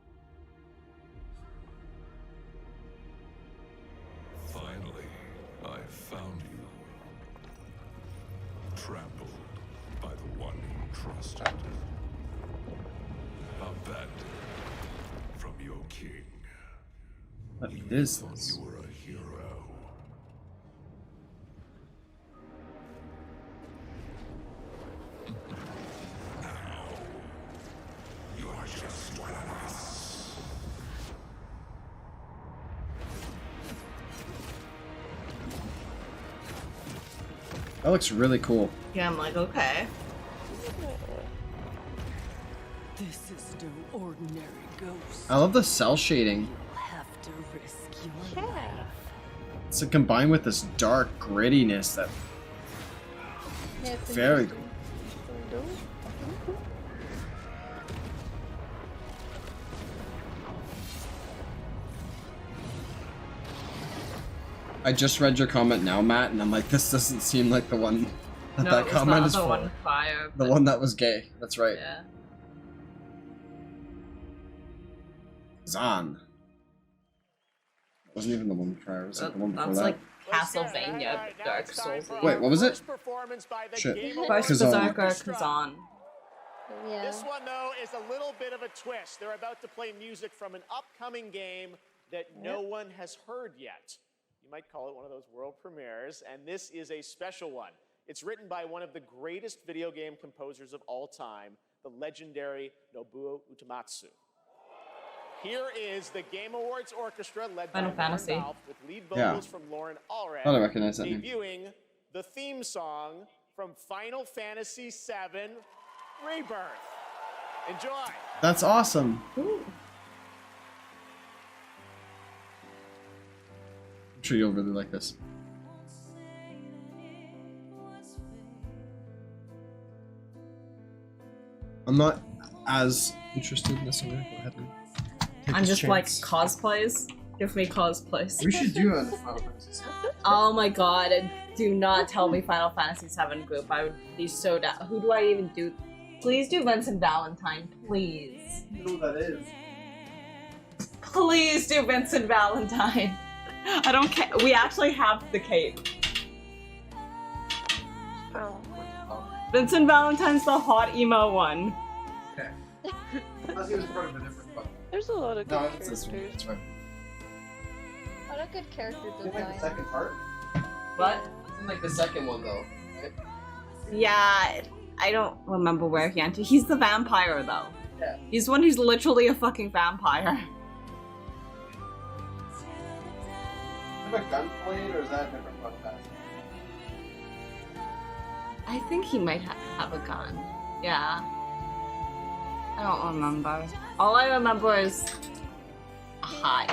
Finally, I found you. Trampled by the one you trusted. Abandoned from your king. What is this? You were a hero. You are just one of us. That looks really cool. Yeah, I'm like, okay. This is no ordinary ghost. I love the cell shading. You'll have to risk your life. It's like combined with this dark grittiness that Yeah, it's very interesting. I just read your comment now, Matt, and I'm like, this doesn't seem like the one that No, that it was comment not is the for. one prior, The but- one that was gay. That's right. Yeah. Zan. It wasn't even the one prior. It was like the one before That's that. like Castlevania, Dark Souls. Wait, what was it? Performance by the Shit. Game First Awards Berserker, Orchestra. Kazan. Yeah. This one, though, is a little bit of a twist. They're about to play music from an upcoming game that no one has heard yet. You might call it one of those world premieres, and this is a special one. It's written by one of the greatest video game composers of all time, the legendary Nobuo Uematsu. Here is the Game Awards Orchestra, led by Final Lauren Fantasy. Balfe, with lead Yeah. vocals from Lauren Allred, Thought I recognized that name. debuting the theme song from Final Fantasy VII Rebirth. Enjoy. That's awesome. Ooh. I'm sure you'll really like this. I'm not as interested necessarily. Go ahead and take I'm this just chance. like cosplays. Give me cosplays. We should do a Final Fantasy. Oh my god, do not tell me Final Fantasy VII group. I would be so down. Who do I even do? Please do Vincent Valentine, please. You know what that is? Please do Vincent Valentine. I don't care. We actually have the cape. Oh. Vincent Valentine's the hot emo one. Okay. Unless he was part of a different one. There's a lot of good No, it's characters. this one. That's right. What a good character Is it like the design. second part? What? It's in like the second one though. Right? Yeah, I don't remember where he entered. He's the vampire though. Yeah. He's the one who's literally a fucking vampire. Have a gunblade or is that a different Final Fantasy? I think he might have a gun. Yeah. I don't remember. All I remember is hi.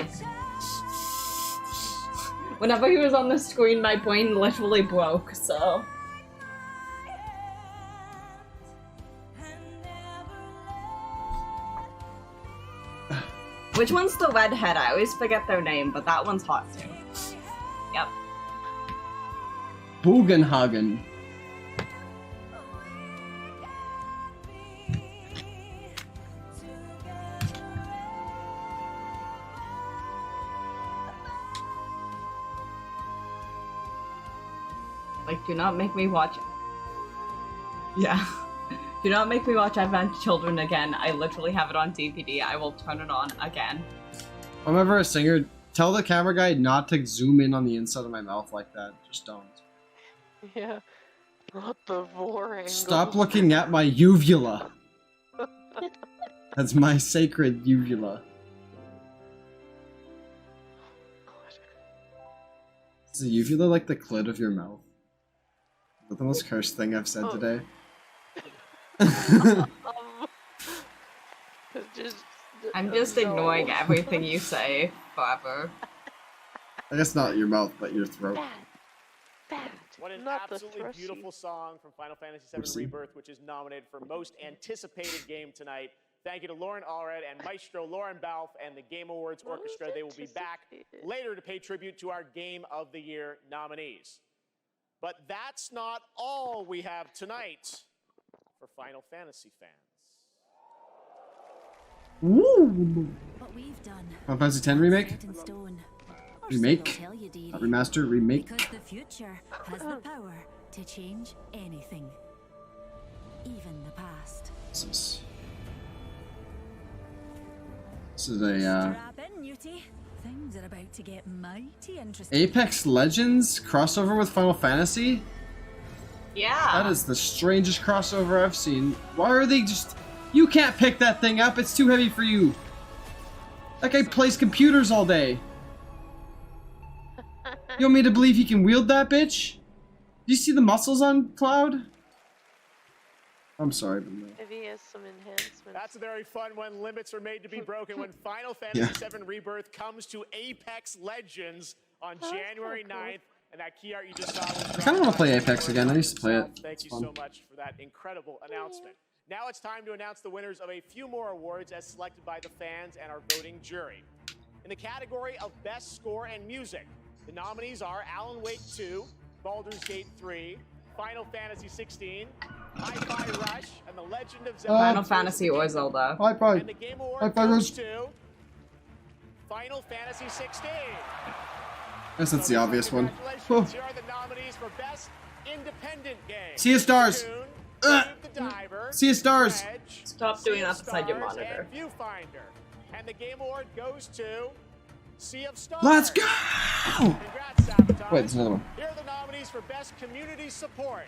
Whenever he was on the screen, my brain literally broke, so. Which one's the redhead? I always forget their name, but that one's hot too. Yep. Bugenhagen. Like, do not make me watch. Yeah. Do not make me watch Advent Children again. I literally have it on DVD. I will turn it on again. If I'm ever a singer, tell the camera guy not to zoom in on the inside of my mouth like that. Just don't. Yeah. Not the vor angle. Stop looking at my uvula. That's my sacred uvula. Is the uvula like the clit of your mouth? Is that the most cursed thing I've said today? I'm just ignoring everything you say forever. I guess not your mouth, but your throat. What an Not the absolutely thrushy. beautiful song from Final Fantasy VII Oopsie. Rebirth, which is nominated for Most Anticipated Game tonight. Thank you to Lauren Allred and Maestro Lauren Balfe and the Game Awards Orchestra. They will be back later to pay tribute to our Game of the Year nominees. But that's not all we have tonight for Final Fantasy fans. Woo! What we've done. Final Fantasy X remake? set in stone. Or so Remake? they'll tell you, dearie. Not remaster, remake. Because the future has the power to change anything. Even the past. This is a Strap in, Newty. Things Things are about to get mighty interesting. Apex Legends crossover with Final Fantasy? Yeah. That is the strangest crossover I've seen. Why are they just... You can't pick that thing up. It's too heavy for you. That guy plays computers all day. You want me to believe he can wield that bitch? Do you see the muscles on Cloud? I'm sorry, but no. If he has some enhancements. That's a very fun when limits are made to be broken when Final Fantasy VII Rebirth comes to Apex Legends on January 9th. And that key art you just saw was I kind of want to play Apex again. I used to play it. Thank you so much for that incredible announcement. Now it's time to announce the winners of a few more awards as selected by the fans and our voting jury. In the category of Best Score and Music, the nominees are Alan Wake 2, Baldur's Gate 3, Final Fantasy 16, Hi-Fi Rush, and The Legend of Zelda. Final Fantasy or Zelda. Hi-Fi. And the Game Award goes to Final Fantasy 16. I guess that's the obvious one. Congratulations. Here are the nominees for Best Independent Game. See you stars. See you stars. Stop doing that beside your monitor. And Viewfinder. And the Game Award goes to Sea of Stars. Let's go! Congrats, Sabotage. Wait, there's another one. Here are the nominees for Best Community Support.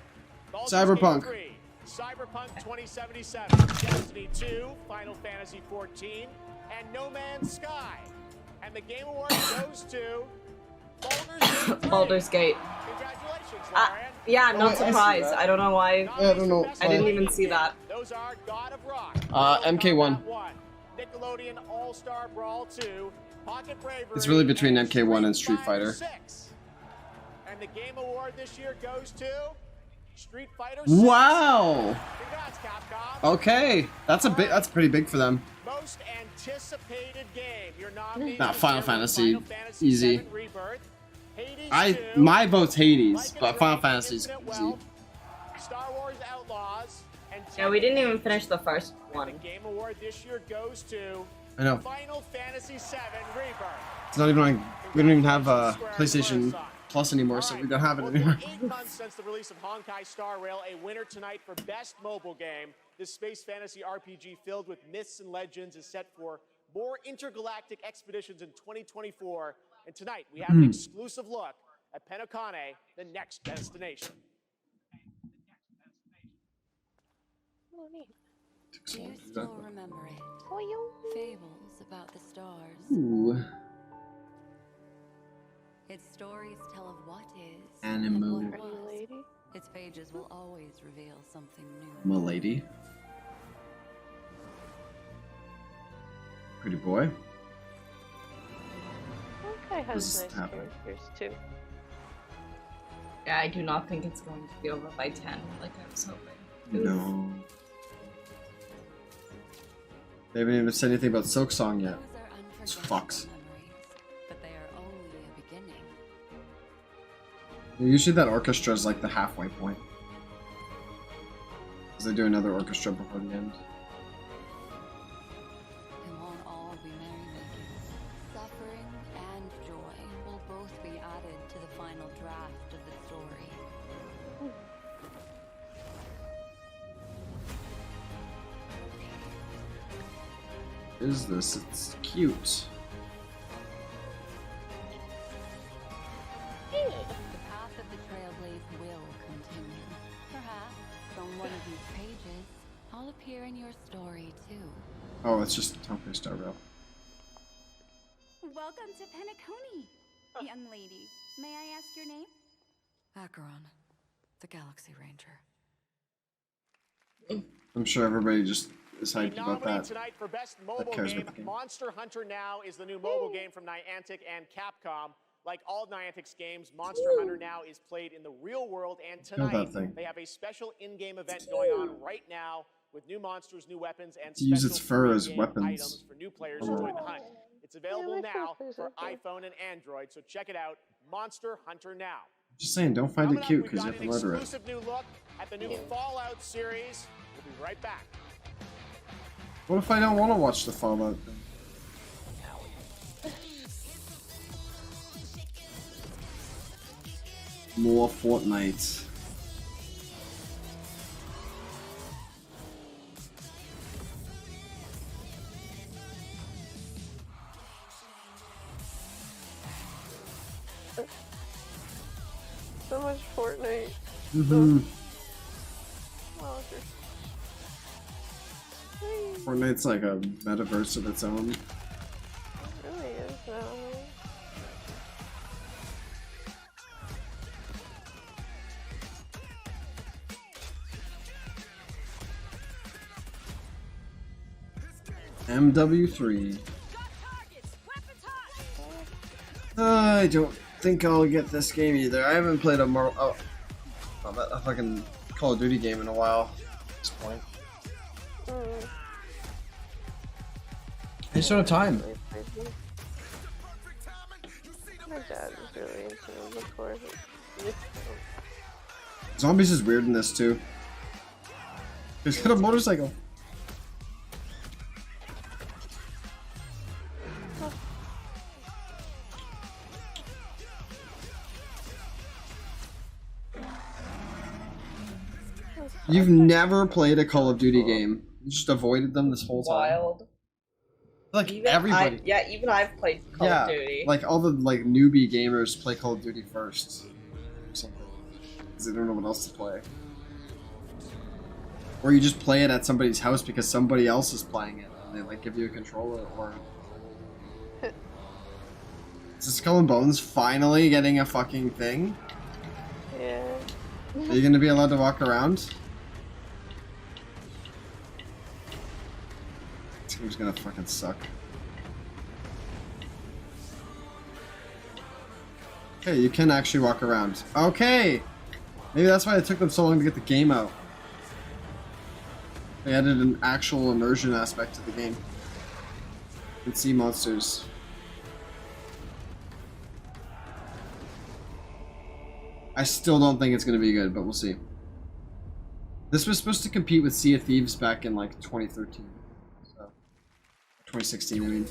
Baldur's Cyberpunk. Gate 3, Cyberpunk 2077, Destiny 2, Final Fantasy 14, and No Man's Sky. And the Game Award goes to Baldur's Gate. Congratulations, Lauren. Yeah, not surprised. I don't know why. Yeah, I don't know. I didn't even see that. Those are God of Rock, MK1. Nickelodeon All-Star Brawl 2, Pocket Bravery. It's really between MK1 and Street Fighter. 6. And the Game Award this year goes to Street Fighter 6. Wow. Congrats, Capcom. Okay, that's pretty big for them. Most anticipated game. Your nominees Not Final Fantasy. Easy. VII Rebirth, Hades My vote's Hades, but Final Fantasy's easy. Star Wars Outlaws, and Yeah, we didn't even finish the first one. the Game Award this year goes to I know. Final Fantasy VII Rebirth. It's not even on. We don't even have PlayStation Plus anymore, so we don't have it anymore. 8 months since the release of Honkai Star Rail, a winner tonight for Best Mobile Game. This space fantasy RPG filled with myths and legends is set for more intergalactic expeditions in 2024. And tonight, we have an exclusive look at Penacone, the next destination. Oh, neat. Do you still remember it? Fables about the stars. Ooh. Its stories tell of what is Anime. and what was. Its pages will always reveal something new. Milady. Pretty boy. Okay, This is has nice happening. characters too. Yeah, I do not think it's going to be over by 10, like I was hoping. No. They haven't even said anything about Silksong yet. It's fucks. But they are only a beginning. Usually that orchestra is like the halfway point. Because they do another orchestra before the end. It won't all be merrymaking. Suffering and joy will both be added to the final draft of the story. What is this? It's cute. The path of the Trailblaze will continue. Perhaps from one of these pages, I'll appear in your story too. Oh, it's just Honkai Star Rail. Welcome to Penacone, young lady. May I ask your name? Acheron, the Galaxy Ranger. I'm sure everybody just is hyped about Nominee that. tonight for Best Mobile cares Game, about the game. Monster Hunter Now is the new mobile game from Niantic and Capcom. Like all Niantic's games, Monster Hunter Now is played in the real world, and Kill that tonight thing. they have a special in-game event going on right now with new monsters, new weapons, and To use special its fur as free-game weapons. items for new players to join the hunt. It's available now for iPhone and Android, so check it out, Monster Hunter Now. Just saying, don't find it Coming up, cute we've because you got have to an murder it. exclusive new look at the new Fallout series. We'll be right back. What if I don't want to watch the Fallout thing? More Fortnite. So much Fortnite. Mm-hmm. Oh, Fortnite's like a metaverse of its own. it really is now. MW3. I don't think I'll get this game either. I haven't played a fucking Call of Duty game in a while at this point. I just don't have time. My dad is really into them before. Zombies is weird in this too. He's got a motorcycle. You've never played a Call of Duty game. You just avoided them this whole time. Wild. Like everybody. Even I've played Call of Duty. Like all the newbie gamers play Call of Duty first. Or something. Because they don't know what else to play. Or you just play it at somebody's house because somebody else is playing it. And they like give you a controller or... Is Skull and Bones finally getting a fucking thing? Yeah. Are you gonna be allowed to walk around? This game's gonna fucking suck. Okay, you can actually walk around. Okay! Maybe that's why it took them so long to get the game out. They added an actual immersion aspect to the game. You can see monsters. I still don't think it's going to be good, but we'll see. This was supposed to compete with Sea of Thieves back in like 2013. So, 2016, I mean.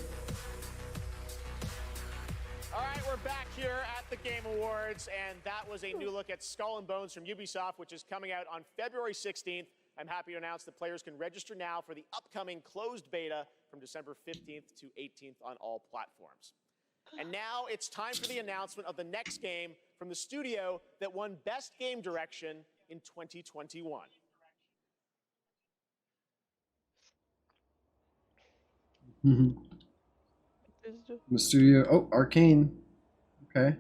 All right, we're back here at the Game Awards, and that was a new look at Skull and Bones from Ubisoft, which is coming out on February 16th. I'm happy to announce that players can register now for the upcoming closed beta from December 15th to 18th on all platforms. And now it's time for the announcement of the next game from the studio that won Best Game Direction in 2021. The studio. Oh, Arcane. Okay.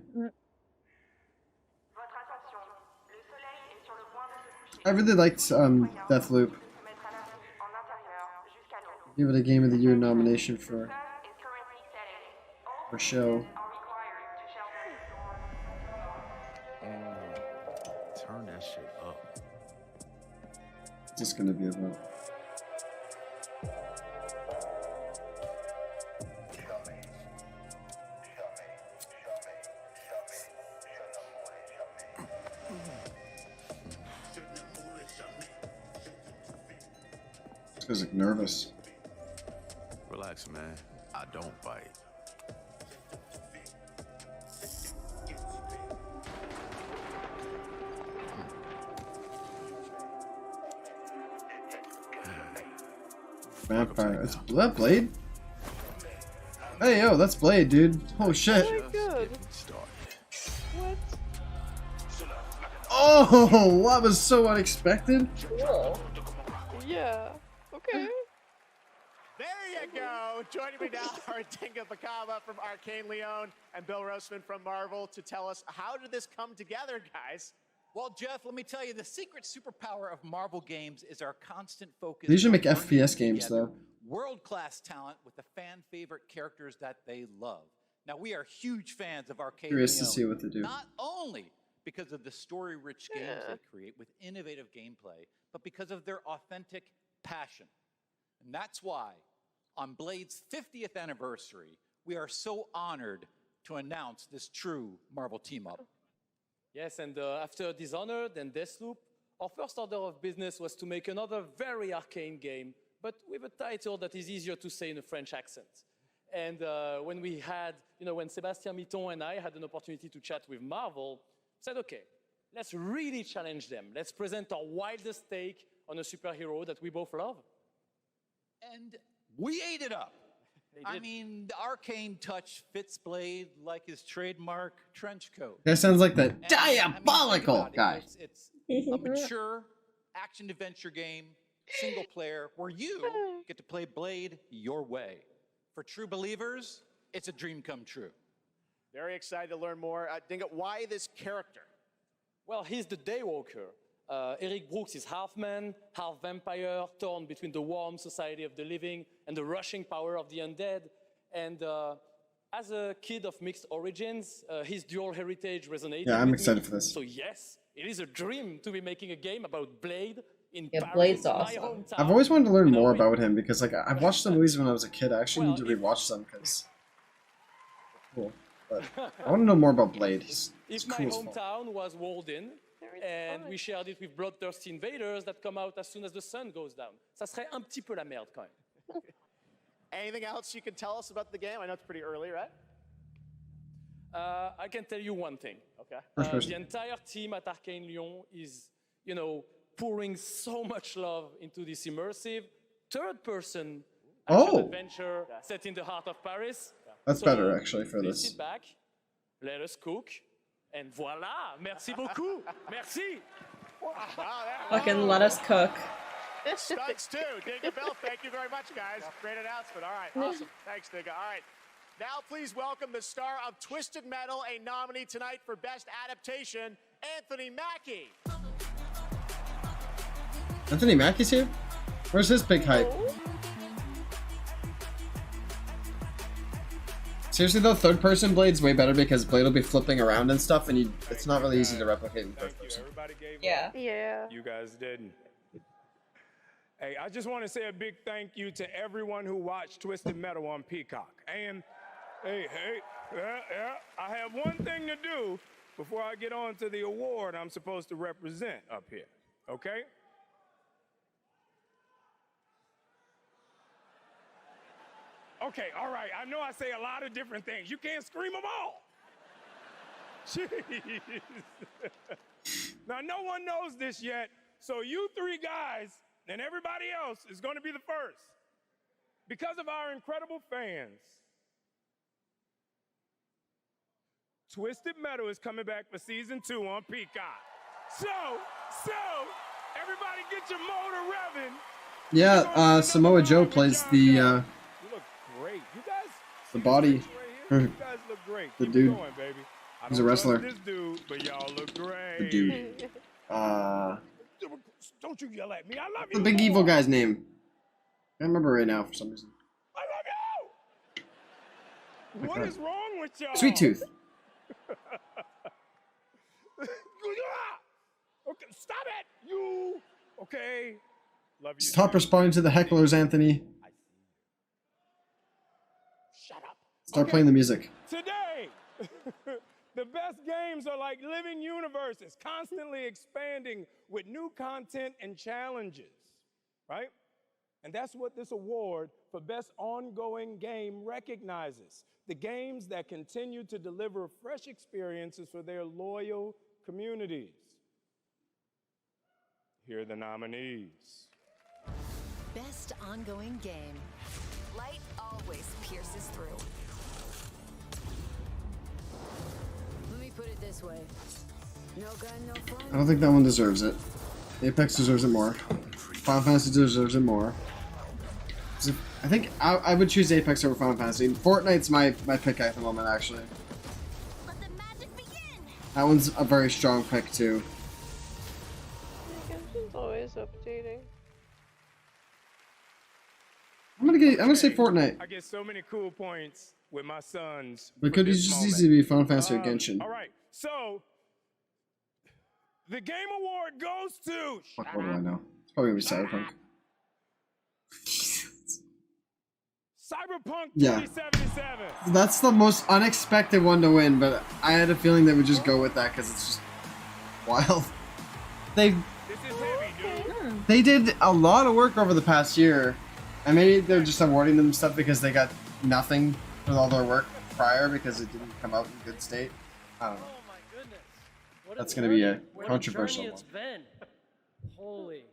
I really liked Deathloop. Give it a Game of the Year nomination for show. Turn that shit up. It's just gonna be a vote. This guy's like nervous. Relax, man. I don't bite. Vampire. Is that Blade? Hey, yo, that's Blade, dude. Oh, shit. Oh my god. What? Oh, that was so unexpected. Cool. Yeah. Okay. There you go. Joining me now are Tinka Bakava from Arcane Leon and Bill Roseman from Marvel to tell us, how did this come together, guys? Well, Jeff, let me tell you, the secret superpower of Marvel games is our constant focus. They usually make on FPS bringing games, together though. World-class talent with the fan-favorite characters that they love. Now, we are huge fans of Arcane Curious to Leon, see what they do. not only because of the story-rich games they create with innovative gameplay, but because of their authentic passion. And that's why, on Blade's 50th anniversary, we are so honored to announce this true Marvel team-up. Yes, and after Dishonored and Deathloop, our first order of business was to make another very arcane game, but with a title that is easier to say in a French accent. And when we had, when Sébastien Mitton and I had an opportunity to chat with Marvel, said, okay, let's really challenge them. Let's present our wildest take on a superhero that we both love. And we ate it up. I mean, the arcane touch fits Blade like his trademark trench coat. That sounds like the And, diabolical think about it. guy. It's a mature action-adventure game, single player, where you get to play Blade your way. For true believers, it's a dream come true. Very excited to learn more. Dingo, why this character? Well, he's the Daywalker. Eric Brooks is half man, half vampire, torn between the warm society of the living and the rushing power of the undead. And as a kid of mixed origins, his dual heritage resonated Yeah, I'm with excited me. for this. So yes, it is a dream to be making a game about Blade in Yeah, Paris, Blade's my awesome. hometown. I've always wanted to learn more about him because like I've watched the movies when I was a kid. I actually need to rewatch them because cool. But I want to know more about Blade. He's If my cool as fuck. hometown was walled in, and we shared it with bloodthirsty invaders that come out as soon as the sun goes down, ça serait un petit peu la merde quand même. Anything else you can tell us about the game? I know it's pretty early, right? I can tell you one thing. Okay. The entire team at Arcane Lyon is, pouring so much love into this immersive third-person action adventure set in the heart of Paris. That's So, better actually for please this. sit back, let us cook, and voila! Merci beaucoup. Merci. Fucking let us cook. Stunts too. Dingo Bell, thank you very much, guys. Great announcement. All right, awesome. Thanks, Dingo. All right. Now please welcome the star of Twisted Metal, a nominee tonight for Best Adaptation, Anthony Mackie. Anthony Mackie's here? Where's his big hype? Seriously though, third person Blade's way better because Blade will be flipping around and stuff and it's not really easy to replicate in third person. Yeah. Yeah. You guys didn't. Hey, I just want to say a big thank you to everyone who watched Twisted Metal on Peacock. And hey, I have one thing to do before I get on to the award I'm supposed to represent up here, okay? Okay, all right, I know I say a lot of different things. You can't scream them all. Jeez. Now, no one knows this yet, so you three guys and everybody else is going to be the first. Because of our incredible fans, Twisted Metal is coming back for season 2 on Peacock. So, everybody get your motor revving. Yeah, Samoa Joe plays the You look great. You guys, the body. you guys look great. The Keep dude. going, baby. I He's a don't wrestler. trust this dude, but y'all look great. The dude. Don't you yell at me. I love The you. big evil guy's name. I can't remember right now for some reason. I love you. What is wrong with y'all? Sweet Tooth. Okay, stop it. You. Okay. Love you. Stop responding to the hecklers, Anthony. Shut up. Start playing the music. Today, the best games are like living universes, constantly expanding with new content and challenges, right? And that's what this award for Best Ongoing Game recognizes. The games that continue to deliver fresh experiences for their loyal communities. Here are the nominees. Best ongoing game. Light always pierces through. Let me put it this way. No gun, no fun. I don't think that one deserves it. Apex deserves it more. Final Fantasy deserves it more. I think I would choose Apex over Final Fantasy. Fortnite's my pick at the moment, actually. That one's a very strong pick, too. Genshin's always updating. I'm gonna say Fortnite. I get so many cool points with my sons. But for could this just moment. easily be Final Fantasy or Genshin. All right, so the game award goes to. Fuck, what do I know? It's probably gonna be Cyberpunk. Cyberpunk Yeah. 2077. That's the most unexpected one to win, but I had a feeling they would just go with that because it's just wild. They did a lot of work over the past year, and maybe they're just awarding them stuff because they got nothing for all their work prior because it didn't come out in good state. I don't know. Oh my goodness. What That's a gonna be a journey. controversial What a journey it's been. Holy.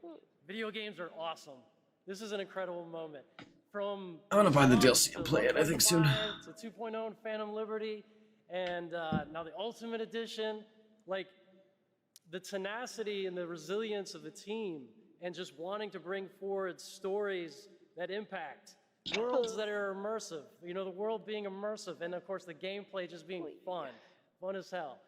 Video games are awesome. This is an incredible moment. from I want to buy the Dawn DLC and to play it, I think, soon. 1.5 to 2.0 and Phantom Liberty, and now the Ultimate Edition. Like, the tenacity and the resilience of the team, and just wanting to bring forward stories that impact, worlds that are immersive, you know, the world being immersive, and of course the gameplay just being fun as hell.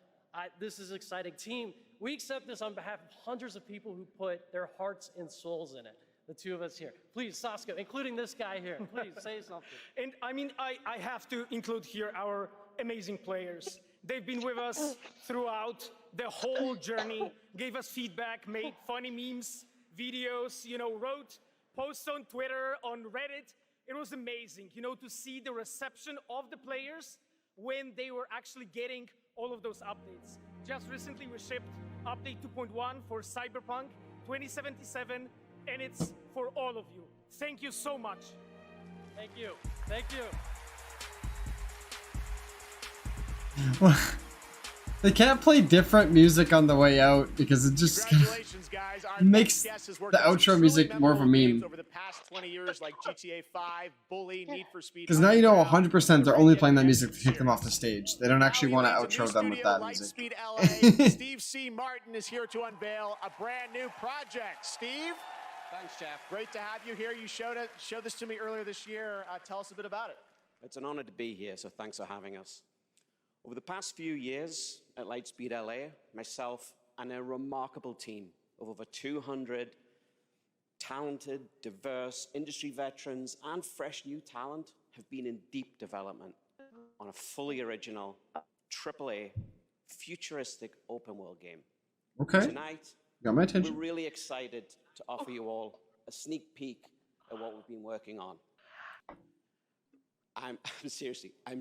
This is exciting. Team, we accept this on behalf of hundreds of people who put their hearts and souls in it. The two of us here. Please, Sasko, including this guy here, please say something. And I mean, I have to include here our amazing players. They've been with us throughout the whole journey, gave us feedback, made funny memes, videos, you know, wrote posts on Twitter, on Reddit. It was amazing, you know, to see the reception of the players when they were actually getting all of those updates. Just recently we shipped update 2.1 for Cyberpunk 2077, and it's for all of you. Thank you so much. Thank you. Thank you. Well, they can't play different music on the way out because it just makes the outro music more of a meme. Over the past 20 years, like GTA 5, Bully, Need for Speed. Because now you know 100% they're only playing that music to kick them off the stage. They don't actually want to outro them with that music. Speed LA. Steve C. Martin is here to unveil a brand new project. Steve? Thanks, Jeff. Great to have you here. You showed this to me earlier this year. Tell us a bit about it. It's an honor to be here, so thanks for having us. Over the past few years at Lightspeed LA, myself and a remarkable team of over 200 talented, diverse industry veterans and fresh new talent have been in deep development on a fully original, AAA, futuristic open world game. Okay. Tonight, Got my attention. we're really excited to offer you all a sneak peek at what we've been working on. I'm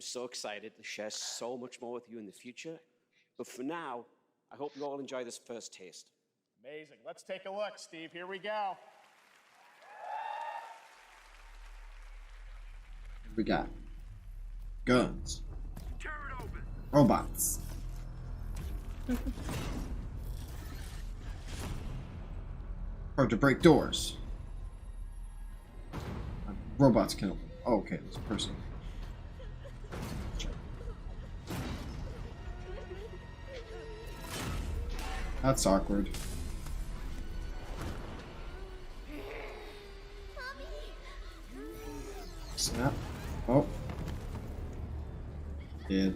so excited to share so much more with you in the future. But for now, I hope you all enjoy this first taste. Amazing. Let's take a look, Steve. Here we go. We got guns, robots, hard to break doors. Robots can open. Oh, okay, it's a person. That's awkward. Snap. Oh. Dead.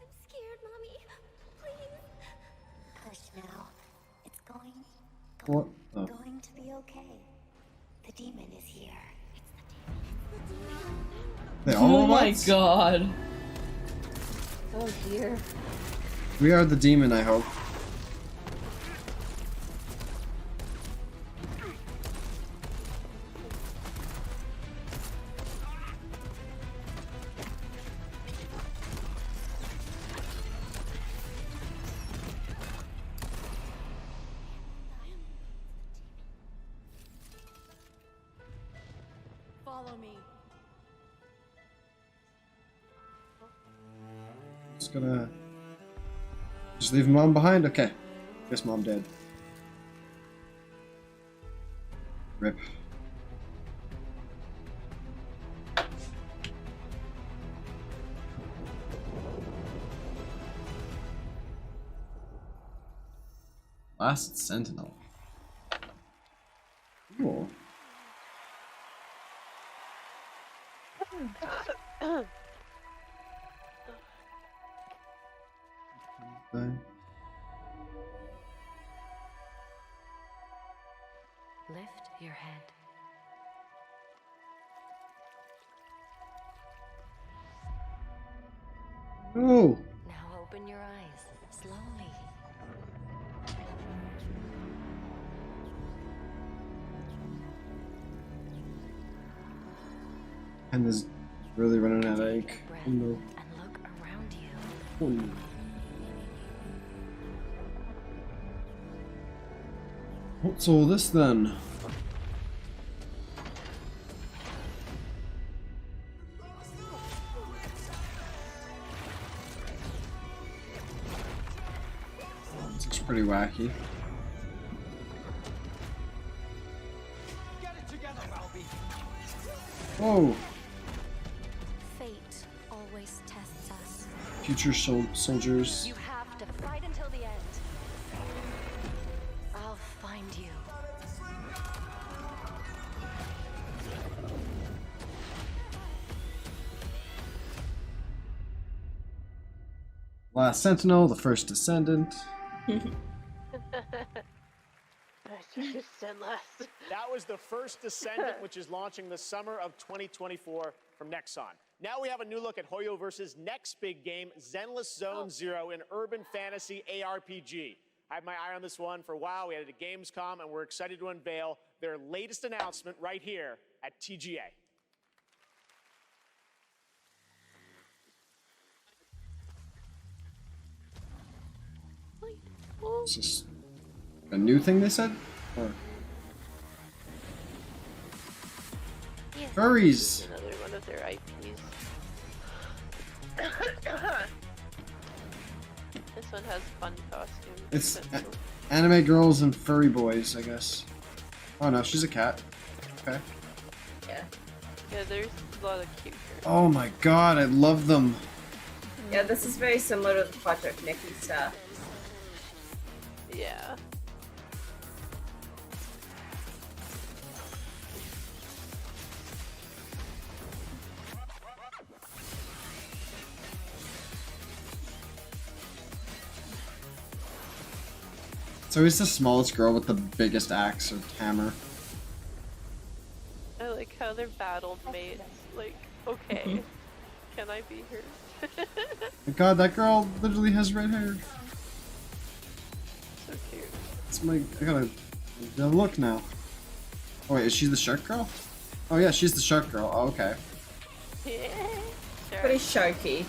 I'm scared, Mommy. Please. Hush now. It's going What? Oh. going to be okay. The demon is here. They all Oh my robots? god. Oh dear. We are the demon, I hope. Follow me. Just gonna... Just leave mom behind? Okay. Guess mom dead. Rip. Last Sentinel. Cool. Thing. Lift your head. Oh. Now open your eyes slowly. And is really running out of ink. Oh no. And look around you. Oh no. What's all this then? This looks pretty wacky. Whoa. Fate always tests us. Future soldiers. You have to fight until the end. I'll find you. Last Sentinel, the first Descendant. That was the first Descendant, which is launching the summer of 2024 from Nexon. Now we have a new look at Hoyo versus next big game, Zenless Zone Zero, an urban fantasy ARPG. I had my eye on this one for a while. We had it at Gamescom, and we're excited to unveil their latest announcement right here at TGA. Is this a new thing they said? Or... Yeah, Furries! another one of their IPs. This one has fun costumes. It's anime girls and furry boys, I guess. Oh no, she's a cat. Okay. Yeah. Yeah, there's a lot of cute girls. Oh my god, I love them. Yeah, this is very similar to the Project Nikki stuff. Yeah. So he's the smallest girl with the biggest axe or hammer. I like how they're battle mates. Like, okay, can I be her? My god, that girl literally has red hair. So cute. It's my. I gotta look now. Oh wait, is she the shark girl? Oh yeah, she's the shark girl. Oh, okay. Yeah. Sure. Pretty sharky.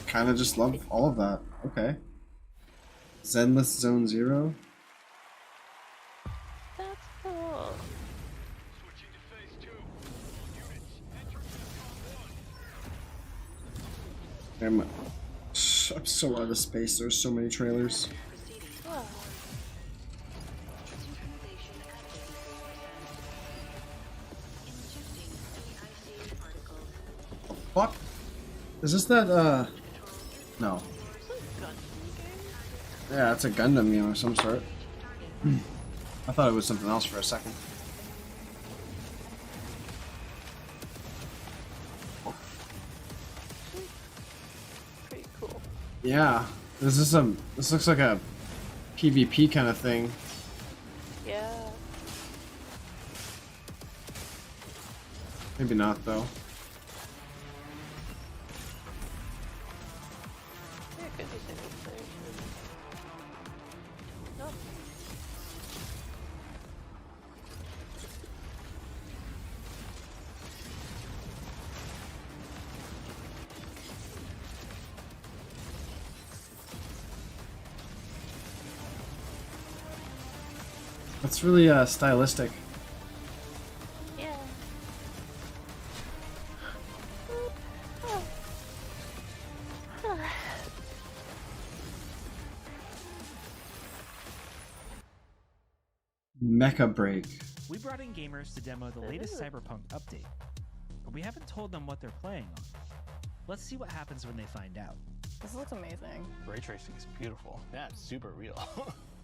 Kinda just love all of that. Okay. Zenless Zone Zero. That's cool. I'm so out of space. There's so many trailers. Oh. Fuck. Is this that, No. Yeah, it's a Gundam game of some sort. I thought it was something else for a second. Pretty cool. Yeah. This looks like a PvP kind of thing. Yeah. Maybe not though. Yeah, it could be single player. No. It's really stylistic. Yeah. Mecha Break. We brought in gamers to demo the latest Cyberpunk update, but we haven't told them what they're playing on. Let's see what happens when they find out. This looks amazing. Ray tracing is beautiful. Yeah, it's super real.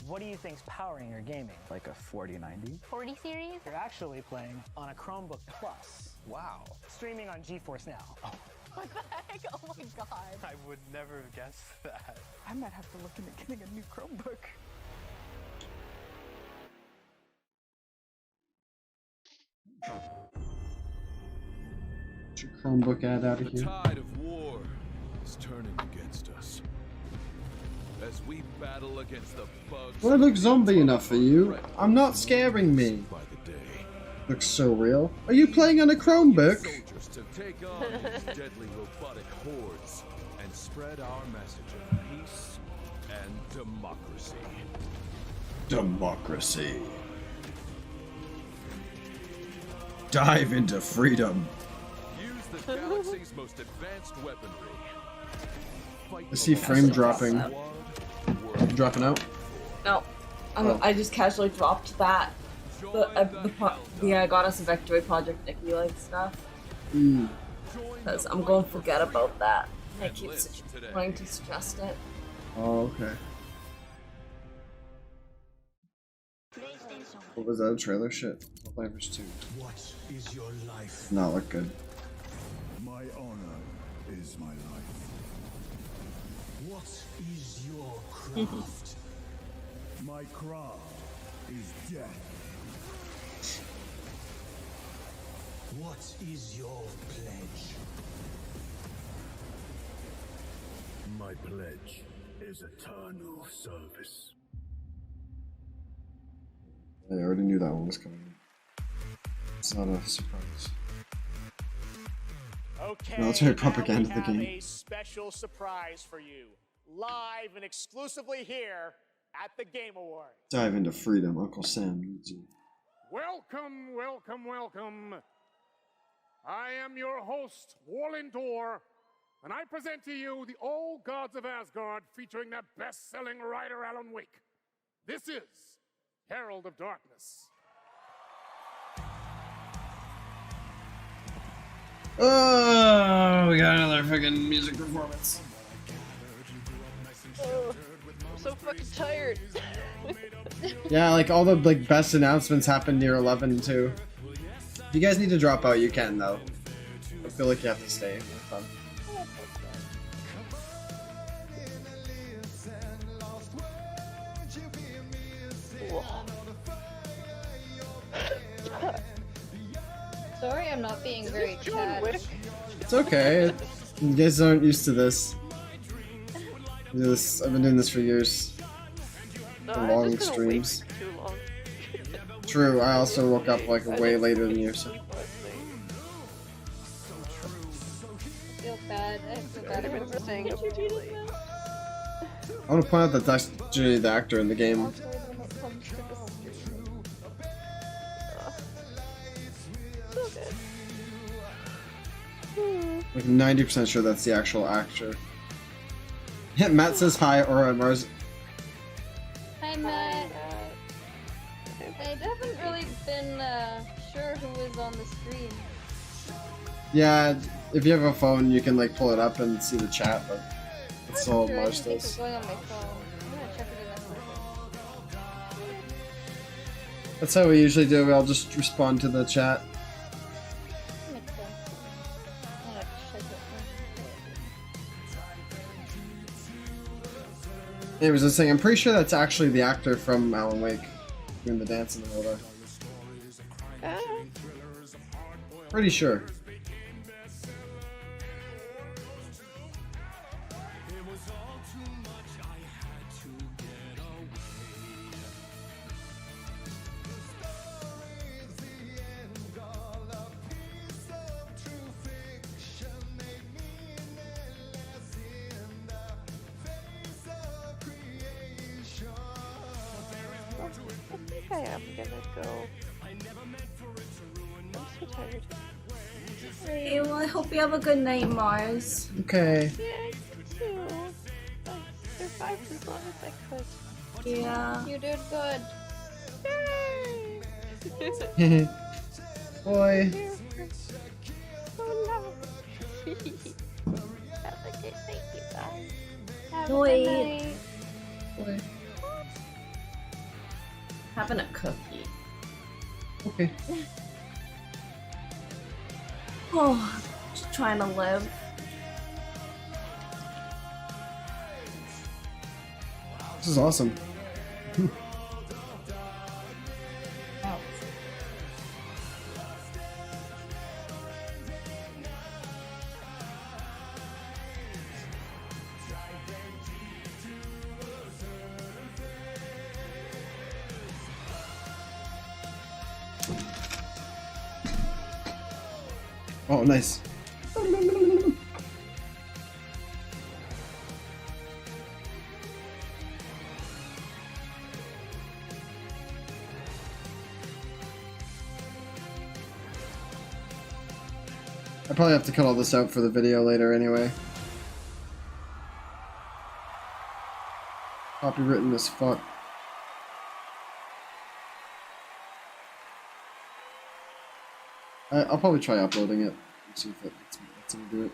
What do you think's powering your gaming? Like a 4090? 40 series? You're actually playing on a Chromebook Plus. Wow. Streaming on GeForce Now. What the heck? Oh my god. I would never have guessed that. I might have to look into getting a new Chromebook. Get your Chromebook ad out of The here. tide of war is turning against us. As we battle against the bugs. Do I look zombie enough for you? I'm not scaring me. By the day. Looks so real. Are you playing on a Chromebook? Soldiers to take on these deadly robotic hordes and spread our message of peace and democracy. Democracy. Dive into freedom. Use the galaxy's most advanced weaponry. I see frame dropping. Dropping out? No. I just casually dropped that. The Goddess of Victory Project Nikki like stuff. Because I'm going to forget about that. I keep wanting to suggest it. Oh, okay. What was that, a trailer? Shit. Flavors 2. What is your life? Not look good. My honor is my life. What is your craft? My craft is death. What is your pledge? My pledge is eternal service. I already knew that one was coming. It's not a surprise. Okay, Military now propaganda we of the have game. a special surprise for you, live and exclusively here at the Game Awards. Dive into freedom, Uncle Sam needs you. Welcome, welcome, welcome. I am your host, Warlindor, and I present to you the Old Gods of Asgard featuring that best-selling writer Alan Wake. This is Herald of Darkness. Oh, we got another fucking music performance. Oh, I'm so fucking tired. Yeah, like all the like best announcements happened near 11 too. If you guys need to drop out, you can though. I feel like you have to stay. It's fun. Sorry, I'm not being very chatty. It's okay. You guys aren't used to this. I've been doing this for years. For long streams. True, I also woke up like way later than you, so. I feel bad. I feel bad. I've been saying it too late. I want to point out that that's actually the actor in the game. Like 90% sure that's the actual actor. Yeah, Matt says hi, or Mars. Hi, Matt. I haven't really been sure who was on the screen. Yeah, if you have a phone, you can like pull it up and see the chat, but it's all Sure, I Mars didn't think does. of going on my phone. I'm gonna check it in a That's how we usually do it. I'll just respond to the chat. Makes sense. I'm gonna check it. Anyways, I was saying, I'm pretty sure that's actually the actor from Alan Wake doing the dance in the middle there. Pretty sure. I am gonna go. I'm so tired. Hey, well, I hope you have a good night, Mars. Okay. Yeah, I did too. I survived as long as I could. Yeah. You did good. Yay! Boy. Oh no. Have a good night, you guys. Have Boy. a good night. Boy. Having a cookie. Okay. Oh, just trying to live. This is awesome. Oh, nice. I probably have to cut all this out for the video later anyway. Copywritten as fuck. I'll probably try uploading it and see if it lets me do it.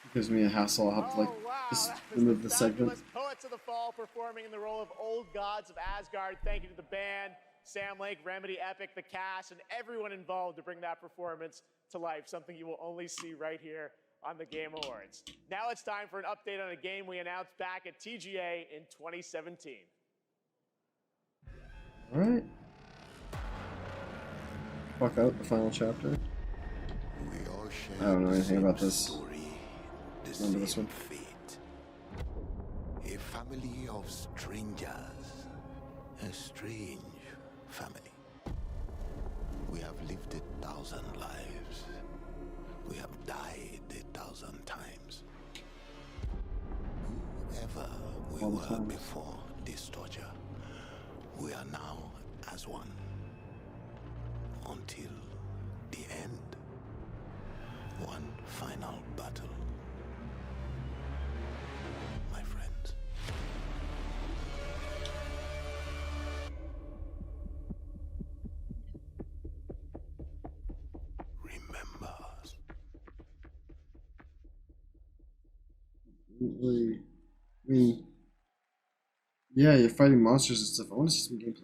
It gives me a hassle. I'll have to like just remove the segment. Poets of the Fall performing in the role of old gods of Asgard. Thank you to the band, Sam Lake, Remedy, Epic, the cast, and everyone involved to bring that performance to life. Something you will only see right here on the Game Awards. Now it's time for an update on a game we announced back at TGA in 2017. All right. Fuck out the final chapter. I don't know anything about this. Remember this one? A family of strangers. A strange family. We have lived 1,000 lives. We have died 1,000 times. Whoever we were before this torture, we are now as one. Until the end. One final battle. My friends. Remember us. I mean, yeah, you're fighting monsters and stuff. I want to see some gameplay.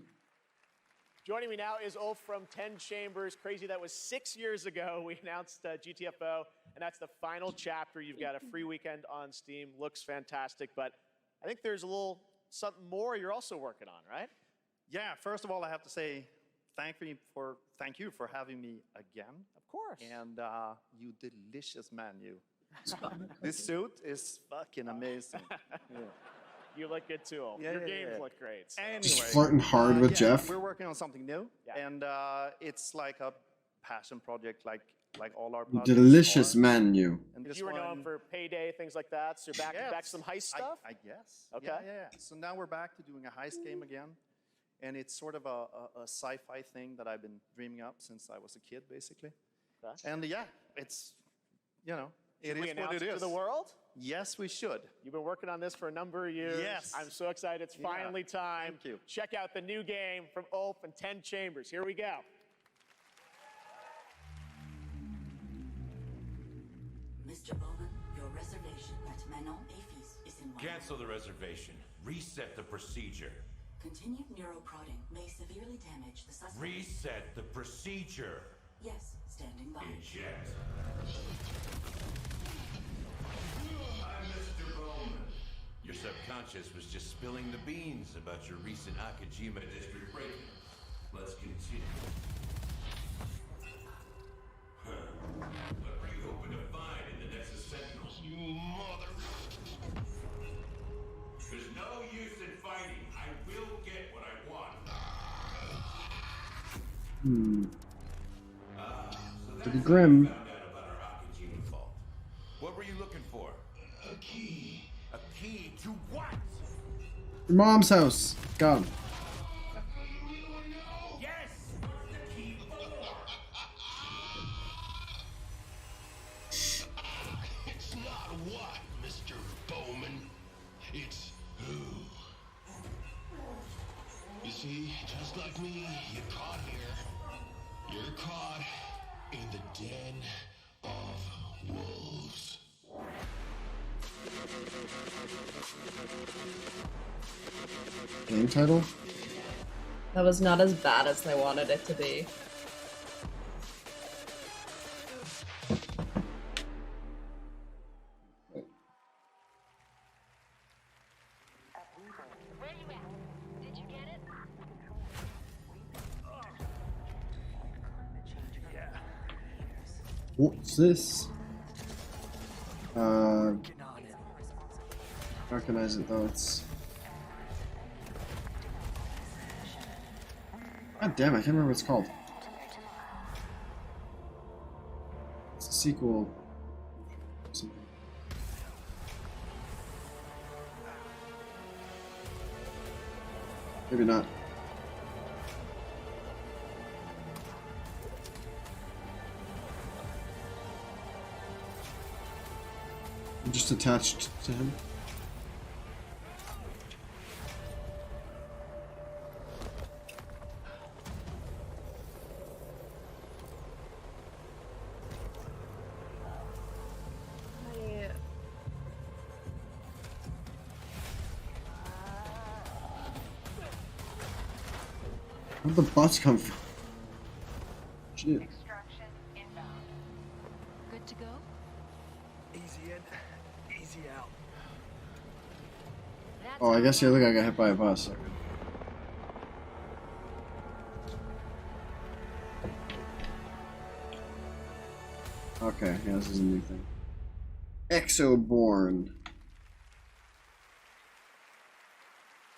Joining me now is Ulf from 10 Chambers. Crazy, that was 6 years ago. We announced GTFO, and that's the final chapter. You've got a free weekend on Steam. Looks fantastic, but I think there's a little something more you're also working on, right? Yeah, first of all, I have to say thank you for having me again. Of course. And you delicious menu. This suit is fucking amazing. Yeah. You look good too. Yeah, Your yeah, games yeah. look great. So. Anyway, Just flirting hard with Jeff. We're working on something new, and it's like a passion project, like all our projects. Delicious menu. And this You were one, known for Payday, things like that. So you're back to some heist stuff. I guess. Okay. Yeah. So now we're back to doing a heist game again, and it's sort of a sci-fi thing that I've been dreaming up since I was a kid, basically. Okay. And yeah, it's it Should we is announce what it it is to the world? Yes, we should. You've been working on this for a number of years. Yes. I'm so excited. It's finally time. Thank you. Check out the new game from Ulf and 10 Chambers. Here we go. Mr. Bowman, your reservation at Manon Afis is in one. Cancel the reservation. Reset the procedure. Continued neuroprodding may severely damage the suspect. Reset the procedure. Yes, standing by. Eject. I'm Mr. Bowman. Your subconscious was just spilling the beans about your recent Akajima district break-in. Let's continue. What were you hoping to find in the Nexus Sentinels? You mother... There's no use in fighting. I will get what I want. So Pretty grim. found out about our Akajima vault. What were you looking for? A key. A key to what? Your mom's house. Gone. Yes! The key for. It's not what, Mr. Bowman. It's who. You see, just like me, you're caught here. You're caught in the den of wolves. Game title? That was not as bad as they wanted it to be. What's this? Recognize it though, it's... God damn, I can't remember what it's called. It's a sequel. Something. Maybe not. I'm just attached to him. Where'd the bots come from? Shit. Good to go? Easy in, easy out. Oh, I guess the other guy got hit by a bus. Okay, yeah, this is a new thing. Exoborn.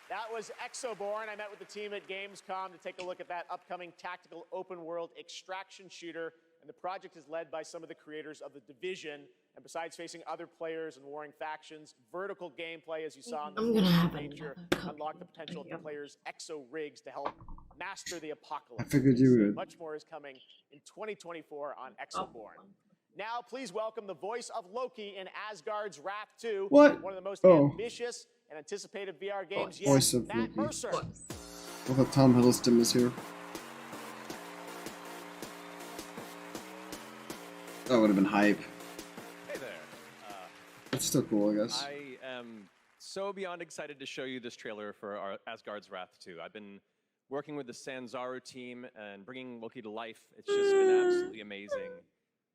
That was Exoborn. I met with the team at Gamescom to take a look at that upcoming tactical open world extraction shooter. And the project is led by some of the creators of The Division. And besides facing other players and warring factions, vertical gameplay, as you saw in the nature, unlock the potential of players' exo rigs to help master the apocalypse. I figured you would. Much more is coming in 2024 on Exoborn. Now, please welcome the voice of Loki in Asgard's Wrath 2. What? One of the most Oh. ambitious and anticipated VR games Voice yet. of Matt Loki. Mercer. I thought Tom Hiddleston was here. That would have been hype. Hey there. It's still cool, I guess. I am so beyond excited to show you this trailer for our Asgard's Wrath 2. I've been working with the Sanzaru team and bringing Loki to life. It's just been absolutely amazing.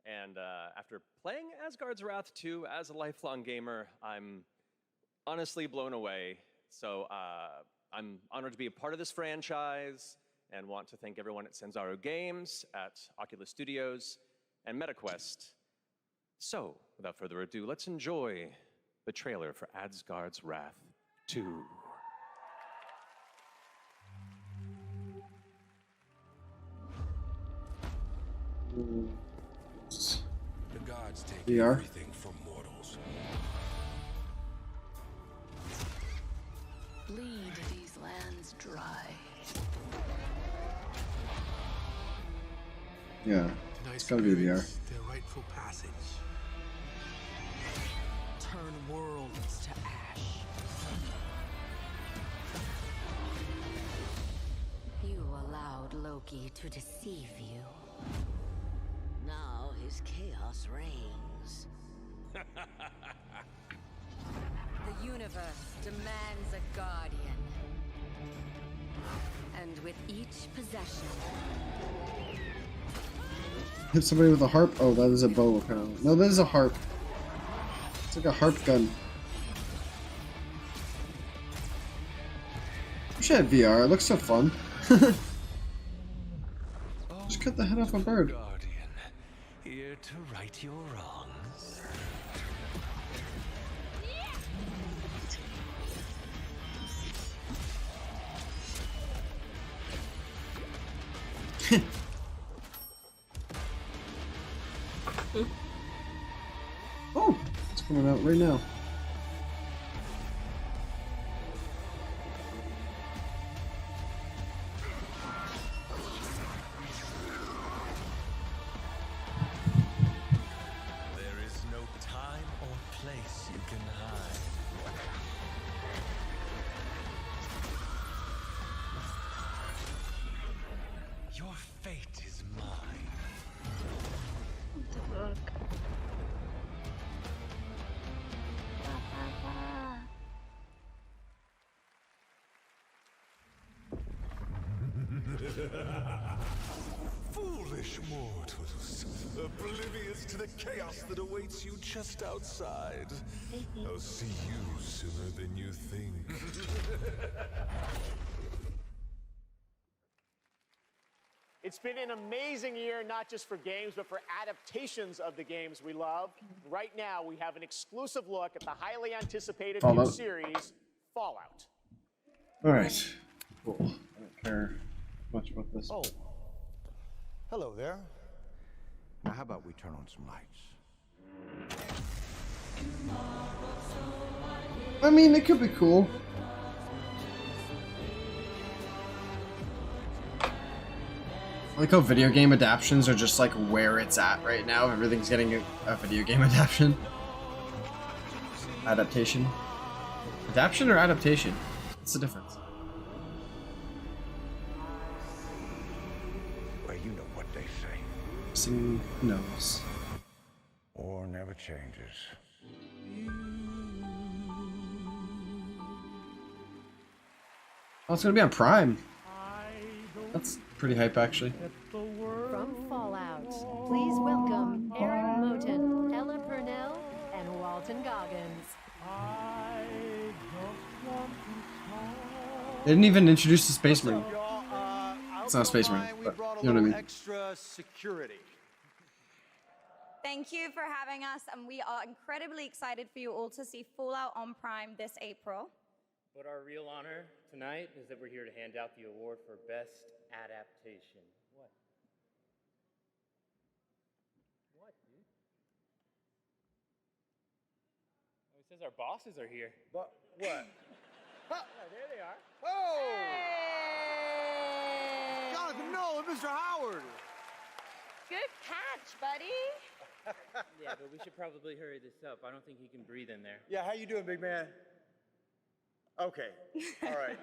And after playing Asgard's Wrath 2 as a lifelong gamer, I'm honestly blown away. So I'm honored to be a part of this franchise and want to thank everyone at Sanzaru Games, at Oculus Studios, and MetaQuest. So, without further ado, let's enjoy the trailer for Asgard's Wrath 2. The gods take VR. everything from mortals. Bleed these lands dry. Yeah, it's gotta be VR. Their rightful passage. Turn worlds to ash. You allowed Loki to deceive you. Now his chaos reigns. The universe demands a guardian. And with each possession, Hit somebody with a harp? Oh, that is a bow, apparently. No, that is a harp. It's like a harp gun. Wish I had VR. It looks so fun. Just cut the head off a bird. Guardian, here to right your wrongs. Oh, it's coming out right now. There is no time or place you can hide. Your fate is mine. What the fuck? Foolish mortals, oblivious to the chaos that awaits you just outside. I'll see you sooner than you think. It's been an amazing year, not just for games, but for adaptations of the games we love. Right now, we have an exclusive look at the highly anticipated new Fallout. series, Fallout. Alright. Cool. I don't care much about this. Oh. Hello there. Now, how about we turn on some lights? I mean, it could be cool. I like how video game adaptions are just like where it's at right now. Everything's getting a video game adaptation. Adaptation. Adaption or adaptation? What's the difference? Well, you know what they say. Sing knows. War never changes. Oh, it's gonna be on Prime. That's pretty hype, actually. From Fallout, please welcome Aaron Moten, Ella Purnell, and Walton Goggins. They didn't even introduce the Space Marine. It's not a Space Marine, but you know what I mean. Extra security. Thank you for having us, and we are incredibly excited for you all to see Fallout on Prime this April. But our real honor tonight is that we're here to hand out the award for Best Adaptation. What? What, dude? Oh, it says our bosses are here. But what? Yeah, there they are. Oh! Jonathan Nolan, Mr. Howard! Good catch, buddy. Yeah, but we should probably hurry this up. I don't think he can breathe in there. Yeah, how you doing, big man? Okay. All right.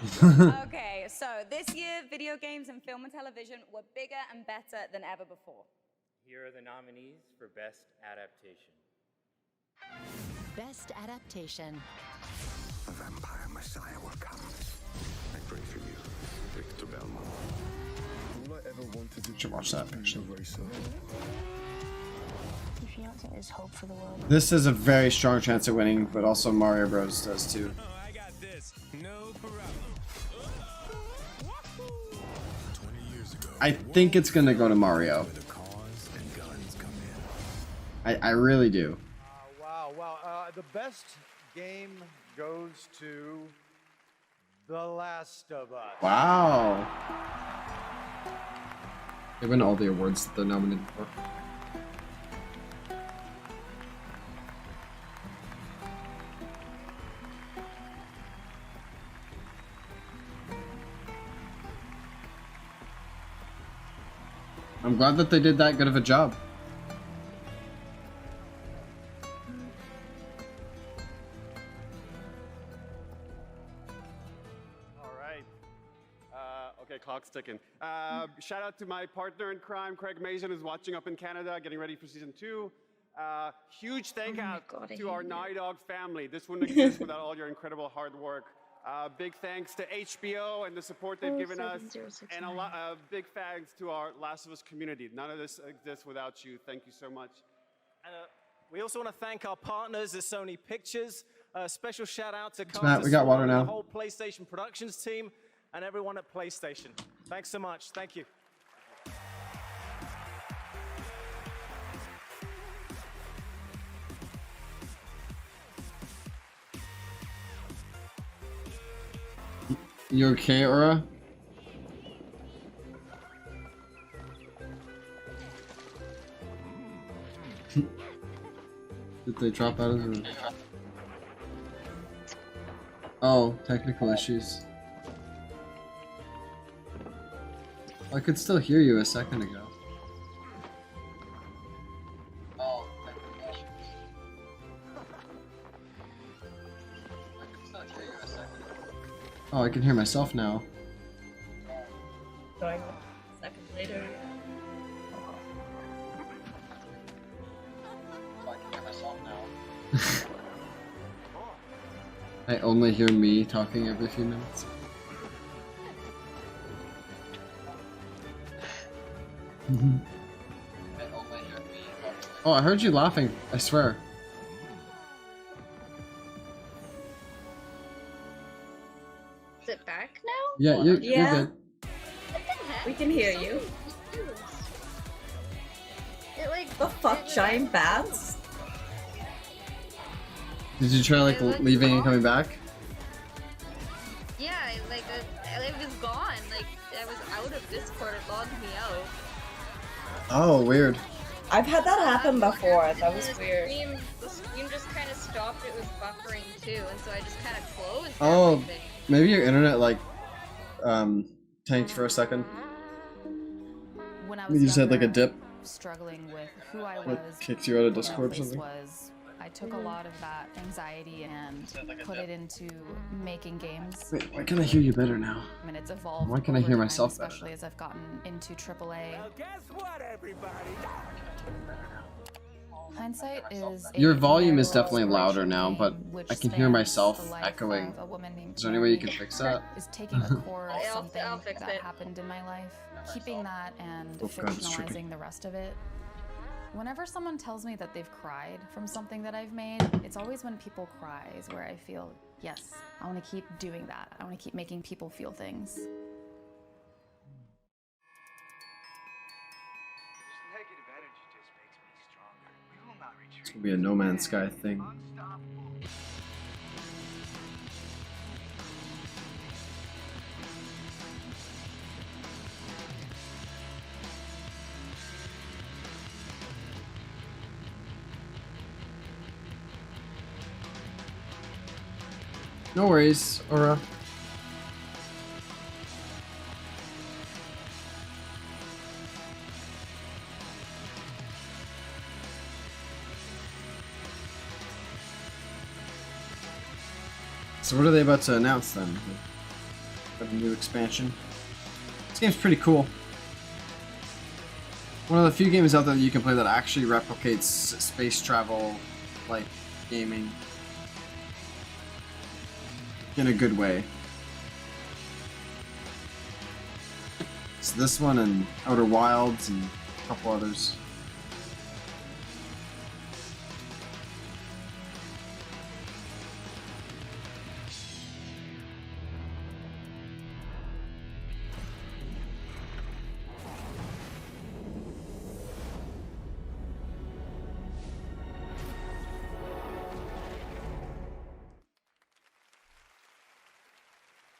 Let's go. Okay, so this year, video games and film and television were bigger and better than ever before. Here are the nominees for Best Adaptation. Best Adaptation. The vampire messiah will come. I pray for you, Victor Belmont. All I ever wanted to Should watch that, actually. Your fiance is hope for the world. This has a very strong chance of winning, but also Mario Bros. Does too. No problem. 20 years ago, I think it's gonna go to Mario. where the cars and guns come in. I really do. Wow. The best game goes to The Last of Us. Wow. They win all the awards that they're nominated for. I'm glad that they did that good of a job. All right. Okay, clock's ticking. Shout out to my partner in crime, Craig Mason, who's watching up in Canada, getting ready for season 2. Huge thank out to our Naughty Dog family. This wouldn't exist without all your incredible hard work. Big thanks to HBO and the support they've given us, and big thanks to our Last of Us community. None of this exists without you. Thank you so much. And we also want to thank our partners at Sony Pictures. Special shout out to Matt, we got water now. the whole PlayStation Productions team, and everyone at PlayStation. Thanks so much. Thank you. You okay, Aura? Did they drop out of the... Oh, technical issues. I could still hear you a second ago. Oh, technical issues. I could still hear you a second ago. Oh, I can hear myself now. Going a second later. I can hear myself now. I only hear me talking every few minutes. Oh, I heard you laughing, I swear. Is it back now? Yeah, you're Yeah. good. We can hear you. It like The fuck, giant bats? Did you try like leaving and coming back? Yeah, it was gone. Like I was out of Discord. It logged me out. Oh, weird. I've had that happen before. That was weird. The stream just kind of stopped. It was buffering too, and so I just kind of closed Oh, everything. maybe your internet like tanked for a second. When I You was just had like a younger, dip. struggling with who I It was, kicked you out of what my Discord or place something. was, I took a lot of that anxiety and put it into making games. Wait, why can I hear you better now? I mean, it's evolved. Why can I over hear time, myself better? especially as I've gotten into AAA. Well, guess what, everybody? Hindsight is Your volume is definitely louder now, but I can hear myself echoing. Is there any way you can fix that? Is taking a core of something that happened in my life, keeping that and Oh God, it's tricky. fictionalizing the rest of it. Whenever someone tells me that they've cried from something that I've made, it's always when people cry is where I feel, yes, I want to keep doing that. I want to keep making people feel things. It's gonna be a No Man's Sky thing. No worries, Aura. So what are they about to announce then? Got a new expansion. This game's pretty cool. One of the few games out there that you can play that actually replicates space travel, like gaming, in a good way. It's this one and Outer Wilds and a couple others.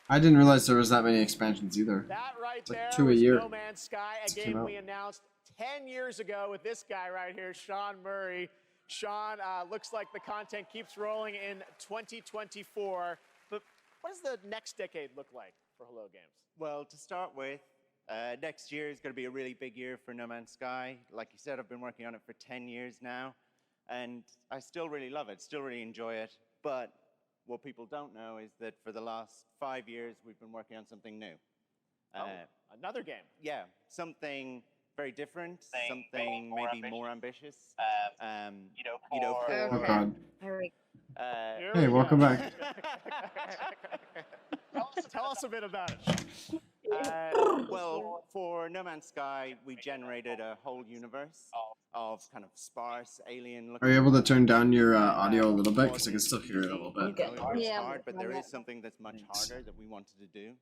I didn't realize there was that many expansions either. That right It's like there 2 a was year. No Man's Sky, a Came game out. we announced 10 years ago with this guy right here, Sean Murray. Sean, looks like the content keeps rolling in 2024. But what does the next decade look like for Hello Games? Well, to start with, next year is going to be a really big year for No Man's Sky. Like you said, I've been working on it for 10 years now, and I still really love it, still really enjoy it. But what people don't know is that for the last 5 years, we've been working on something new. Another game. Yeah, something very different, something maybe more ambitious. You know, for, Oh God. Here Hey, we welcome go. back. Tell us a bit about it. Well, for No Man's Sky, we generated a whole universe of kind of sparse alien looking. Are you able to turn down your audio a little bit? Because I can still hear it a little bit. It's hard, but there is something that's much harder that we wanted to do.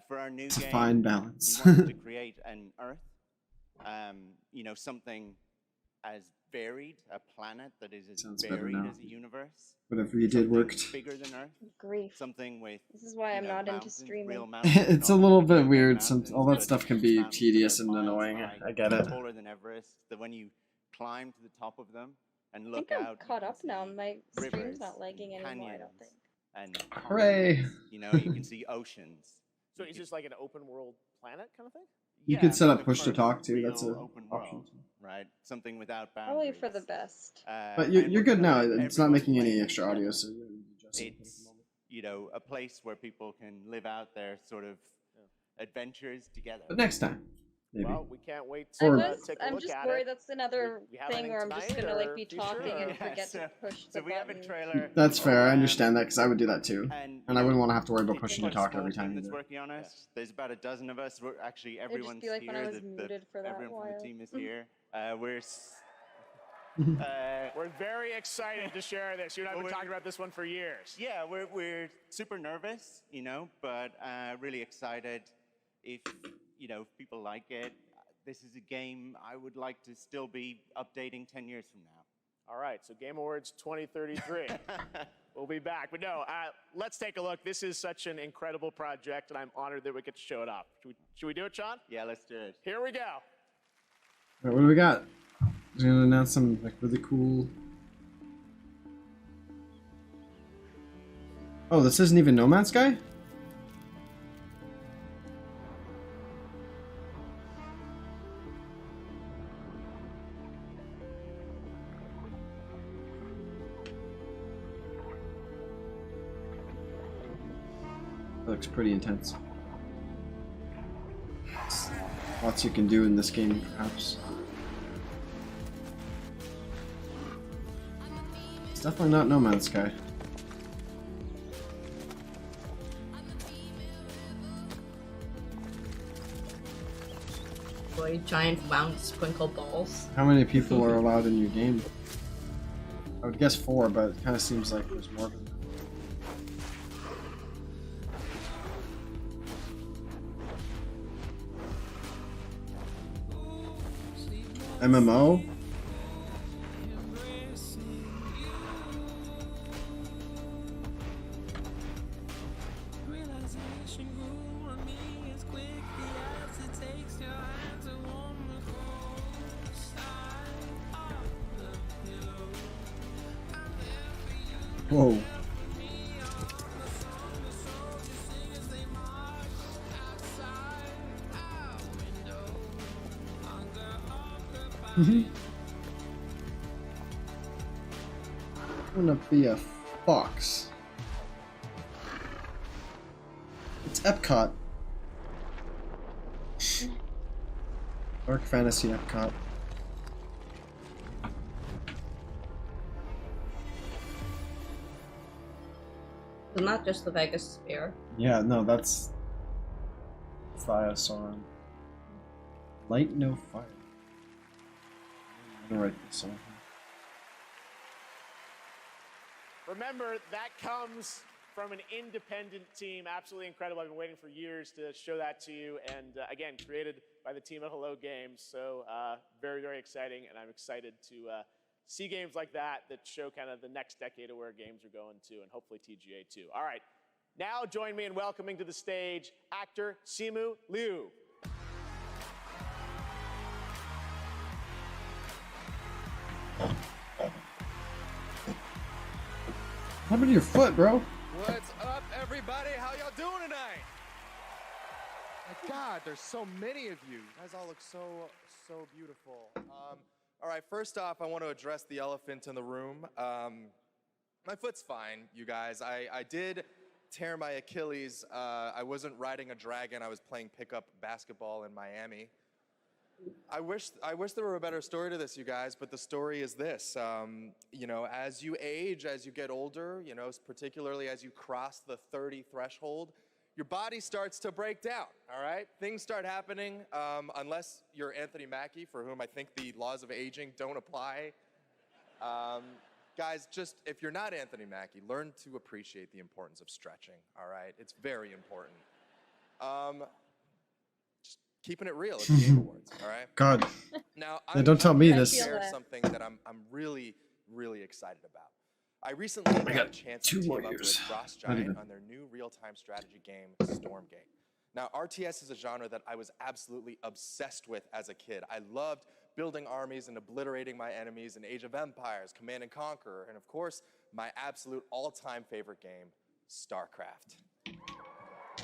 For our new It's a game, fine balance. we wanted to create an Earth, you know, something as varied, a planet that is as Sounds better varied now. as a universe. Whatever you did worked. Bigger than Earth. Grief. Something with. This is why I'm not into streaming. Real mountains, It's a little bit weird. All that stuff can be tedious and annoying. I get it. Taller than Everest. That when you climb to the top of them and I look think I'm out, caught up now. My stream's rivers, not lagging anymore, I don't think. and Hooray. ponds, you know, you can see oceans. So is this like an open world planet kind of thing? You could set up push to talk too. That's a open option. world, right? Something without Probably boundaries. for the best. But you're good now. It's not making any extra audio, so you're adjusting. It's, you know, a place where people can live out their sort of adventures together. But next time, maybe. Well, we can't wait I to Or- take a I'm look just at worried it. that's another We have thing anything where I'm just tonight gonna like or be future, talking or- and forget to push the So we have a button. trailer. That's fair. I understand that because I would do that too, and I wouldn't want to have to worry about It's pushing quite to a talk small every team time that's either. working on it. There's about a dozen of us. We're actually It'd just everyone's be like when I here. was muted for that everyone from while. the team is here. We're very excited to share this. You and I have been talking about this one for years. Yeah, we're super nervous, you know, but really excited. If you know, if people like it, this is a game I would like to still be updating 10 years from now. All right, so Game Awards 2033. We'll be back. But no, let's take a look. This is such an incredible project, and I'm honored that we get to show it off. Should we do it, Sean? Yeah, let's do it. Here we go. All right, what do we got? We're gonna announce some like really cool. Oh, this isn't even No Man's Sky? It looks pretty intense. Lots you can do in this game, perhaps. It's definitely not No Man's Sky. Boy, giant round sprinkle balls. How many people are allowed in your game? I would guess 4, but it kind of seems like there's more than that. MMO? Whoa. I'm gonna be a fox. It's Epcot. Dark Fantasy Epcot. It's not just the Vegas Sphere. Yeah, no, that's Thiosaurus. Light no fire. I'm gonna write this on. Remember, that comes from an independent team. Absolutely incredible. I've been waiting for years to show that to you. And again, created by the team at Hello Games. So very, very exciting. And I'm excited to see games like that show kind of the next decade of where games are going to, and hopefully TGA too. All right, now join me in welcoming to the stage actor Simu Liu. What happened to your foot, bro? What's up, everybody? How y'all doing tonight? My God, there's so many of you. You guys all look so beautiful. All right, first off, I want to address the elephant in the room. My foot's fine, you guys. I did tear my Achilles. I wasn't riding a dragon. I was playing pickup basketball in Miami. I wish there were a better story to this, you guys, but the story is this. You know, as you age, as you get older, you know, particularly as you cross the 30 threshold, your body starts to break down, all right? Things start happening, unless you're Anthony Mackie, for whom I think the laws of aging don't apply. Guys, just, if you're not Anthony Mackie, learn to appreciate the importance of stretching, all right? It's very important. Just keeping it real at the Game Awards, all right? God. Now, Yeah, don't tell me gonna this. share something that I'm really, really excited about. I recently got a chance to team up with Frost Giant on their new real-time strategy game, Stormgate. Now, RTS is a genre that I was absolutely obsessed with as a kid. I loved building armies and obliterating my enemies in Age of Empires, Command and Conquer, and of course, my absolute all-time favorite game, StarCraft.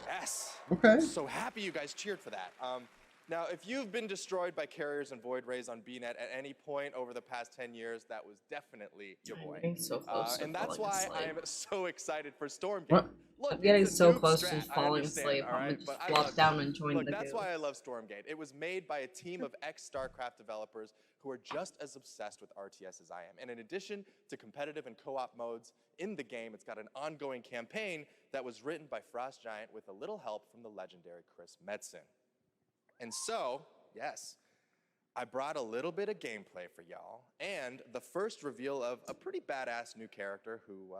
Yes! Okay. I'm so happy you guys cheered for that. Now, if you've been destroyed by carriers and void rays on BNet at any point over the past 10 years, that was definitely your boy. So close to and that's falling why asleep. I am so excited for Stormgate. What? Look, I'm getting it's a so noob close to strat, I falling understand, asleep. all I'm right? gonna just But I flop love down it. and join Look, the that's goo. why I love Stormgate. It was made by a team of ex-StarCraft developers who are just as obsessed with RTS as I am. And in addition to competitive and co-op modes in the game, it's got an ongoing campaign that was written by Frost Giant with a little help from the legendary Chris Metzen. And so, yes, I brought a little bit of gameplay for y'all, and the first reveal of a pretty badass new character who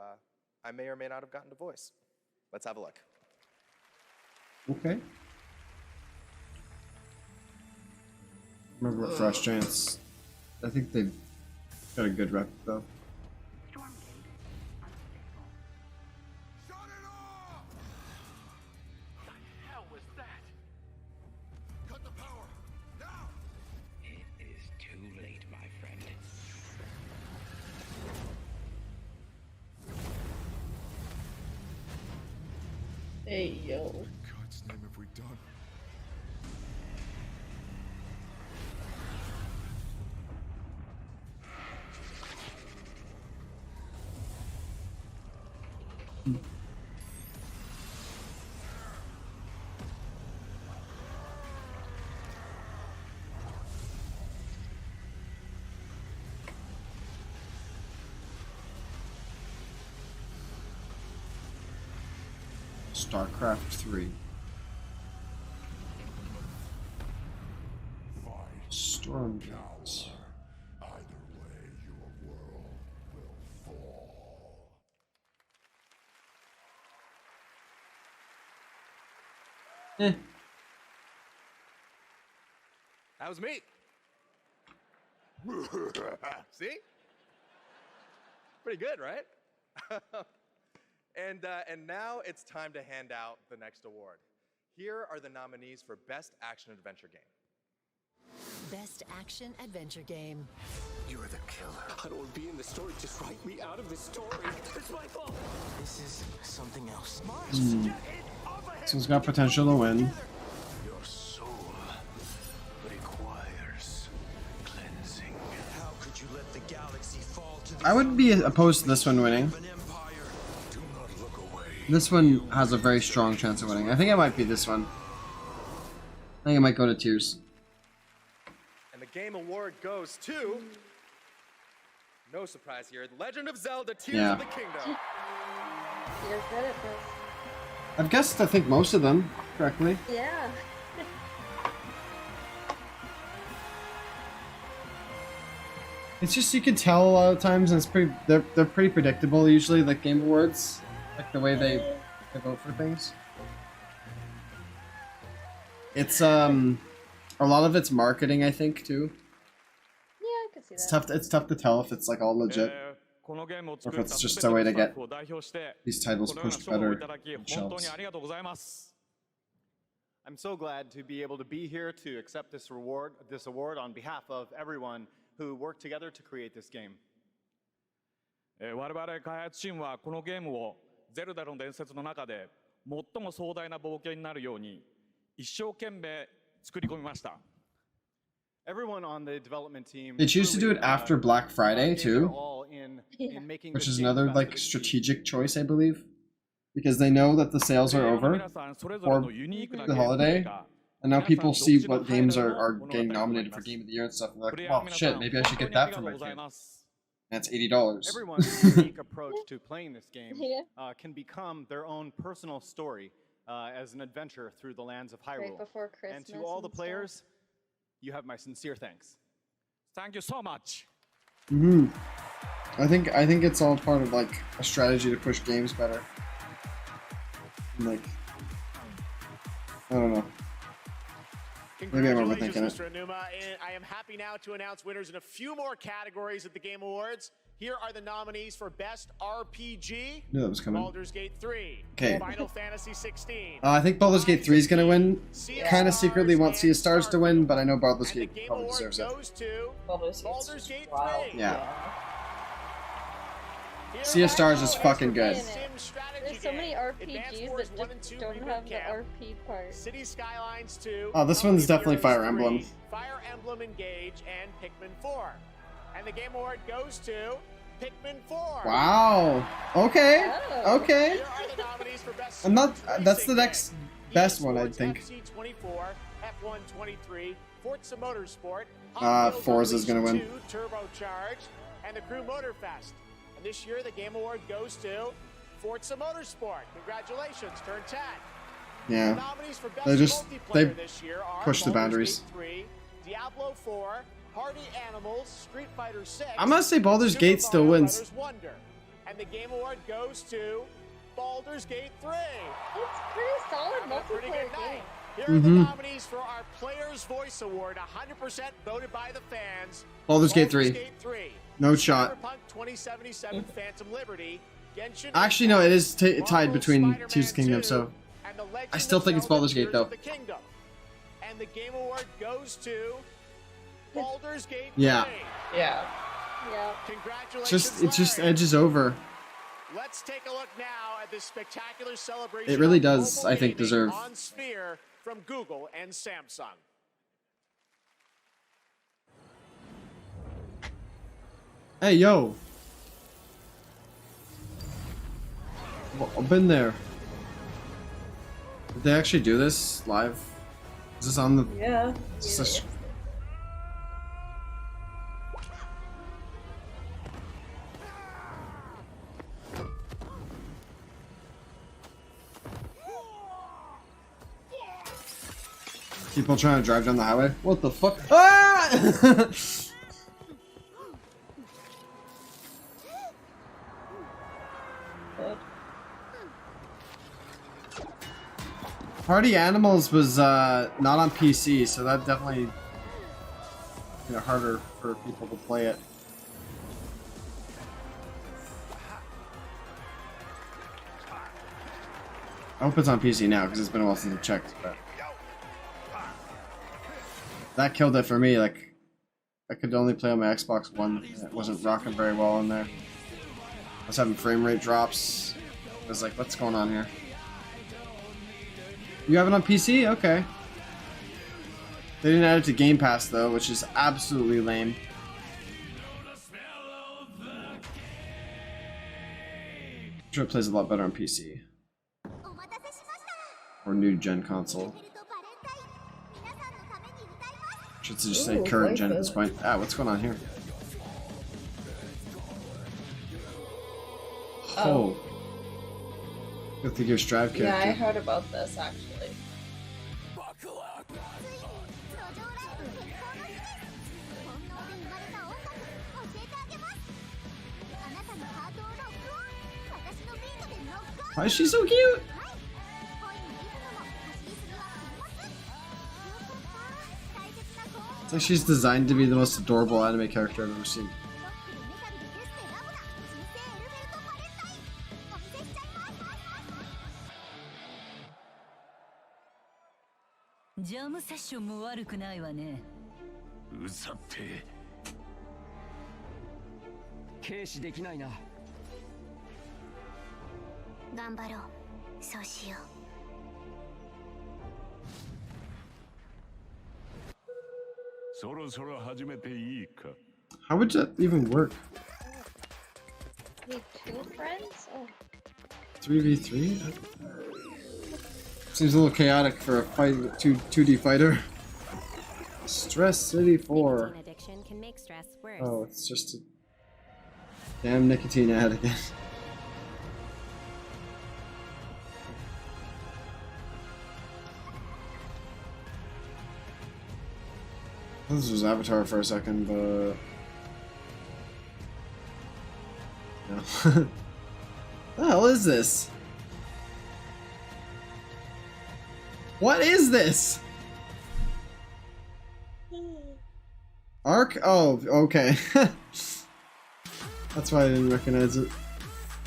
I may or may not have gotten to voice. Let's have a look. Okay. Remember what Frost Giants. I think they've got a good rep, though. Hey, yo. What in God's name have we done? StarCraft 3. Stormgate. Eh. That was me. See? Pretty good, right? And now it's time to hand out the next award. Here are the nominees for Best Action Adventure Game. Best Action Adventure Game. You're the killer. I don't want to be in the story. Just write me out of this story. It's my fault. This is something else. This one's got potential to win. Your soul requires cleansing. How could you let the galaxy fall to the I would be opposed to this one winning. This one has a very strong chance of winning. I think it might be this one. I think it might go to Tears. And the game award goes to... No surprise here. Legend of Zelda Tears of the Kingdom. You're good at this. I've guessed, I think, most of them correctly. Yeah. It's just, you can tell a lot of times, and it's pretty. They're pretty predictable usually. Like Game Awards, like the way they vote for things. It's a lot of it's marketing, I think, too. Yeah, I could see that. It's tough to tell if it's like all legit, or if it's just a way to get these titles pushed better on shelves. I'm so glad to be able to be here to accept this award on behalf of everyone who worked together to create this game. 我々開発チームはこのゲームをゼルダの伝説の中で最も壮大な冒険になるように一生懸命作り込みました。Everyone on the development team. They choose to do it after Black Friday too, which is another like strategic choice, I believe, because they know that the sales are over for the holiday, and now people see what games are getting nominated for Game of the Year and stuff. And they're like, well, shit, maybe I should get that for my kid. That's $80. Everyone's unique approach to playing this game can become their own personal story as an adventure through the lands of Hyrule. Right before Christmas and to all the and players, you have my sincere thanks. Thank you so much. I think it's all part of like a strategy to push games better. Like, I don't know. Maybe I'm overthinking it. Mr. Anuma. I am happy now to announce winners in a few more categories at the Game Awards. Here are the nominees for Best RPG. Knew that was coming. Baldur's Gate 3. Okay. Final Fantasy 16. I think Baldur's Gate 3 is gonna win. Kind of secretly want Sea of Stars to win, but I know Baldur's Gate probably deserves it. Baldur's Gate 3. Yeah. Sea of Stars is fucking good. There's so many RPGs that just don't have the RP part. City Skylines 2. Oh, this one's definitely Fire Emblem. Fire Emblem Engage and Pikmin 4. And the Game Award goes to Pikmin 4. Wow. Okay. Oh. Okay. Here are the nominees for Best I'm not. Super That's the Racing next best one, I think. FC24, F1 23, Forza Motorsport, Forza's gonna win. 2 Turbocharged, and the Crew Motorfest. And this year, the Game Award goes to Forza Motorsport. Congratulations, turn 10. Yeah. The nominees for Best They Multiplayer this year are push the Baldur's boundaries. Gate 3, Diablo 4, Party Animals, Street Fighter 6. I'm gonna say Baldur's Super Gate still Mario wins. Brothers Wonder. And the Game Award goes to Baldur's Gate 3. It's pretty solid multiplayer game. Here are the nominees for our Player's Voice Award, 100% voted by the fans. Baldur's Gate 3. No shot. Cyberpunk 2077, Phantom Liberty, Genshin Actually, no, it is tied between Tears of the Kingdom, so and the Legend I still of think it's Zelda Baldur's Gate Tears though. of the Kingdom. And the Game Award goes to Baldur's Gate 3. Yeah. Yeah. Yeah. Congratulations. It just edges over. Let's take a look now at this spectacular celebration. It really of does, mobile I think, gaming deserve. on Sphere from Google and Samsung. Hey, yo. I've been there. Did they actually do this live? Is this on the... Yeah. Is this People trying to drive down the highway? What the fuck? Ah! Party Animals was not on PC, so that definitely made it harder for people to play it. I hope it's on PC now, because it's been a while since I checked, but that killed it for me. Like, I could only play on my Xbox One. It wasn't rocking very well in there. I was having frame rate drops. I was like, what's going on here? You have it on PC? Okay. They didn't add it to Game Pass, though, which is absolutely lame. I'm sure it plays a lot better on PC. Or new gen console. Should just say current gen at this point. Ah, what's going on here? Oh. Good to your Strive character. Yeah, I heard about this actually. Why is she so cute? It's like she's designed to be the most adorable anime character I've ever seen. Jam session も悪くないわね。うざって軽視できないな。頑張ろう。そうしよう。そろそろ始めていいか。 How would that even work? Need 2 friends? Oh. 3v3? Seems a little chaotic for a fight 2D fighter. Stress City 4. Oh, it's just a damn nicotine ad again. This was Avatar for a second, but no. What the hell is this? What is this? Arc? Oh, okay. That's why I didn't recognize it.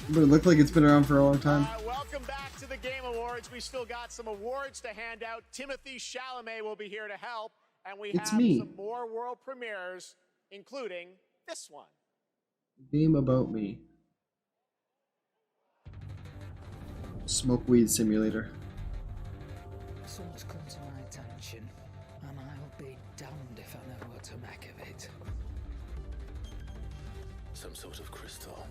But it looked like it's been around for a long time. Welcome back to the Game Awards. We still got some awards to hand out. Timothy Chalamet will be here to help. And we have some more world premieres, including this one. Game about me. Smoke weed simulator. Something's come to my attention, and I'll be damned if I know what to make of it. Some sort of crystal.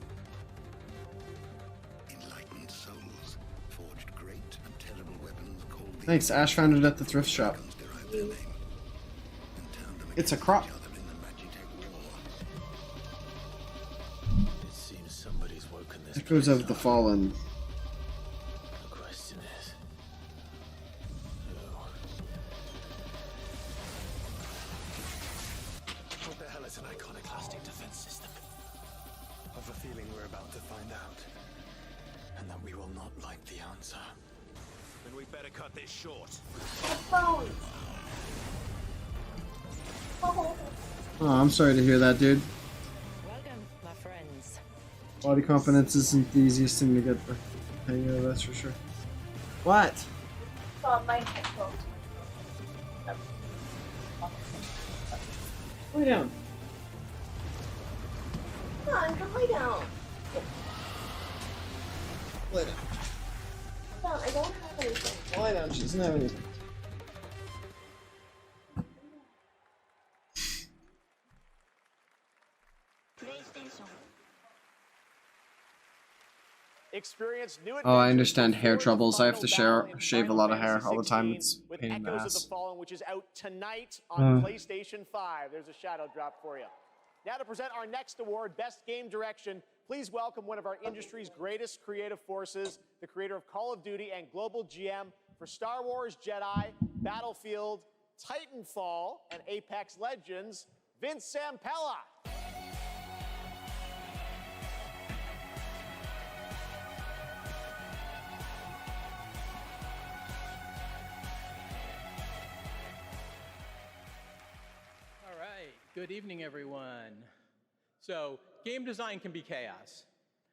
Enlightened souls forged great and terrible weapons called the Thanks, Ash found it at the thrift shop. It's a crop. It seems somebody's woken this Echoes of the Fallen. The question is, what the hell is an iconoclastic defense system? I've a feeling we're about to find out, and that we will not like the answer. Then we better cut this short. Oh, I'm sorry to hear that, dude. Welcome, my friends. Body confidence isn't the easiest thing to get the hang of, that's for sure. What? My headphones. Lay down. Come on, come lay down. Lay down. No, I don't have anything. Lay down, she doesn't have anything. Experience new Oh, I understand hair troubles. I have to shave a lot of hair all the time. It's a pain in the Echoes of the ass. Fallen, which is out tonight on PlayStation 5. There's a shadow drop for you. Now to present our next award, Best Game Direction, please welcome one of our industry's greatest creative forces, the creator of Call of Duty and global GM for Star Wars Jedi, Battlefield, Titanfall and Apex Legends, Vince Zampella. All right, good evening, everyone. So, game design can be chaos.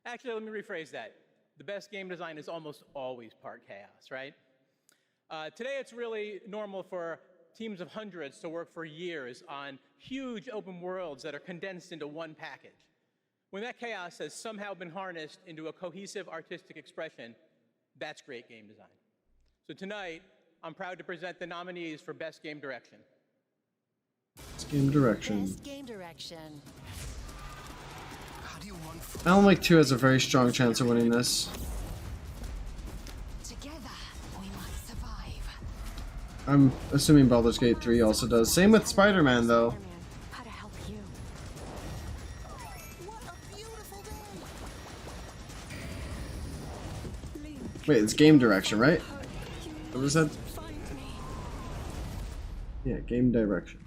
Actually, let me rephrase that. The best game design is almost always part chaos, right? Today, it's really normal for teams of hundreds to work for years on huge open worlds that are condensed into one package. When that chaos has somehow been harnessed into a cohesive artistic expression, that's great game design. So tonight, I'm proud to present the nominees for Best Game Direction. It's game direction. Best game direction. Alan Wake 2 has a very strong chance of winning this. Together, we must survive. I'm assuming Baldur's Gate 3 also does. Same with Spider-Man, though. How to help you? Wait, it's game direction, right? What was that? Yeah, game direction.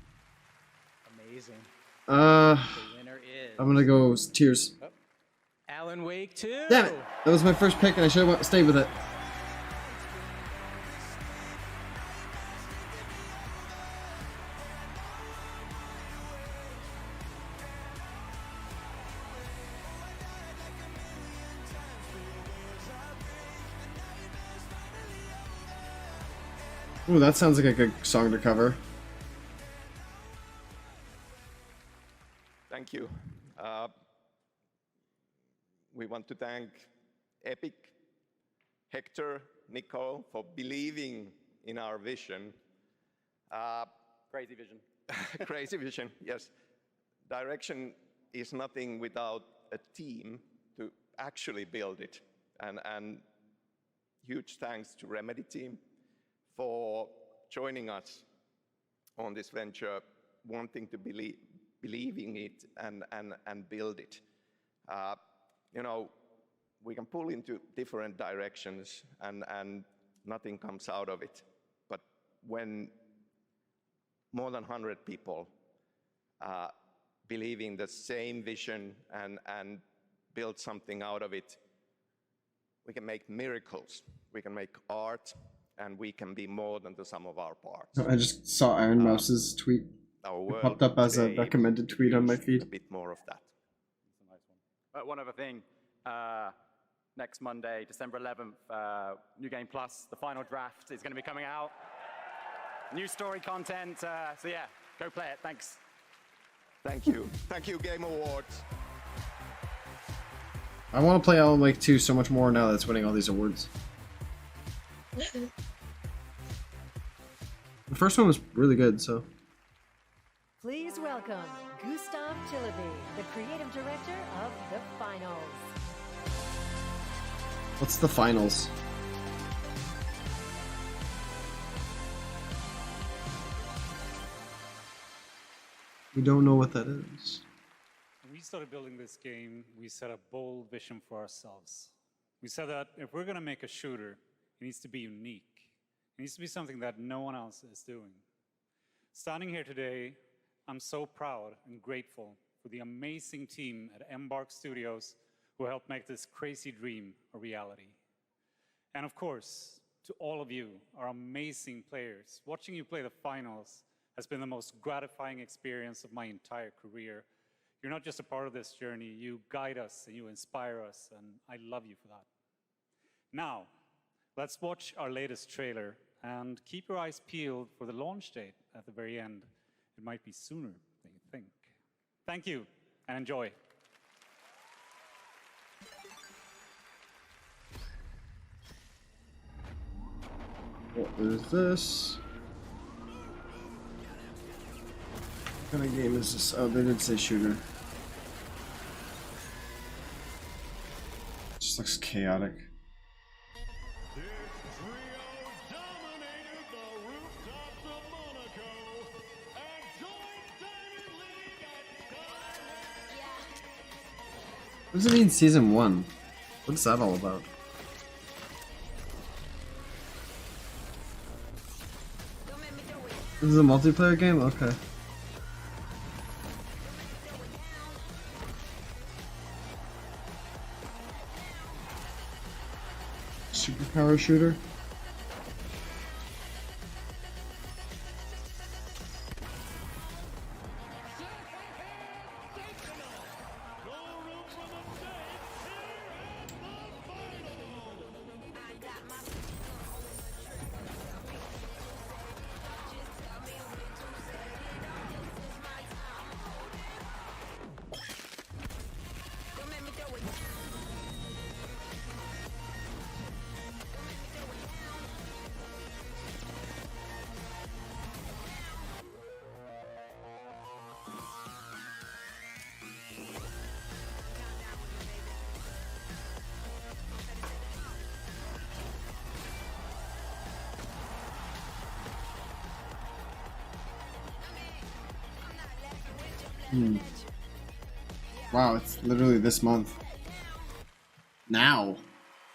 Amazing. The winner is I'm gonna go Tears. Alan Wake 2. Damn it! That was my first pick, and I should have stayed with it. Ooh, that sounds like a good song to cover. Thank you. We want to thank Epic, Hector, Nicole for believing in our vision. Crazy vision. Crazy vision, yes. Direction is nothing without a team to actually build it. And huge thanks to Remedy team for joining us on this venture, wanting to believe in it and build it. You know, we can pull into different directions and nothing comes out of it. But when more than 100 people believe in the same vision and build something out of it, we can make miracles. We can make art, and we can be more than the sum of our parts. I just saw Iron Mouse's tweet. It popped up as a recommended tweet on my feed. A bit more of that. One other thing, next Monday, December 11th, New Game Plus, the final draft is going to be coming out. New story content, so yeah, go play it, thanks. Thank you. Thank you, Game Awards. I want to play Alan Wake 2 so much more now that it's winning all these awards. The first one was really good, so. Please welcome Gustav Tillaby, the creative director of The Finals. What's the finals? We don't know what that is. When we started building this game, we set a bold vision for ourselves. We said that if we're going to make a shooter, it needs to be unique. It needs to be something that no one else is doing. Standing here today, I'm so proud and grateful for the amazing team at Embark Studios who helped make this crazy dream a reality. And of course, to all of you, our amazing players, watching you play the finals has been the most gratifying experience of my entire career. You're not just a part of this journey, you guide us and you inspire us, and I love you for that. Now, let's watch our latest trailer and keep your eyes peeled for the launch date at the very end. It might be sooner than you think. Thank you, and enjoy. What is this? What kind of game is this? Oh, they did say shooter. Just looks chaotic. What does it mean season 1? What's that all about? This is a multiplayer game? Okay. Superpower shooter? Wow, it's literally this month. Now.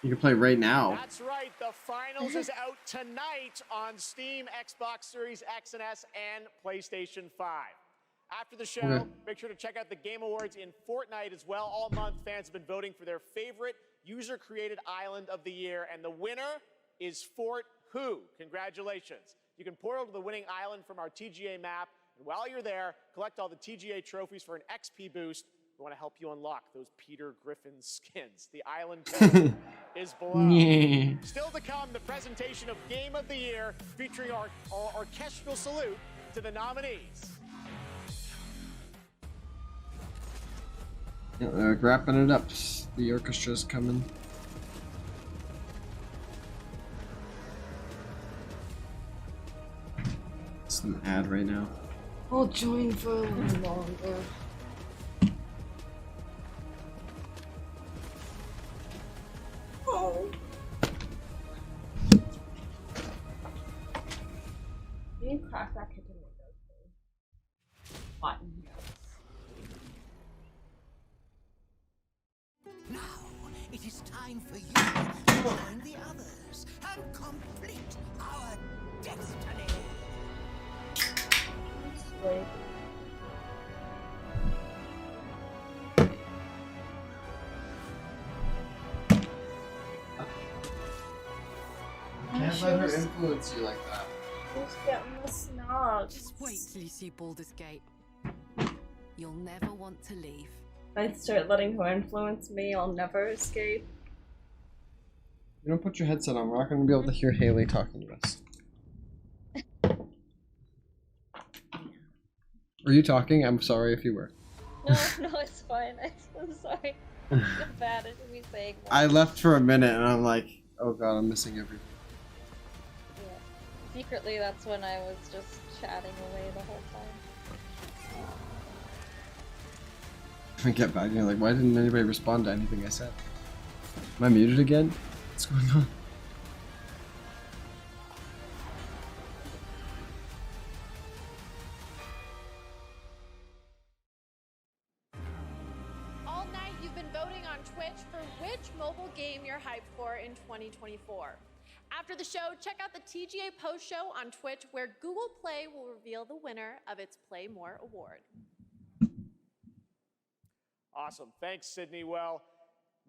You can play right now. That's right. The finals is out tonight on Steam, Xbox Series X and S, and PlayStation 5. After the show, make sure to check out the Game Awards in Fortnite as well. All month, fans have been voting for their favorite user-created island of the year, and the winner is Fort Who. Congratulations. You can portal to the winning island from our TGA map, and while you're there, collect all the TGA trophies for an XP boost. We want to help you unlock those Peter Griffin skins. The island code is below. Yeah. Still to come, the presentation of Game of the Year featuring our orchestral salute to the nominees. Yeah, they're wrapping it up. The orchestra's coming. It's an ad right now. I'll join for a little longer. Oh. You crack that kitchen window thing. Button. Now it is time for you to join the others and complete our destiny. Wait. Can't let her influence you like that. Who's getting the snogs? Just wait till you see Baldur's Gate. You'll never want to leave. If I start letting her influence me, I'll never escape. You don't put your headset on, we're not going to be able to hear Haley talking to us. Are you talking? I'm sorry if you were. No, it's fine. I'm sorry. I'm bad. I shouldn't be saying that. I left for a minute and I'm like, oh god, I'm missing everything. Yeah. Secretly, that's when I was just chatting away the whole time. I get back and you're like, why didn't anybody respond to anything I said? Am I muted again? What's going on? All night you've been voting on Twitch for which mobile game you're hyped for in 2024. After the show, check out the TGA post show on Twitch where Google Play will reveal the winner of its Play More award. Awesome. Thanks, Sydney. Well,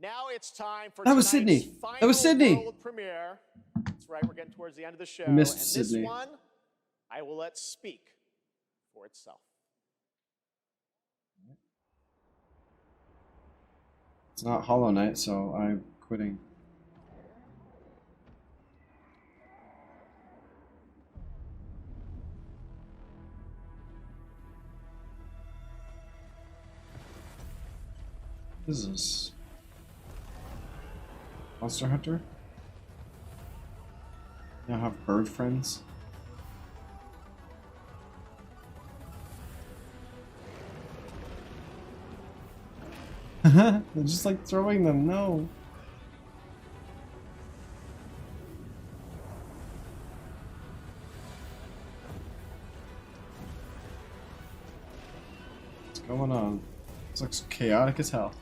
now it's time for That was tonight's Sydney. final That was Sydney. world premiere. That's right. We're getting towards the end of the show. I missed and Sydney. this one, I will let speak for itself. It's not Hollow Knight, so I'm quitting. What is this? Monster Hunter? Now have bird friends? They're just like throwing them, no. What's going on? This looks chaotic as hell.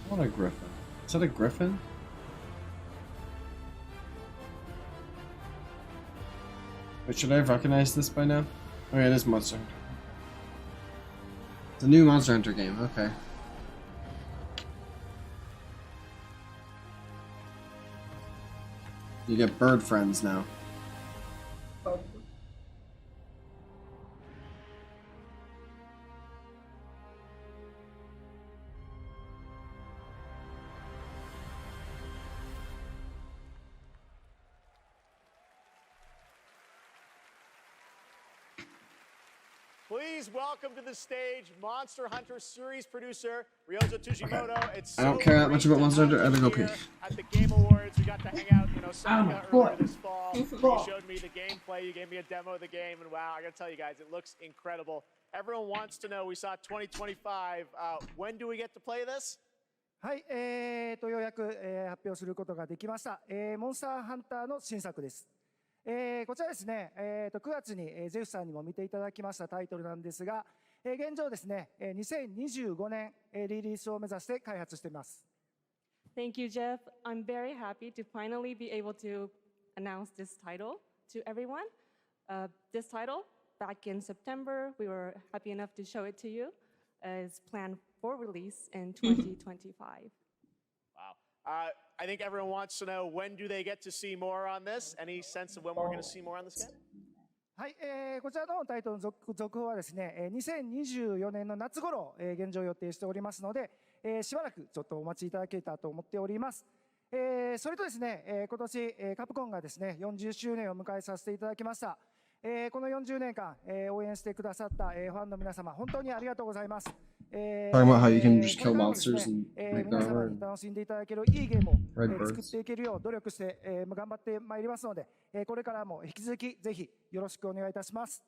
I want a griffin. Is that a griffin? Wait, should I have recognized this by now? Oh yeah, it is Monster Hunter. It's a new Monster Hunter game, okay. You get bird friends now. Please welcome to the stage Monster Hunter series producer Ryozo Tujimoto. It's I don't care that much about Monster Hunter. I gotta go pee. At the Game Awards, we got to hang out in Osaka earlier this fall. You showed me the gameplay. You gave me a demo of the game, and wow, I gotta tell you guys, it looks incredible. Everyone wants to know. We saw 2025. When do we get to play this? はい、ようやく、発表することができました。モンスターハンターの新作です。こちらですね、9月に、ゼフさんにも見ていただきましたタイトルなんですが、現状ですね、2025年、リリースを目指して開発しています。Thank you, Jeff. I'm very happy to finally be able to announce this title to everyone. This title, back in September, we were happy enough to show it to you, is planned for release in 2025. Wow. I think everyone wants to know, when do they get to see more on this? Any sense of when we're going to see more on this game? はい、こちらのタイトルの続報はですね、2024年の夏頃、現状予定しておりますので、しばらくちょっとお待ちいただけたらと思っております。それとですね、今年、カプコンがですね、40周年を迎えさせていただきました。この40年間、応援してくださった、ファンの皆様、本当にありがとうございます。Talking about how you can just kill monsters and make their 皆様 armor. に楽しんでいただけるいいゲームを、 Red 作っ birds. ていけるよう努力して、頑張ってまいりますので、これからも引き続きぜひよろしくお願いいたします。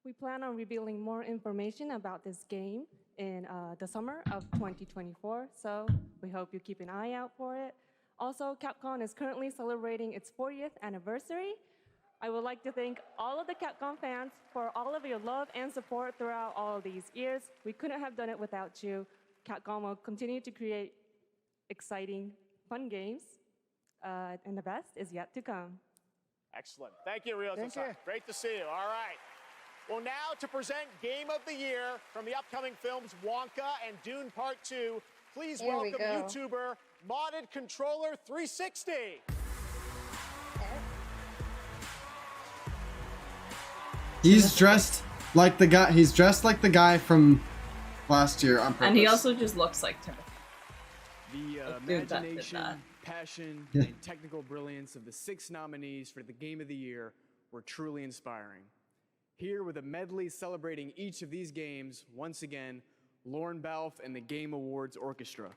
We plan on revealing more information about this game in the summer of 2024, so we hope you keep an eye out for it. Also, Capcom is currently celebrating its 40th anniversary. I would like to thank all of the Capcom fans for all of your love and support throughout all of these years. We couldn't have done it without you. Capcom will continue to create exciting, fun games, and the best is yet to come. Excellent. Thank you, Ryozo. Thank you. Great to see you. All right. Well, now to present Game of the Year from the upcoming films Wonka and Dune Part 2, please There we welcome go. YouTuber Modded Controller 360. He's dressed like the guy. He's dressed like the guy from last year on purpose. And he also just looks like Timothy. The Dude, that did imagination, that. passion, Yeah. and technical brilliance of the 6 nominees for the Game of the Year were truly inspiring. Here with a medley celebrating each of these games, once again, Lauren Balfe and the Game Awards Orchestra.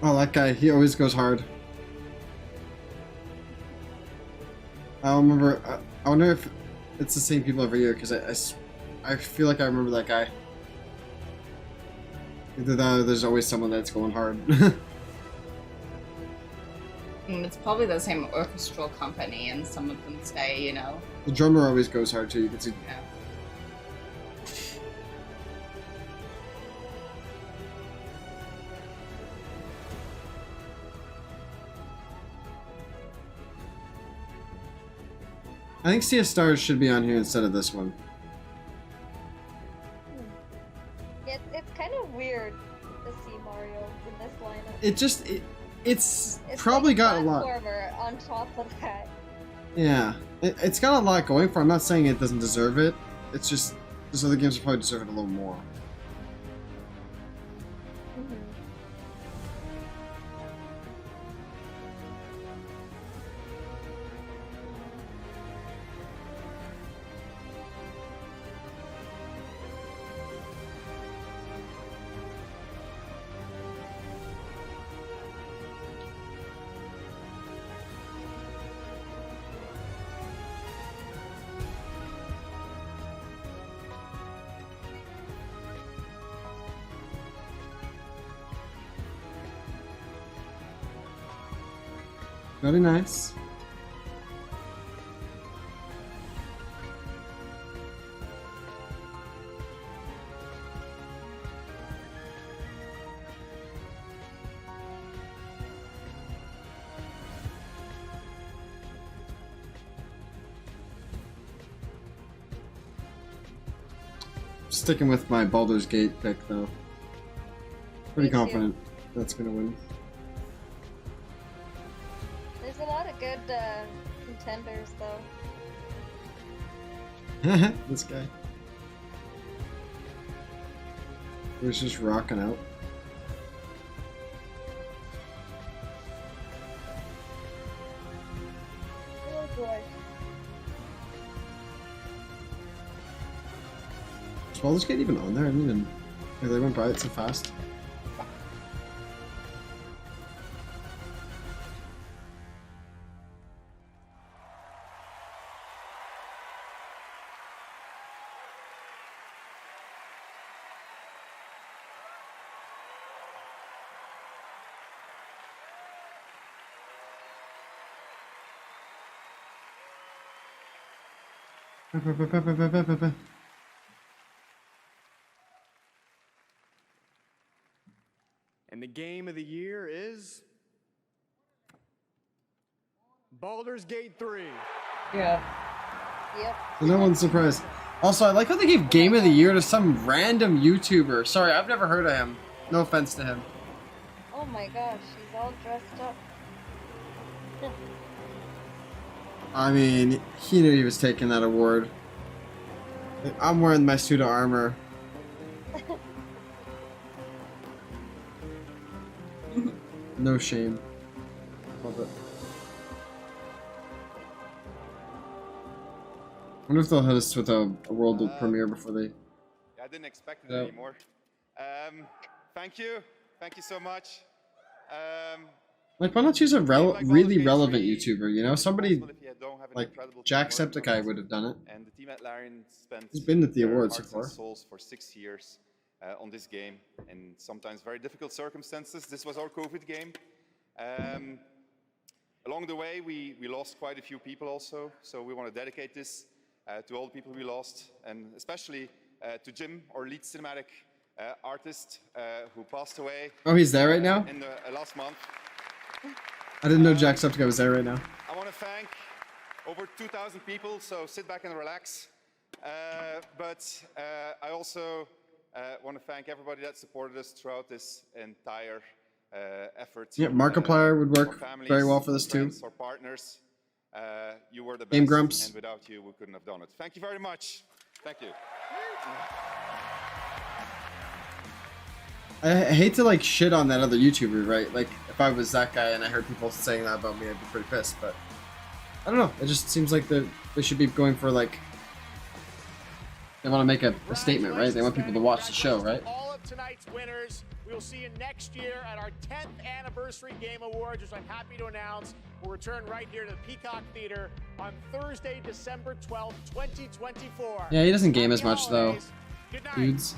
Oh, that guy. He always goes hard. I remember. I wonder if it's the same people every year because I feel like I remember that guy. Either that or there's always someone that's going hard. It's probably the same orchestral company, and some of them say, you know. The drummer always goes hard too. You can see. Yeah. I think Sea of Stars should be on here instead of this one. It's kind of weird to see Mario in this lineup. It's It's probably like got a lot. platformer on top of that. Yeah, it's got a lot going for it. I'm not saying it doesn't deserve it. It's just those other games probably deserve it a little more. Very nice. Sticking with my Baldur's Gate pick, though. Pretty confident that's gonna win. There's a lot of good contenders, though. This guy. He was just rocking out. Oh boy. Is Baldur's Gate even on there? I didn't even. Like, they went by it so fast. And the game of the year is Baldur's Gate 3. Yeah. Yep. No one's surprised. Also, I like how they gave Game of the Year to some random YouTuber. Sorry, I've never heard of him. No offense to him. Oh my gosh, he's all dressed up. I mean, he knew he was taking that award. I'm wearing my suit of armor. No shame. Love it. I wonder if they'll hit us with a world premiere before they... Yeah, I didn't expect it Yep. anymore. Thank you so much. Like, why not choose a really relevant YouTuber, you know? Somebody like Jacksepticeye would have done it. And the team at Larian spent He's been at the their awards so hearts and far. souls for 6 years on this game in sometimes very difficult circumstances. This was our COVID game. Along the way, we lost quite a few people also, so we want to dedicate this to all the people we lost, and especially to Jim, our lead cinematic artist, who passed away. Oh, he's there right now? In the last month. I didn't know Jacksepticeye was there right now. I want to thank over 2,000 people, so sit back and relax. But I also want to thank everybody that supported us throughout this entire effort. Yeah, Markiplier would work very well for this too. Friends, our partners, you were the best, Game Grumps. and without you, we couldn't have done it. Thank you very much. Thank you. I hate to like shit on that other YouTuber, right? Like, if I was that guy and I heard people saying that about me, I'd be pretty pissed. But I don't know. It just seems like they should be going for like they want to make a statement, right? They want people to watch the show, right? All of tonight's winners. We will see you next year at our 10th anniversary Game Awards, which I'm happy to announce will return right here to the Peacock Theater on Thursday, December 12th, 2024. Yeah, he doesn't game as much though, Good night. dudes.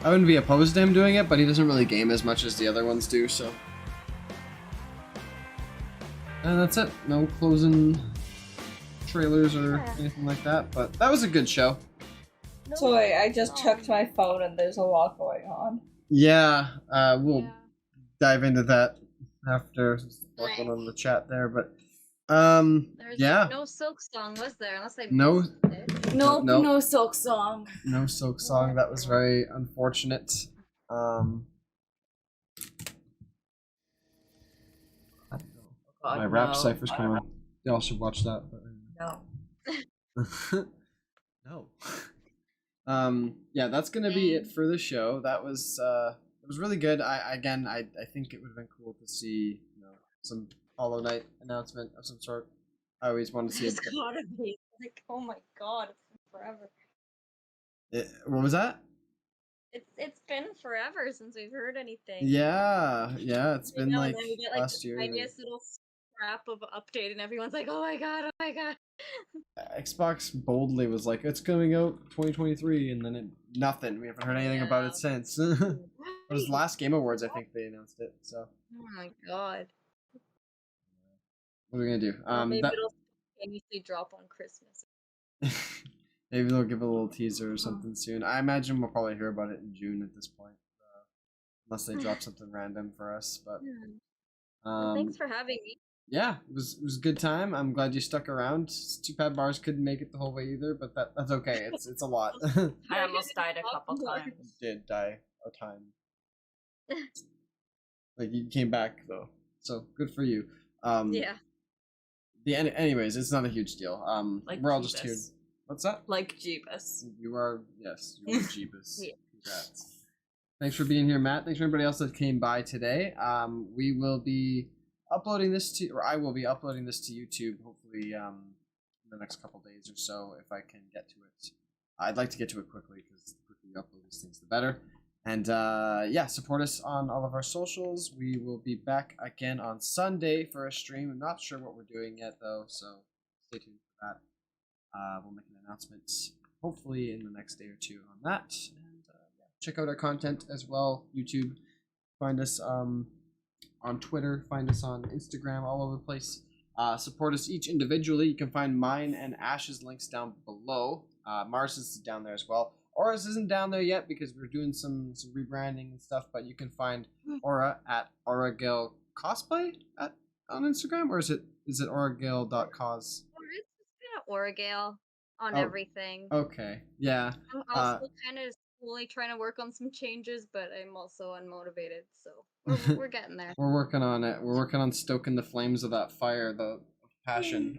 I wouldn't be opposed to him doing it, but he doesn't really game as much as the other ones do, so. And that's it. No closing trailers or anything like that, but that was a good show. Toy, I just checked my phone and there's a lot going on. Yeah, we'll dive into that after working on the chat there, but There's yeah. no Silk Song, was there? Unless I No. missed it. Nope, Nope. no Silk Song. No Silk Song. That was very unfortunate. God, My rap no. cipher's coming on. Y'all should watch that. No. No. Yeah, that's gonna be it for the show. That was it was really good. I think it would have been cool to see, you know, some Hollow Knight announcement of some sort. I always wanted to see It's it. gotta be. Like, oh my god, it's been forever. What was that? It's been forever since we've heard anything. Yeah, it's I been know, like and then we get, like, last this year. tiniest little scrap of update, and everyone's like, "Oh my god, oh my god." Xbox boldly was like, it's coming out 2023, and then nothing. We haven't heard anything about it since. It was last Game Awards, I think they announced it. So Oh my god. What are we gonna do? Maybe it'll spontaneously drop on Christmas. Maybe they'll give a little teaser or something soon. I imagine we'll probably hear about it in June at this point, unless they drop something random for us. But Well, thanks for having me. yeah, it was a good time. I'm glad you stuck around. It's too bad Bars couldn't make it the whole way either, but that's okay. It's a lot. I almost died a couple times. You did die a time. Like you came back though, so good for you. Yeah. Anyways, it's not a huge deal. Like we're all just here. Jeebus. What's that? Like Jeebus. You are, yes, you are Jeebus. Yeah. Congrats. Thanks for being here, Matt. Thanks for everybody else that came by today. We will be uploading this to, or I will be uploading this to YouTube hopefully in the next couple days or so if I can get to it. I'd like to get to it quickly because the quicker you upload these things, the better. And yeah, support us on all of our socials. We will be back again on Sunday for a stream. I'm not sure what we're doing yet though, so stay tuned for that. We'll make an announcement hopefully in the next day or two on that. And yeah, check out our content as well. YouTube, find us on Twitter, find us on Instagram, all over the place. Support us each individually. You can find mine and Ash's links down below. Mars's is down there as well. Aura's isn't down there yet because we're doing some rebranding and stuff, but you can find Aura at AuraGale Cosplay on Instagram, or is it auragale.cos? Oragale on Oh, everything. Okay, yeah. I'm also kind of slowly trying to work on some changes, but I'm also unmotivated, so we're getting there. We're working on it. We're working on stoking the flames of that fire, the passion.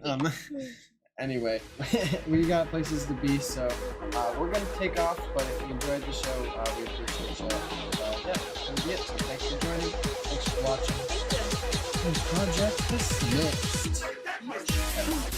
Anyway, we got places to be, so we're gonna take off. But if you enjoyed the show, we appreciate the show. Yeah, that's gonna be it. So thanks for joining. Thanks for watching. And Project Dismissed.